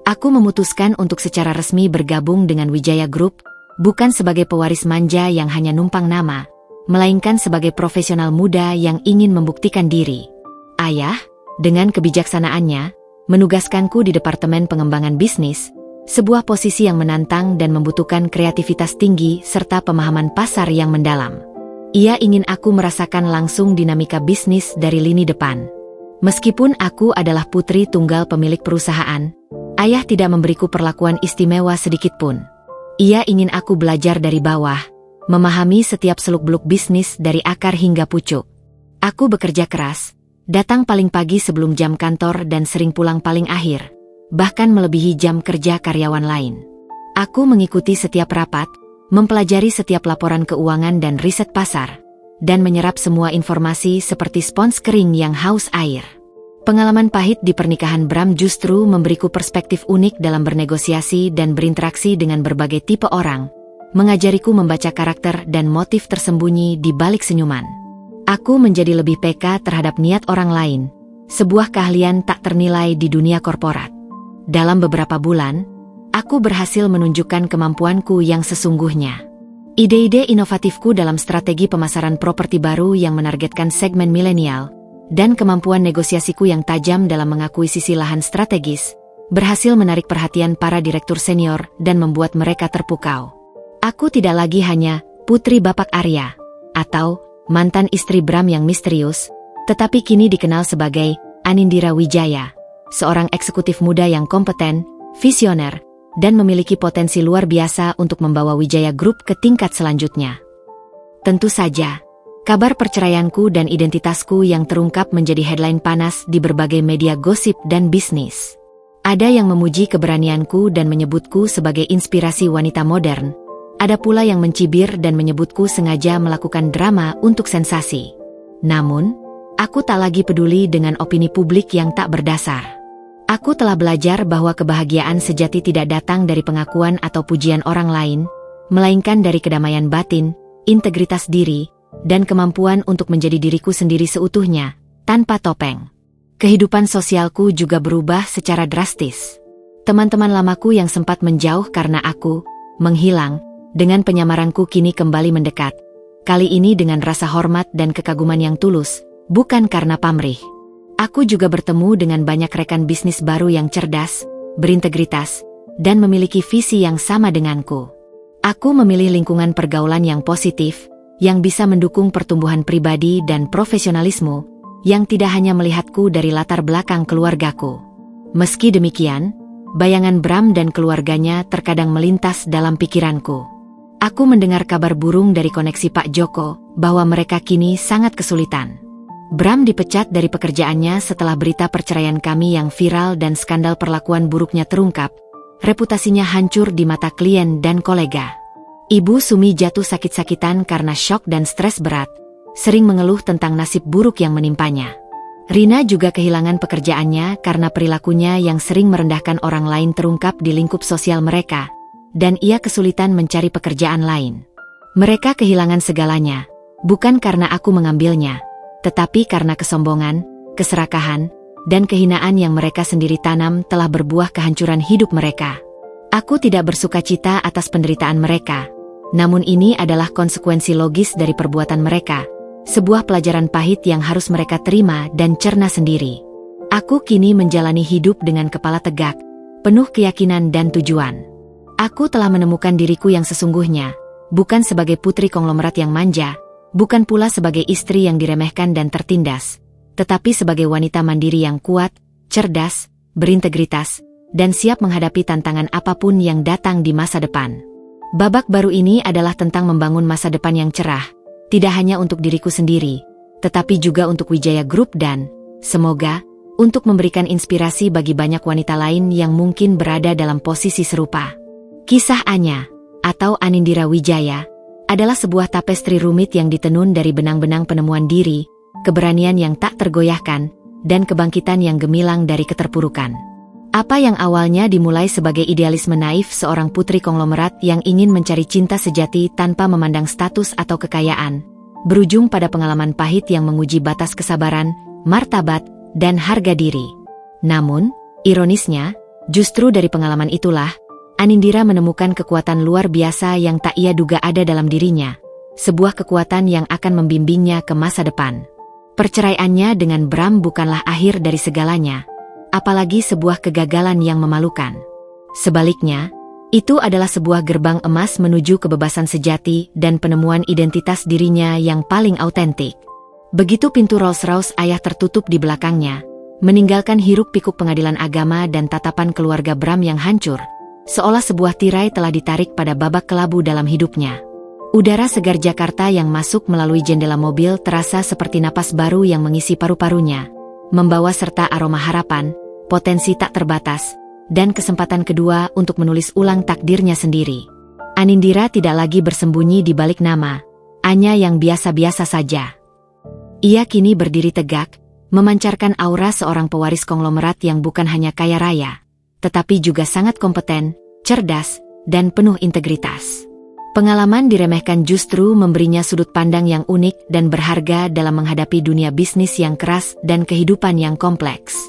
Aku memutuskan untuk secara resmi bergabung dengan Wijaya Group, bukan sebagai pewaris manja yang hanya numpang nama, melainkan sebagai profesional muda yang ingin membuktikan diri. Ayah, dengan kebijaksanaannya, menugaskanku di Departemen Pengembangan Bisnis, sebuah posisi yang menantang dan membutuhkan kreativitas tinggi serta pemahaman pasar yang mendalam. Ia ingin aku merasakan langsung dinamika bisnis dari lini depan. Meskipun aku adalah putri tunggal pemilik perusahaan, ayah tidak memberiku perlakuan istimewa sedikitpun. Ia ingin aku belajar dari bawah, memahami setiap seluk-beluk bisnis dari akar hingga pucuk. Aku bekerja keras, datang paling pagi sebelum jam kantor dan sering pulang paling akhir, bahkan melebihi jam kerja karyawan lain. Aku mengikuti setiap rapat, mempelajari setiap laporan keuangan dan riset pasar, dan menyerap semua informasi seperti spons kering yang haus air. Pengalaman pahit di pernikahan Bram justru memberiku perspektif unik dalam bernegosiasi dan berinteraksi dengan berbagai tipe orang, mengajariku membaca karakter dan motif tersembunyi di balik senyuman. Aku menjadi lebih peka terhadap niat orang lain, sebuah keahlian tak ternilai di dunia korporat. dalam beberapa bulan, aku berhasil menunjukkan kemampuanku yang sesungguhnya. Ide-ide inovatifku dalam strategi pemasaran properti baru yang menargetkan segmen milenial, dan kemampuan negosiasiku yang tajam dalam mengakuisisi lahan strategis, berhasil menarik perhatian para direktur senior dan membuat mereka terpukau. Aku tidak lagi hanya putri Bapak Arya, atau mantan istri Bram yang misterius, tetapi kini dikenal sebagai Anindira Wijaya, seorang eksekutif muda yang kompeten, visioner, dan memiliki potensi luar biasa untuk membawa Wijaya Group ke tingkat selanjutnya. Tentu saja, kabar perceraianku dan identitasku yang terungkap menjadi headline panas di berbagai media gosip dan bisnis. Ada yang memuji keberanianku dan menyebutku sebagai inspirasi wanita modern. Ada pula yang mencibir dan menyebutku sengaja melakukan drama untuk sensasi. Namun, aku tak lagi peduli dengan opini publik yang tak berdasar. Aku telah belajar bahwa kebahagiaan sejati tidak datang dari pengakuan atau pujian orang lain, melainkan dari kedamaian batin, integritas diri, dan kemampuan untuk menjadi diriku sendiri seutuhnya, tanpa topeng. Kehidupan sosialku juga berubah secara drastis. Teman-teman lamaku yang sempat menjauh karena aku menghilang, dengan penyamaranku kini kembali mendekat. Kali ini dengan rasa hormat dan kekaguman yang tulus, bukan karena pamrih. Aku juga bertemu dengan banyak rekan bisnis baru yang cerdas, berintegritas, dan memiliki visi yang sama denganku. Aku memilih lingkungan pergaulan yang positif, yang bisa mendukung pertumbuhan pribadi dan profesionalisme, yang tidak hanya melihatku dari latar belakang keluargaku. Meski demikian, bayangan Bram dan keluarganya terkadang melintas dalam pikiranku. Aku mendengar kabar burung dari koneksi Pak Joko, bahwa mereka kini sangat kesulitan. Bram dipecat dari pekerjaannya setelah berita perceraian kami yang viral dan skandal perlakuan buruknya terungkap. Reputasinya hancur di mata klien dan kolega. Ibu Sumi jatuh sakit-sakitan karena syok dan stres berat, sering mengeluh tentang nasib buruk yang menimpanya. Rina juga kehilangan pekerjaannya karena perilakunya yang sering merendahkan orang lain terungkap di lingkup sosial mereka, dan ia kesulitan mencari pekerjaan lain. Mereka kehilangan segalanya, bukan karena aku mengambilnya, tetapi karena kesombongan, keserakahan, dan kehinaan yang mereka sendiri tanam telah berbuah kehancuran hidup mereka. Aku tidak bersukacita atas penderitaan mereka, namun ini adalah konsekuensi logis dari perbuatan mereka. Sebuah pelajaran pahit yang harus mereka terima dan cerna sendiri. Aku kini menjalani hidup dengan kepala tegak, penuh keyakinan dan tujuan. Aku telah menemukan diriku yang sesungguhnya, bukan sebagai putri konglomerat yang manja, bukan pula sebagai istri yang diremehkan dan tertindas, tetapi sebagai wanita mandiri yang kuat, cerdas, berintegritas, dan siap menghadapi tantangan apapun yang datang di masa depan. Babak baru ini adalah tentang membangun masa depan yang cerah, tidak hanya untuk diriku sendiri, tetapi juga untuk Wijaya Group dan, semoga, untuk memberikan inspirasi bagi banyak wanita lain yang mungkin berada dalam posisi serupa. Kisah Anya, atau Anindira Wijaya, adalah sebuah tapestri rumit yang ditenun dari benang-benang penemuan diri, keberanian yang tak tergoyahkan, dan kebangkitan yang gemilang dari keterpurukan. Apa yang awalnya dimulai sebagai idealisme naif seorang putri konglomerat yang ingin mencari cinta sejati tanpa memandang status atau kekayaan, berujung pada pengalaman pahit yang menguji batas kesabaran, martabat, dan harga diri. Namun, ironisnya, justru dari pengalaman itulah, Anindira menemukan kekuatan luar biasa yang tak ia duga ada dalam dirinya, sebuah kekuatan yang akan membimbingnya ke masa depan. Perceraiannya dengan Bram bukanlah akhir dari segalanya, apalagi sebuah kegagalan yang memalukan. Sebaliknya, itu adalah sebuah gerbang emas menuju kebebasan sejati dan penemuan identitas dirinya yang paling autentik. Begitu pintu Rolls-Royce ayah tertutup di belakangnya, meninggalkan hiruk-pikuk pengadilan agama dan tatapan keluarga Bram yang hancur, seolah sebuah tirai telah ditarik pada babak kelabu dalam hidupnya. Udara segar Jakarta yang masuk melalui jendela mobil terasa seperti napas baru yang mengisi paru-parunya, membawa serta aroma harapan, potensi tak terbatas, dan kesempatan kedua untuk menulis ulang takdirnya sendiri. Anindira tidak lagi bersembunyi di balik nama Anya yang biasa-biasa saja. Ia kini berdiri tegak, memancarkan aura seorang pewaris konglomerat yang bukan hanya kaya raya, tetapi juga sangat kompeten, cerdas, dan penuh integritas. Pengalaman diremehkan justru memberinya sudut pandang yang unik dan berharga dalam menghadapi dunia bisnis yang keras dan kehidupan yang kompleks.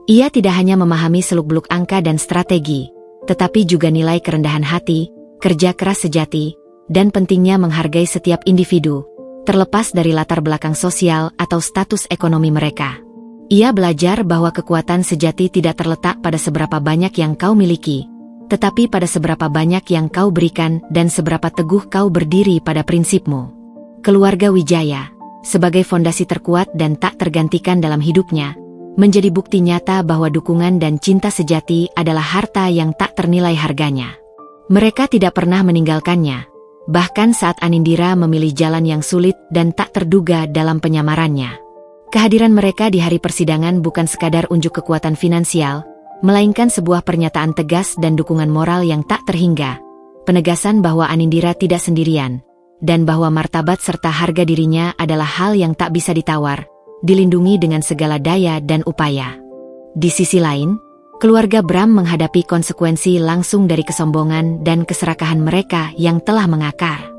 Ia tidak hanya memahami seluk-beluk angka dan strategi, tetapi juga nilai kerendahan hati, kerja keras sejati, dan pentingnya menghargai setiap individu, terlepas dari latar belakang sosial atau status ekonomi mereka. Ia belajar bahwa kekuatan sejati tidak terletak pada seberapa banyak yang kau miliki, tetapi pada seberapa banyak yang kau berikan dan seberapa teguh kau berdiri pada prinsipmu. Keluarga Wijaya, sebagai fondasi terkuat dan tak tergantikan dalam hidupnya, menjadi bukti nyata bahwa dukungan dan cinta sejati adalah harta yang tak ternilai harganya. Mereka tidak pernah meninggalkannya, bahkan saat Anindira memilih jalan yang sulit dan tak terduga dalam penyamarannya. Kehadiran mereka di hari persidangan bukan sekadar unjuk kekuatan finansial, melainkan sebuah pernyataan tegas dan dukungan moral yang tak terhingga, penegasan bahwa Anindira tidak sendirian, dan bahwa martabat serta harga dirinya adalah hal yang tak bisa ditawar, dilindungi dengan segala daya dan upaya. Di sisi lain, keluarga Bram menghadapi konsekuensi langsung dari kesombongan dan keserakahan mereka yang telah mengakar.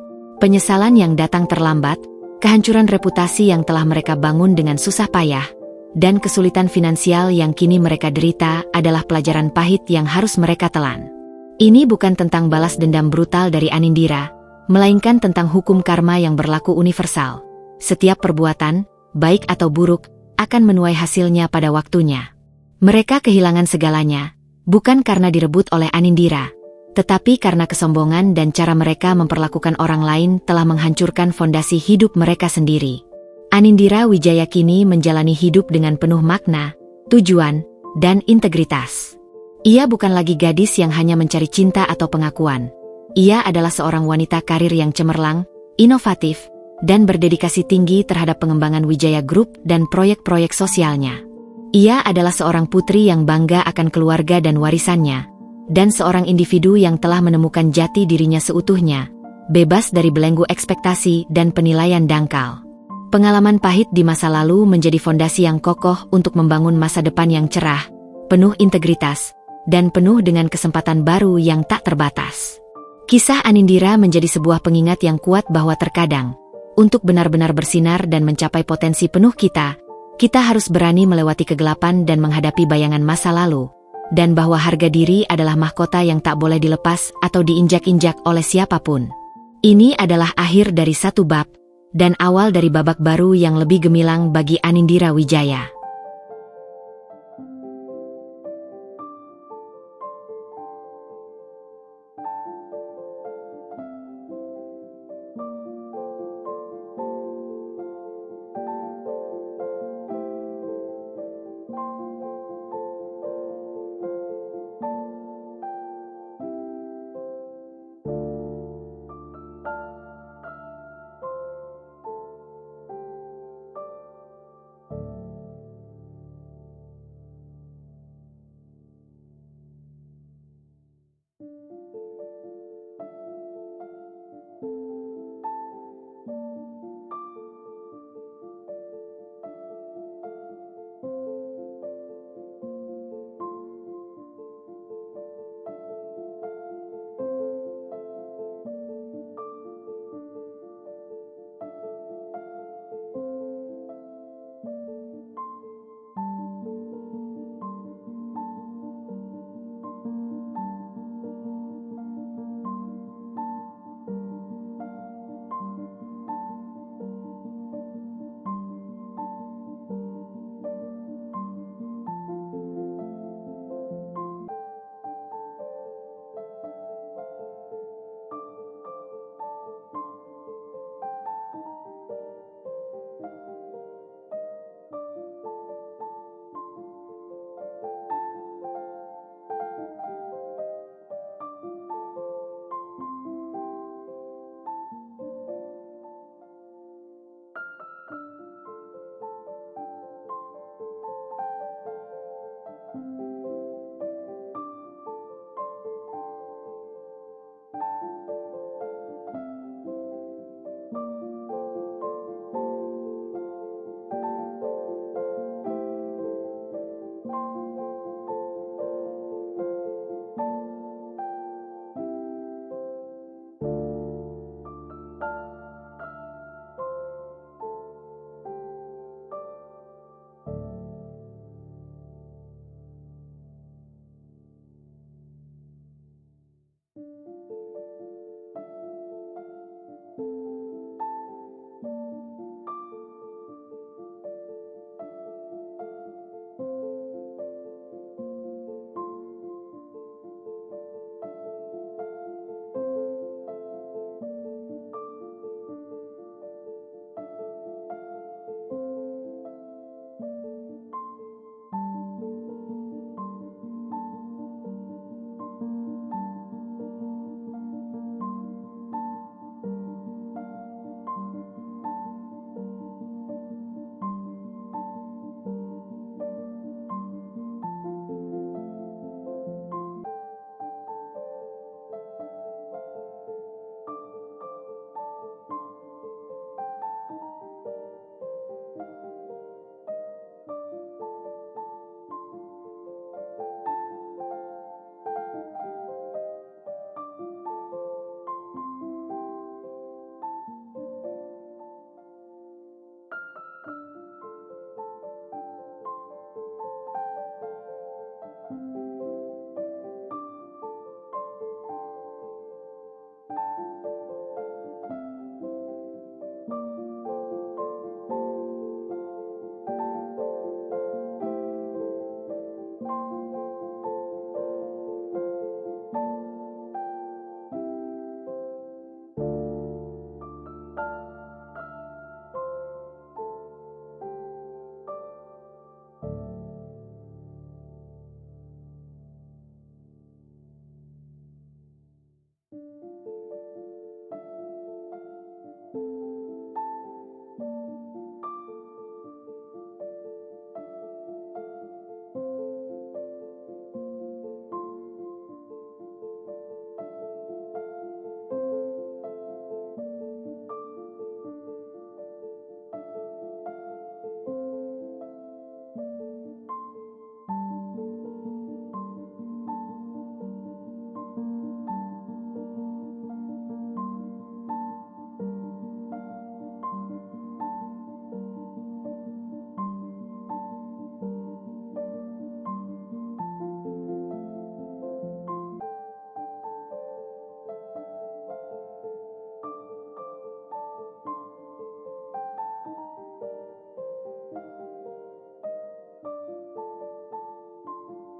Penyesalan yang datang terlambat, kehancuran reputasi yang telah mereka bangun dengan susah payah, dan kesulitan finansial yang kini mereka derita adalah pelajaran pahit yang harus mereka telan. Ini bukan tentang balas dendam brutal dari Anindira, melainkan tentang hukum karma yang berlaku universal. Setiap perbuatan, baik atau buruk, akan menuai hasilnya pada waktunya. Mereka kehilangan segalanya, bukan karena direbut oleh Anindira, tetapi karena kesombongan dan cara mereka memperlakukan orang lain telah menghancurkan fondasi hidup mereka sendiri. Anindira Wijaya kini menjalani hidup dengan penuh makna, tujuan, dan integritas. Ia bukan lagi gadis yang hanya mencari cinta atau pengakuan. Ia adalah seorang wanita karir yang cemerlang, inovatif, dan berdedikasi tinggi terhadap pengembangan Wijaya Group dan proyek-proyek sosialnya. Ia adalah seorang putri yang bangga akan keluarga dan warisannya, dan seorang individu yang telah menemukan jati dirinya seutuhnya, bebas dari belenggu ekspektasi dan penilaian dangkal. Pengalaman pahit di masa lalu menjadi fondasi yang kokoh untuk membangun masa depan yang cerah, penuh integritas, dan penuh dengan kesempatan baru yang tak terbatas. Kisah Anindira menjadi sebuah pengingat yang kuat bahwa terkadang, untuk benar-benar bersinar dan mencapai potensi penuh kita harus berani melewati kegelapan dan menghadapi bayangan masa lalu, dan bahwa harga diri adalah mahkota yang tak boleh dilepas atau diinjak-injak oleh siapapun. Ini adalah akhir dari satu bab, dan awal dari babak baru yang lebih gemilang bagi Anindira Wijaya.